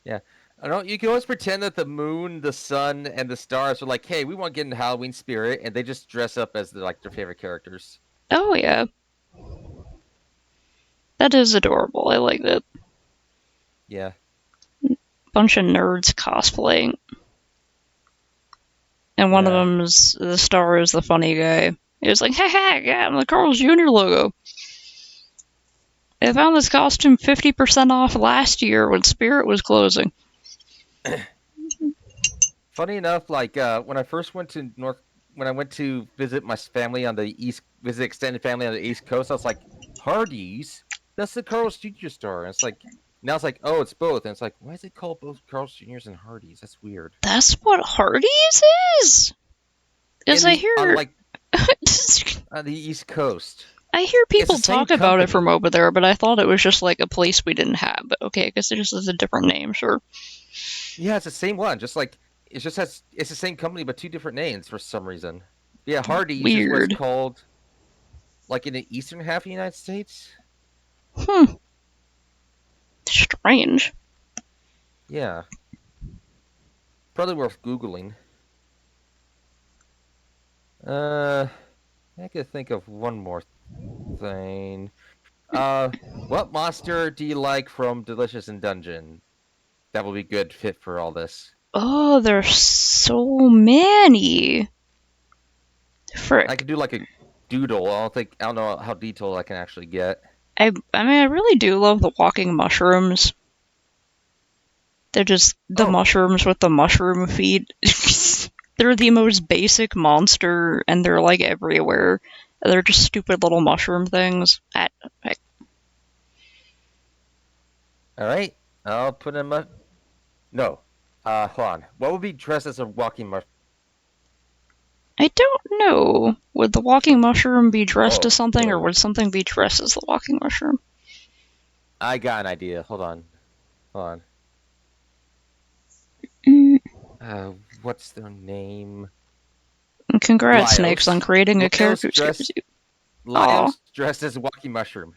Yeah. I don't. You can always pretend that the moon, the sun, and the stars are like, hey, we want to get in the Halloween spirit, and they just dress up as their favorite characters.
Oh, yeah. That is adorable. I like that.
Yeah.
Bunch of nerds cosplaying. And one of them is the star is the funny guy. He was like, hey, yeah, I'm the Carl's Jr. logo. I found this costume 50% off last year when Spirit was closing.
Funny enough, like when I first went to when I went to visit my family on the visit extended family on the East Coast, I was like, Hardee's? That's the Carl's Jr. store. And it's like, now it's like, oh, it's both. And it's like, why is it called both Carl's Jr.'s and Hardee's? That's weird.
That's what Hardee's is? Because I hear...
on the East Coast.
I hear people talk about it from over there, but I thought it was just like a place we didn't have. But okay, I guess it just has a different name, sure.
Yeah, it's the same one. Just like, it's the same company, but two different names for some reason. Yeah, Hardee's is what it's called, like in the eastern half of the United States.
Strange.
Yeah. Probably worth Googling. I could think of one more thing. What monster do you like from Delicious in Dungeon? That will be good fit for all this.
Oh, there's so many. Frick.
I could do like a doodle. I don't know how detailed I can actually get.
I mean, I really do love the walking mushrooms. They're just the mushrooms with the mushroom feet. They're the most basic monster, and they're like everywhere. They're just stupid little mushroom things.
All right, I'll put him up. No, hold on. What would be dressed as a walking mushroom?
I don't know. Would the walking mushroom be dressed as something, or would something be dressed as the walking mushroom?
I got an idea. Hold on. What's their name?
Congrats, Snakes, on creating a character who scares you.
Laios dressed as a walking mushroom.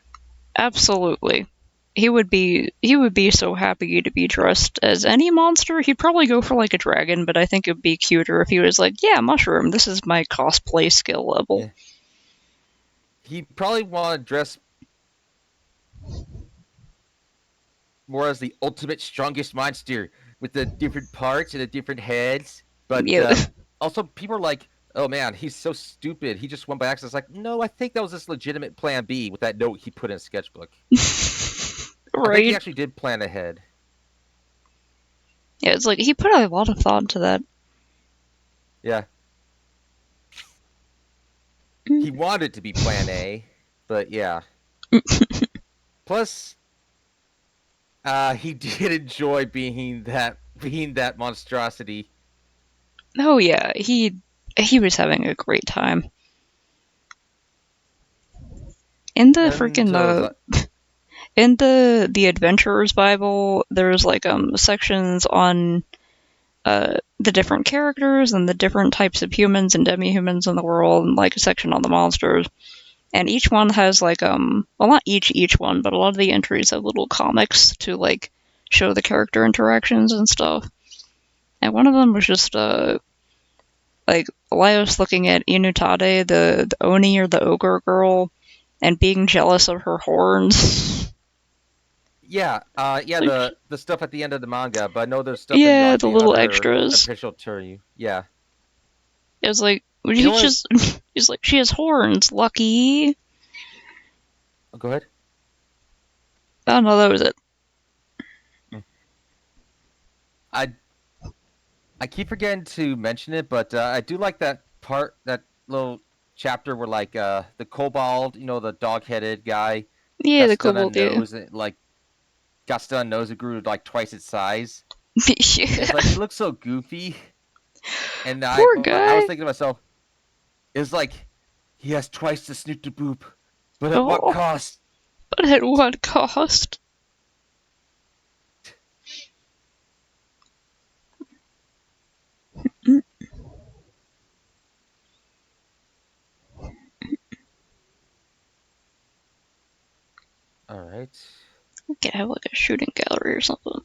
Absolutely. He would be so happy to be dressed as any monster. He'd probably go for like a dragon, but I think it'd be cuter if he was like, yeah, mushroom, this is my cosplay skill level. Yeah.
He'd probably want to dress more as the ultimate strongest monster with the different parts and the different heads. But also people are like, oh man, he's so stupid. He just won by accident. It's like, no, I think that was his legitimate plan B with that note he put in his sketchbook.
Right.
I think he actually did plan ahead.
Yeah, it's like he put a lot of thought into that.
Yeah. He wanted to be plan A, but yeah. Plus, he did enjoy being that monstrosity.
Oh yeah, he was having a great time. In the freaking in the Adventurer's Bible, there's like sections on the different characters and the different types of humans and demi-humans in the world, and like a section on the monsters. And each one has like well, not each one, but a lot of the entries have little comics to like show the character interactions and stuff. And one of them was just like Laios looking at Inutade, the Oni or the ogre girl, and being jealous of her horns.
Yeah, like, the stuff at the end of the manga, but I know there's stuff
in
the
little extras.
Official tour. Yeah.
It was like, he's like, she has horns, Lucky.
Oh, go ahead.
Oh no, that was it.
I keep forgetting to mention it, but I do like that little chapter where like the kobold, the dog-headed guy.
Yeah, the kobold
nose, like got stunned nose, it grew like twice its size. It's like he looks so goofy. And
Poor guy.
I was thinking to myself, it's like he has twice the snoot to boop, but at what cost?
But at what cost?
All right.
We could have like a shooting gallery or something.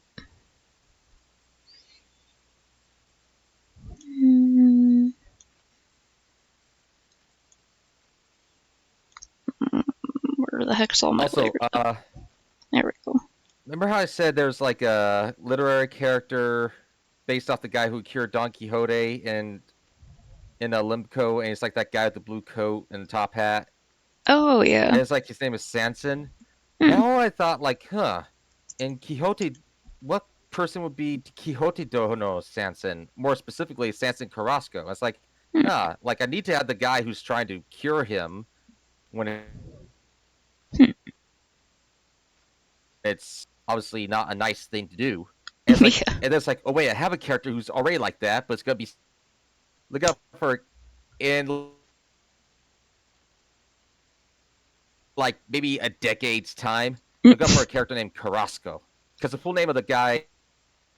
Where the heck's all my
Also,
there we go.
Remember how I said there's like a literary character based off the guy who cured Don Quixote in Olimpo, and it's like that guy with the blue coat and the top hat?
Oh, yeah.
And it's like his name is Sanson. Now I thought, like, in Quixote, what person would be Quixote Dono Sanson? More specifically, Sanson Carrasco. I was like, like I need to have the guy who's trying to cure him when it's obviously not a nice thing to do. And it's like, and it's like, oh wait, I have a character who's already like that, but it's gonna be look out for in like maybe a decade's time. Look up for a character named Carrasco, because the full name of the guy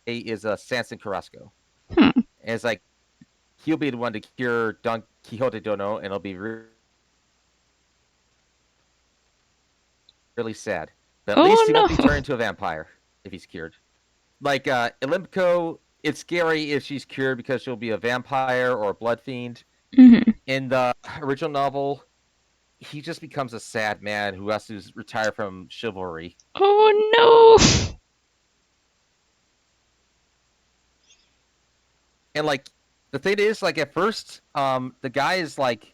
is Sanson Carrasco. And it's like he'll be the one to cure Don Quixote Dono, and it'll be really sad. But at least he won't be turned into a vampire if he's cured. Like Olimpo, it's scary if she's cured because she'll be a vampire or a blood fiend. In the original novel, he just becomes a sad man who has to retire from chivalry.
Oh no!
And like the thing is, like at first, the guy's like,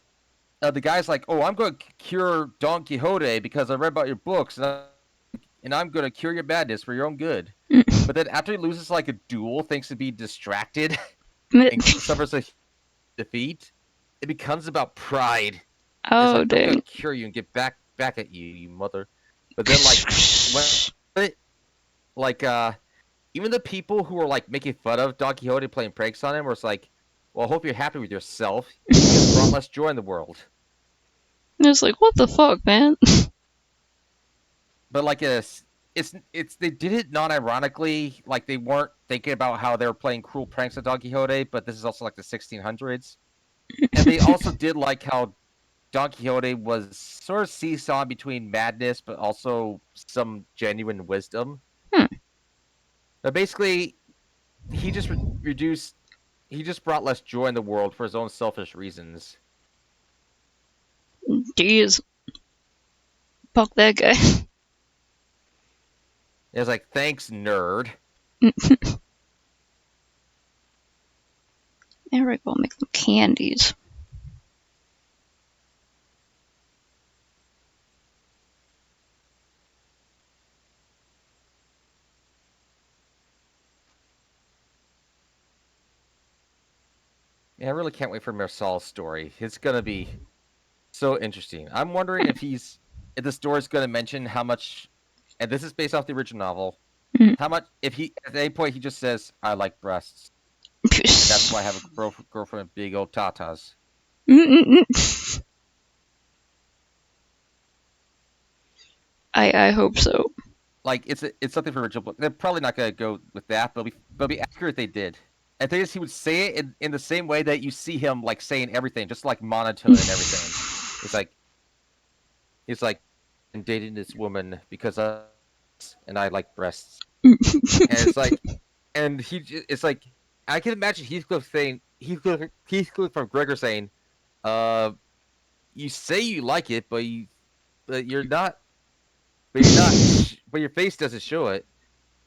oh, I'm going to cure Don Quixote because I read about your books, and I'm going to cure your madness for your own good. But then after he loses like a duel, thanks to being distracted and suffers a defeat, it becomes about pride.
Oh,
like,
dang.
I'm going to cure you and get back at you, you mother. But then even the people who were like making fun of Don Quixote playing pranks on him was like, well, I hope you're happy with yourself. You just brought less joy in the world.
It's like, what the fuck, man?
But like it's they did it non-ironically, like they weren't thinking about how they were playing cruel pranks on Don Quixote, but this is also like the 1600s. And they also did like how Don Quixote was sort of seesawing between madness but also some genuine wisdom. But basically, he just he just brought less joy in the world for his own selfish reasons.
Jeez. Fuck that guy.
It's like, thanks, nerd.
Alright, we'll make them candies.
Yeah, I really can't wait for Marcel's story. It's gonna be so interesting. I'm wondering if the story's gonna mention how much, and this is based off the original novel, how much, if he, at any point he just says, I like breasts. That's why I have a girlfriend with big old tatas.
I hope so.
Like, it's something for original book. They're probably not gonna go with that, but it'll be accurate they did. And the thing is, he would say it in the same way that you see him like saying everything, just like monotone and everything. He's like, I'm dating this woman because and I like breasts. And it's like, and it's like, I can imagine Heathcliff from Gregor saying, you say you like it, but you're not, but your face doesn't show it.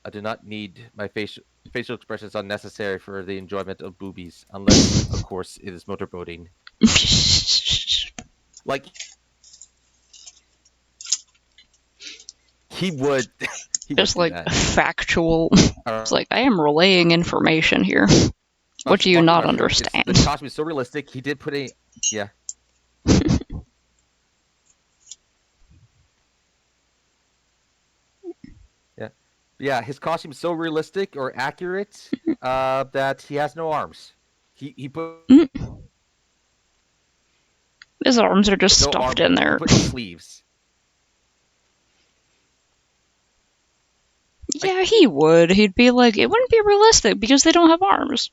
I do not need my facial expressions unnecessary for the enjoyment of boobies, unless, of course, it is motorboating. Like, he would.
Just like that. Factual. It's like, I am relaying information here. What do you not understand?
The costume is so realistic. He did put a. Yeah. Yeah, his costume is so realistic or accurate that he has no arms. He put
his arms are just stuffed in there.
He put sleeves.
Yeah, he would. He'd be like, it wouldn't be realistic because they don't have arms.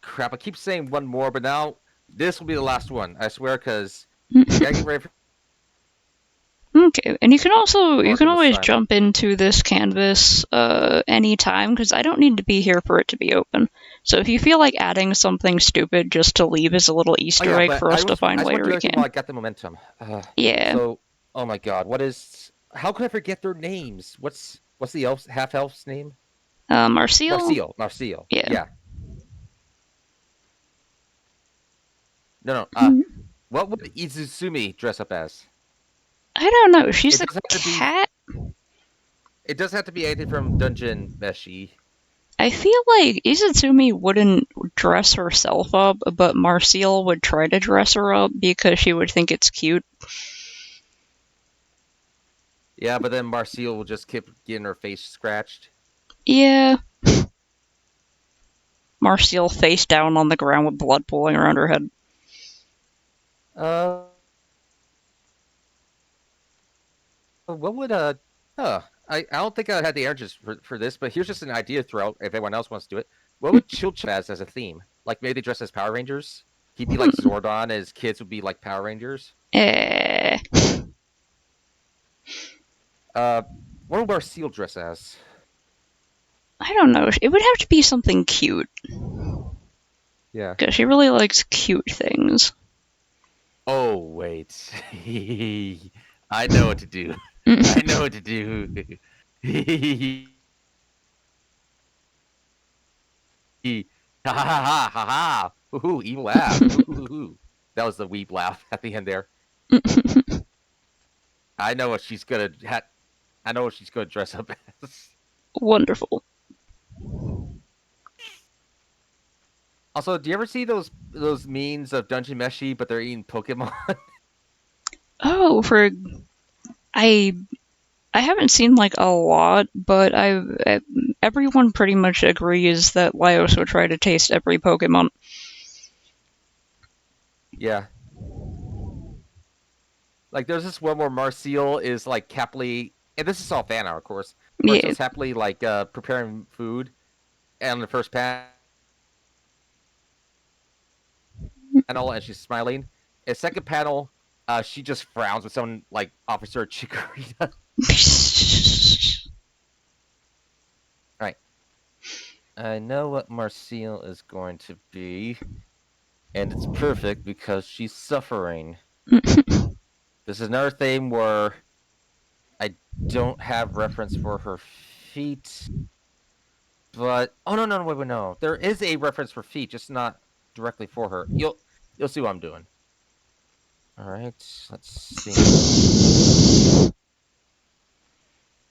Crap! I keep saying one more, but now this will be the last one. I swear, because I gotta get ready for.
Okay, and you can always jump into this canvas anytime, because I don't need to be here for it to be open. So if you feel like adding something stupid just to leave as a little Easter egg for us to find later, you can.
I got the momentum.
Yeah.
So, oh my god, how could I forget their names? What's the half elf's name?
Marcille.
Marcille.
Yeah.
No. What would Izusumi dress up as?
I don't know. She's a cat?
It doesn't have to be anything from Dungeon Meshi.
I feel like Izusumi wouldn't dress herself up, but Marcille would try to dress her up because she would think it's cute.
Yeah, but then Marcille will just keep getting her face scratched.
Yeah. Marcille face down on the ground with blood pooling around her head.
What would I don't think I had the energy for this, but here's just an idea to throw if anyone else wants to do it. What would Chilch as a theme? Like maybe they dress as Power Rangers? He'd be like Zordon, and his kids would be like Power Rangers. What would Marcille dress as?
I don't know. It would have to be something cute.
Yeah.
Because she really likes cute things.
Oh, wait. I know what to do. I know what to do. Ha ha ha ha ha! Ooh, evil laugh. Ooh. That was the weep laugh at the end there. I know what she's gonna. I know what she's gonna dress up as.
Wonderful.
Also, do you ever see those memes of Dungeon Meshi, but they're eating Pokemon?
Oh, I I haven't seen like a lot, but everyone pretty much agrees that Laios would try to taste every Pokemon.
Yeah. Like, there's this one where Marcel is like happily, and this is all fan art, of course.
Yeah.
Marcel's happily like preparing food, and on the first panel, and she's smiling. In the second panel, she just frowns when someone like offers her a chikorita. Right. I know what Marcel is going to be, and it's perfect because she's suffering. This is another thing where I don't have reference for her feet, but oh no, wait, no, there is a reference for feet, just not directly for her. You'll see what I'm doing. All right, let's see.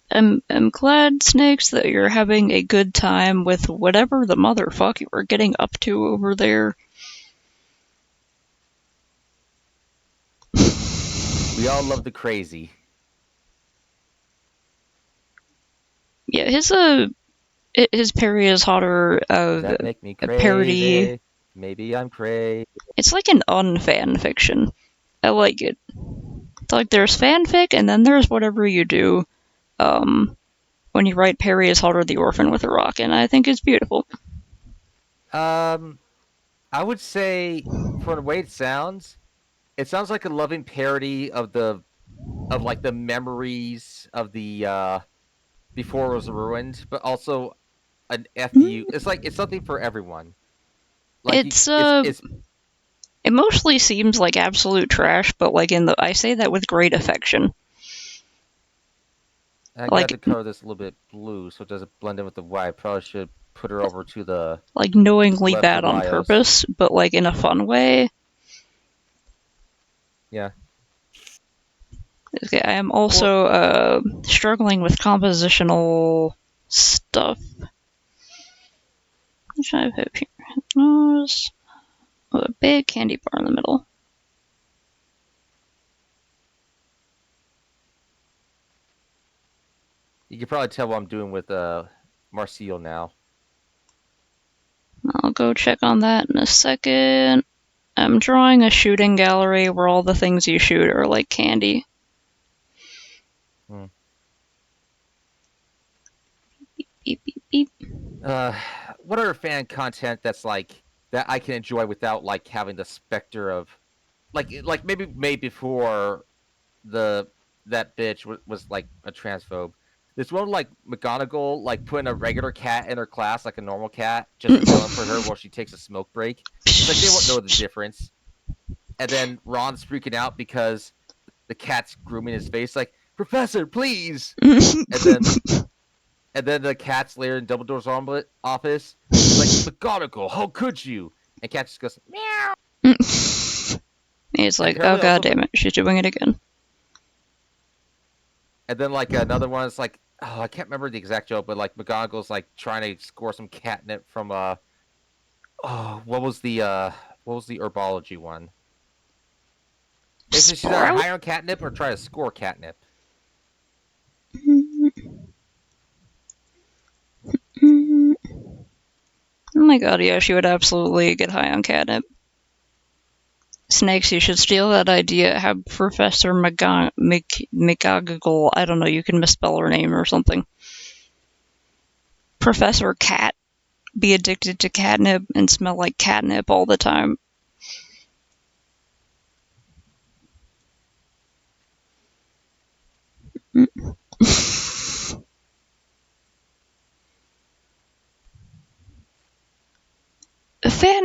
I'm glad, Snakes, that you're having a good time with whatever the motherfuck you were getting up to over there.
We all love the crazy.
Yeah, his parry is hotter.
Does that make me crazy?
Parody.
Maybe I'm crazy.
It's like an unfan fiction. I like it. It's like there's fanfic, and then there's whatever you do. When you write Perry is hotter the orphan with a rock, and I think it's beautiful.
I would say, for the way it sounds like a loving parody of like the memories of the before it was ruined, but also an FU. It's something for everyone. Like
it's it mostly seems like absolute trash, but like I say that with great affection.
I got to color this a little bit blue so it doesn't blend in with the white. I probably should put her over to the
like knowingly bad on purpose, but like in a fun way.
Yeah.
Okay, I am also struggling with compositional stuff. What should I put here? Nose. A big candy bar in the middle.
You can probably tell what I'm doing with Marcel now.
I'll go check on that in a second. I'm drawing a shooting gallery where all the things you shoot are like candy. Beep, beep, beep, beep.
What other fan content that's like that I can enjoy without like having the specter of like maybe made before that bitch was like a transphobe. This one like McGonagall like putting a regular cat in her class like a normal cat just yelling for her while she takes a smoke break. It's like they won't know the difference. And then Ron's freaking out because the cat's grooming his face like, Professor, please. And then the cat's later in Dumbledore's office. He's like, McGonagall, how could you? And cat just goes, meow.
He's like, oh god damn it, she's doing it again.
And then like another one is like, oh, I can't remember the exact joke, but like McGonagall's like trying to score some catnip from what was the herbology one? Is she's either high on catnip or try to score catnip?
Oh my god, yeah, she would absolutely get high on catnip. Snakes, you should steal that idea. Have Professor McGonagall, I don't know, you can misspell her name or something. Professor Cat be addicted to catnip and smell like catnip all the time.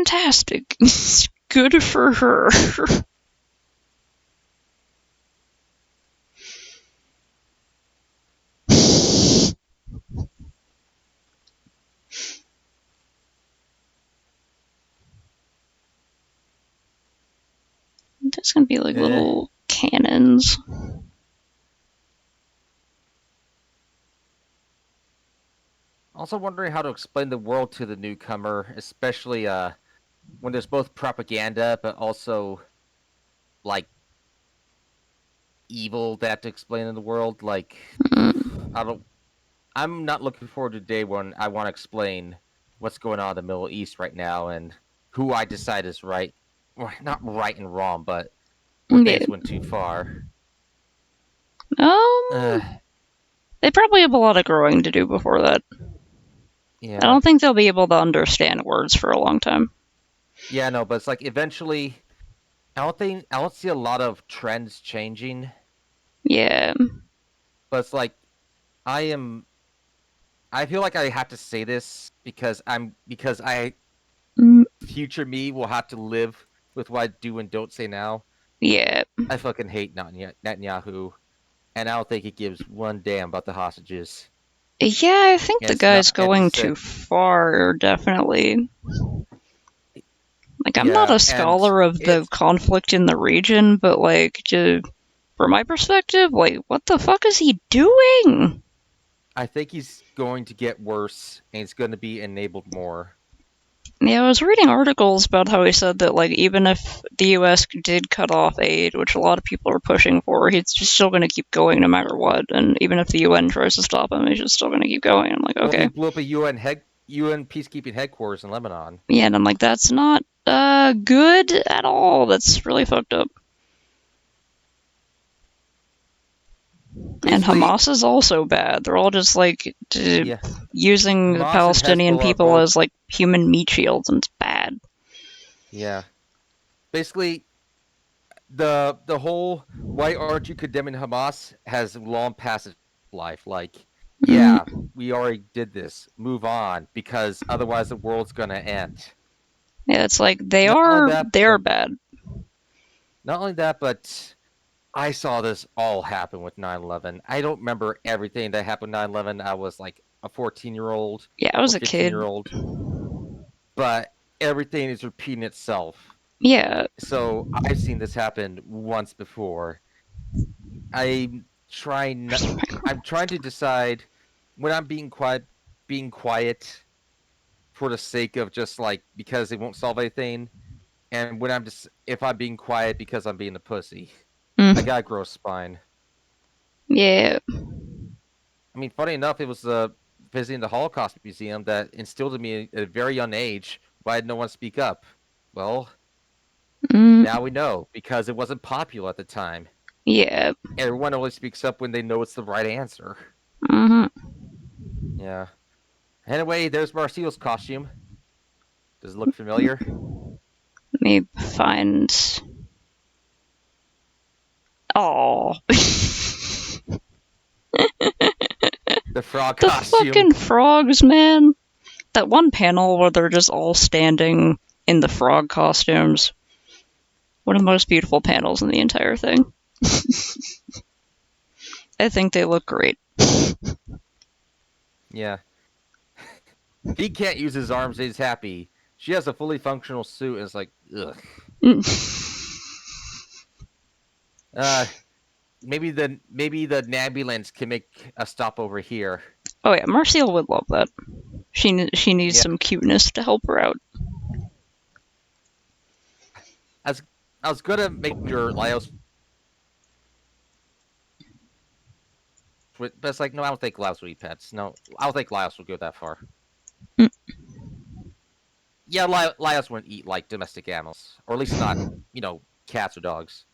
fantastic. Good for her. There's gonna be like little cannons.
Also wondering how to explain the world to the newcomer, especially when there's both propaganda but also like evil that to explain in the world. Like I'm not looking forward to day when I want to explain what's going on in the Middle East right now and who I decide is right, or not right and wrong, but where things went too far.
They probably have a lot of growing to do before that.
Yeah.
I don't think they'll be able to understand words for a long time.
Yeah, no, but it's like eventually, I don't see a lot of trends changing.
Yeah.
But it's like, I feel like I have to say this because future me will have to live with what I do and don't say now.
Yeah.
I fucking hate Netanyahu, and I don't think he gives one damn about the hostages.
Yeah, I think the guy's going too far, definitely. Like, I'm not a scholar of the conflict in the region, but, like, from my perspective, like, what the fuck is he doing?
I think he's going to get worse, and he's going to be enabled more.
Yeah, I was reading articles about how he said that, like, even if the US did cut off aid, which a lot of people are pushing for, he's just still going to keep going no matter what. And even if the UN tries to stop him, he's just still going to keep going. I'm like, okay.
Well, he blew up a UN peacekeeping headquarters in Lebanon.
Yeah, and I'm like, that's not good at all. That's really fucked up. Basically, and Hamas is also bad. They're all just like using Hamas the Palestinian people as like human meat shields, and it's bad.
Yeah. Basically, the whole why aren't you condemning Hamas has long past its life. Like, yeah, we already did this. Move on, because otherwise the world's gonna end.
Yeah, it's like they're bad.
Not only that, but I saw this all happen with 9/11. I don't remember everything that happened 9/11. I was like a 14-year-old.
Yeah, I was a kid.
But everything is repeating itself.
Yeah.
So I've seen this happen once before. I'm trying to decide when I'm being quiet for the sake of just like because it won't solve anything, and when if I'm being quiet because I'm being a pussy. I gotta grow a spine.
Yeah.
I mean, funny enough, it was visiting the Holocaust Museum that instilled in me at a very young age why had no one speak up. Well, now we know, because it wasn't popular at the time.
Yeah.
Everyone only speaks up when they know it's the right answer. Yeah. Anyway, there's Marcial's costume. Does it look familiar?
Let me find... Oh.
The frog costume.
The fucking frogs, man. That one panel where they're just all standing in the frog costumes. One of the most beautiful panels in the entire thing. I think they look great.
Yeah. He can't use his arms, he's happy. She has a fully functional suit, and it's like, ugh. Maybe the Nambulance can make a stop over here.
Oh yeah, Marcial would love that. She needs some cuteness to help her out.
I was gonna make your Laios, but it's like, no, I don't think Laios will eat pets. No, I don't think Laios will go that far. Yeah, Laios wouldn't eat like domestic animals, or at least not, cats or dogs.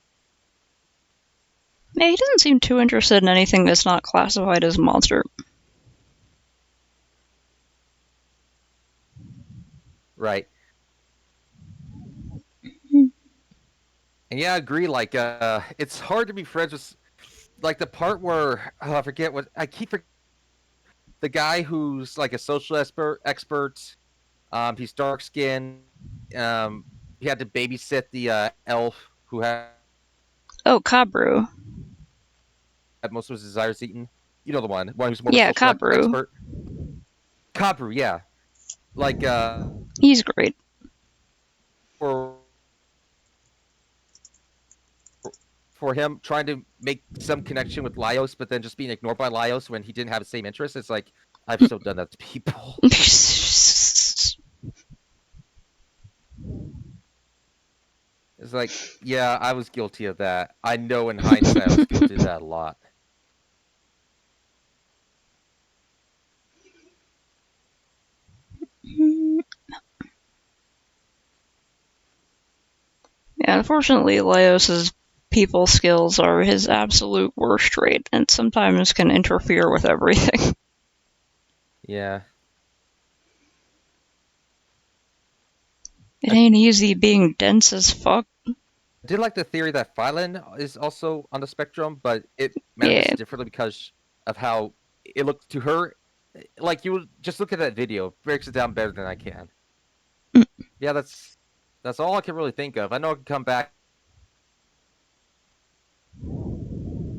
Yeah, he doesn't seem too interested in anything that's not classified as a monster.
Right. And yeah, I agree. Like, it's hard to be friends with, like, the part where I forget what I keep forgetting. The guy who's like a social expert, He's dark skinned. He had to babysit the elf who had
Oh, Kabru.
most of his desires eaten. You know the one who's more of a
Yeah,
social
Kabru.
expert. Kabru, yeah. Like
He's great.
for for him trying to make some connection with Laios, but then just being ignored by Laios when he didn't have the same interests. It's like I've so done that to people. It's like, yeah, I was guilty of that. I know in hindsight I was guilty of that a lot.
Yeah, unfortunately, Laios's people skills are his absolute worst trait, and sometimes can interfere with everything.
Yeah.
It ain't easy being dense as fuck.
I did like the theory that Phylan is also on the spectrum, but it manifests
Yeah.
differently because of how it looked to her. Like you would just look at that video, it breaks it down better than I can. Yeah, that's all I can really think of. I know I can come back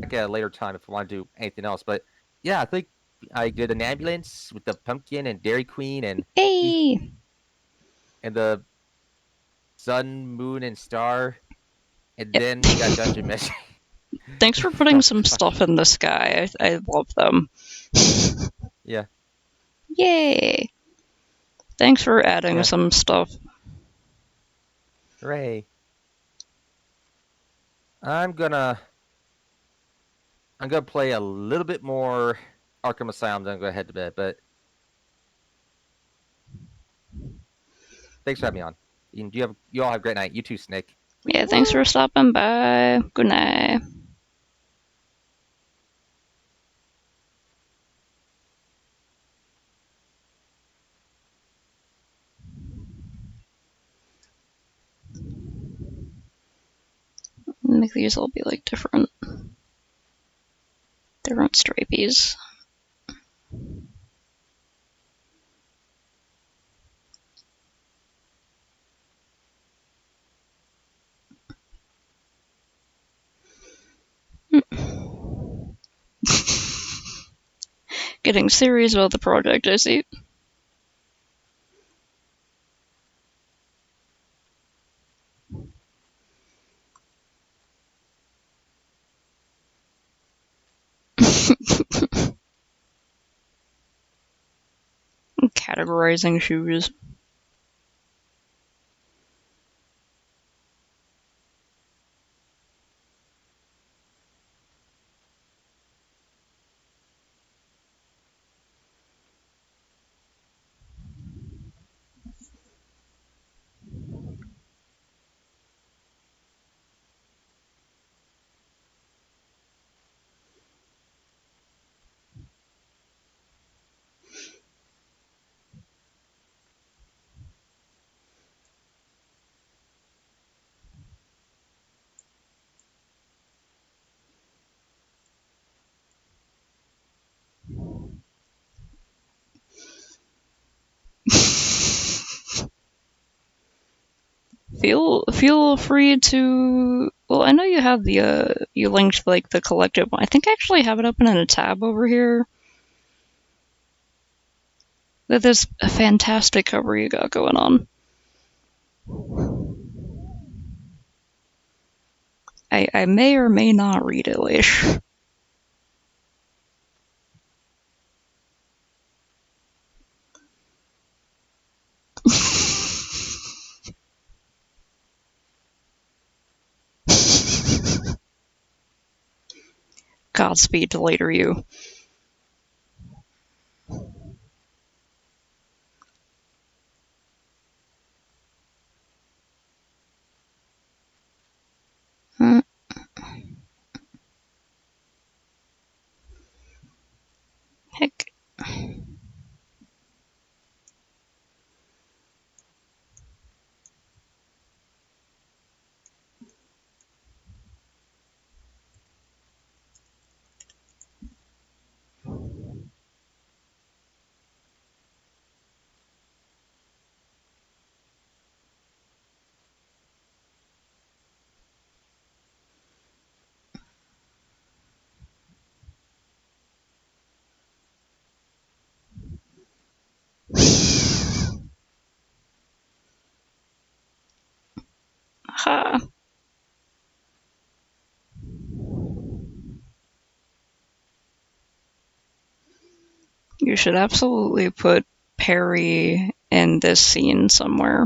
at a later time if I want to do anything else, but yeah, I think I did an ambulance with the pumpkin and Dairy Queen and
Hey!
and the sun, moon, and star, and
Yep.
then we got dungeon mesh.
Thanks for putting some stuff in the sky. I love them.
Yeah.
Yay! Thanks for adding
Yeah.
some stuff.
Hooray. I'm gonna play a little bit more Arkham Asylum, then I'm gonna head to bed, but thanks for having me on. You all have a great night. You too, Snake.
Yeah, thanks for stopping by. Good night. Make these all be like different stripies. Getting serious about the project, I see. Categorizing shoes. Feel free to. Well, I know you have the you linked like the collective one. I think I actually have it open in a tab over here. That is a fantastic cover you got going on. I may or may not read it, Lish. Godspeed to later you. Heck. You should absolutely put Perry in this scene somewhere.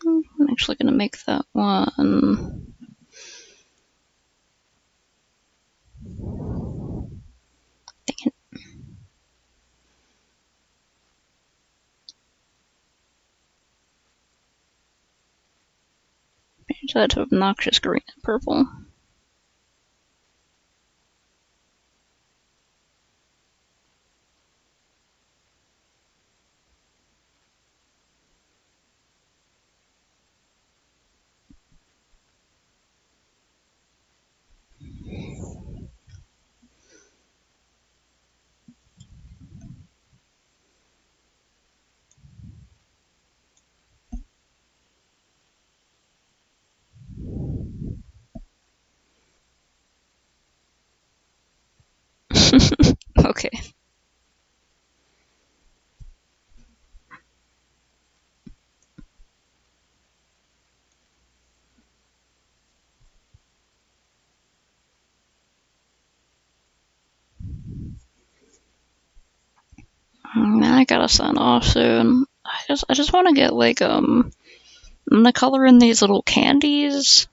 I'm actually going to make that one. Dang it. Change that to obnoxious green and purple. Okay. Man, I gotta sign off soon. I just want to get like I'm gonna color in these little candies.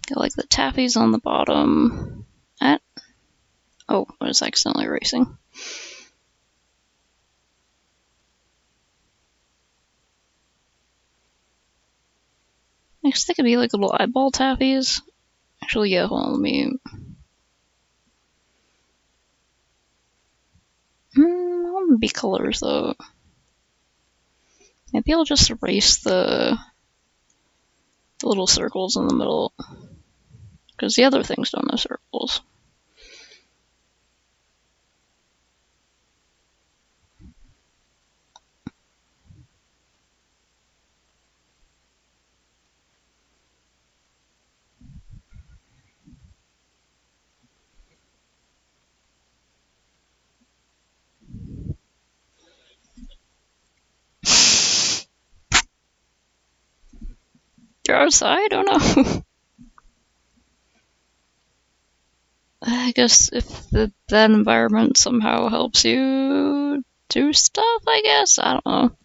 Get like the taffies on the bottom. Oh, I was accidentally erasing. Next, they could be like little eyeball taffies. Actually, yeah, hold on, let me. I want to be colors though. Maybe I'll just erase the little circles in the middle. Because the other things don't have circles. You're outside? Oh no. I guess if that environment somehow helps you do stuff, I guess? I don't know.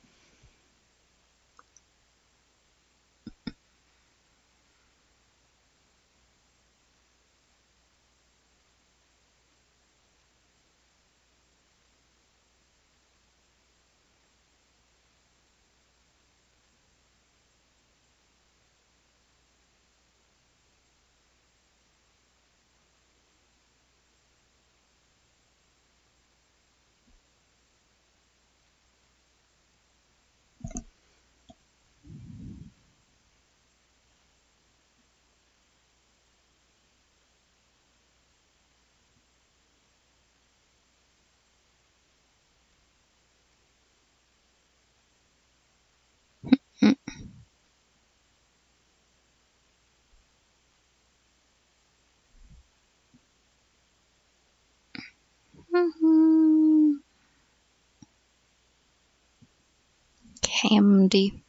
Candy.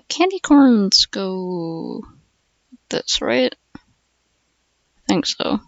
Candy corns go this, right? I think so.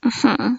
Uh-huh.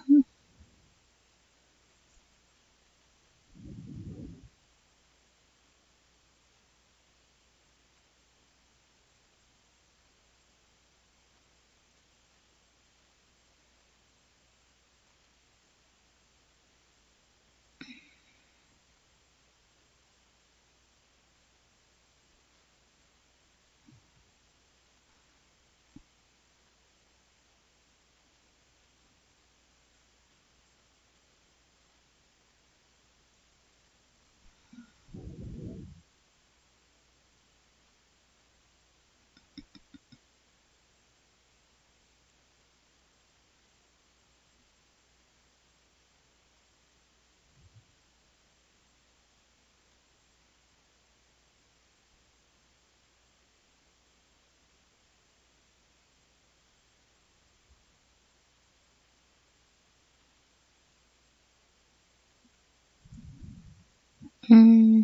Hmm.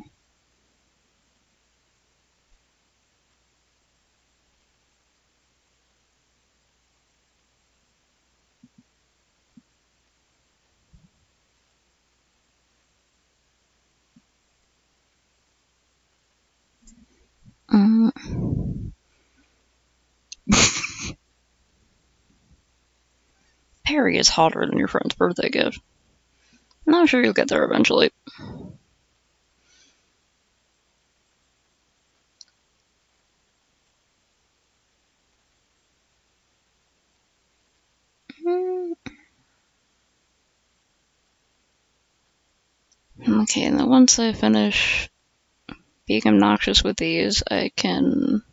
Mm. Perry is hotter than your friend's birthday gift. I'm sure you'll get there eventually. Okay, and then once I finish being obnoxious with these, I can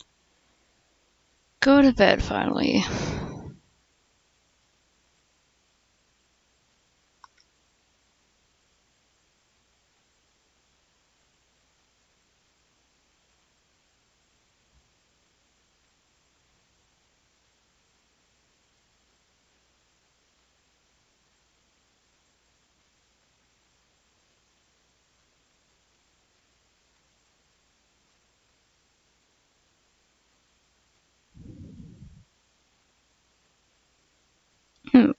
go to bed finally. Hmm.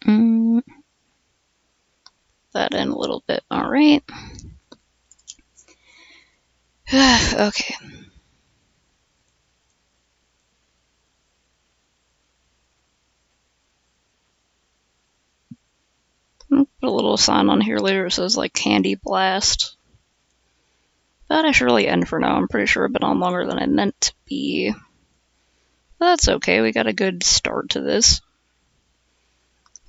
Mm. That in a little bit. Alright. Okay. I'll put a little sign on here later that says like Candy Blast. But I should really end for now. I'm pretty sure I've been on longer than I meant to be. But that's okay. We got a good start to this.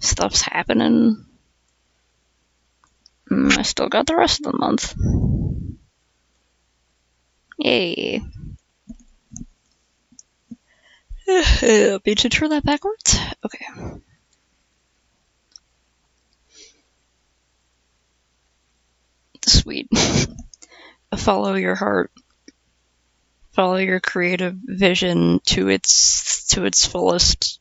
Stuff's happening. I still got the rest of the month. Yay. Be to turn that backwards? Okay. Sweet. Follow your heart. Follow your creative vision to its fullest.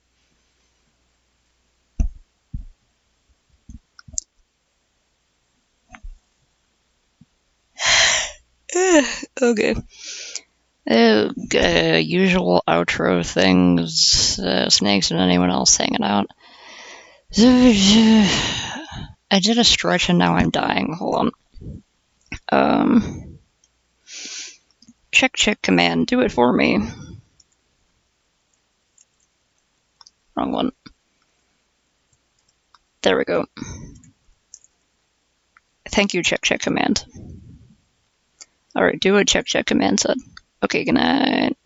Okay. Usual outro things. Snakes and anyone else hanging out. I did a stretch and now I'm dying. Hold on. Check command. Do it for me. Wrong one. There we go. Thank you, check command. Alright, do what check command said. Okay, good night.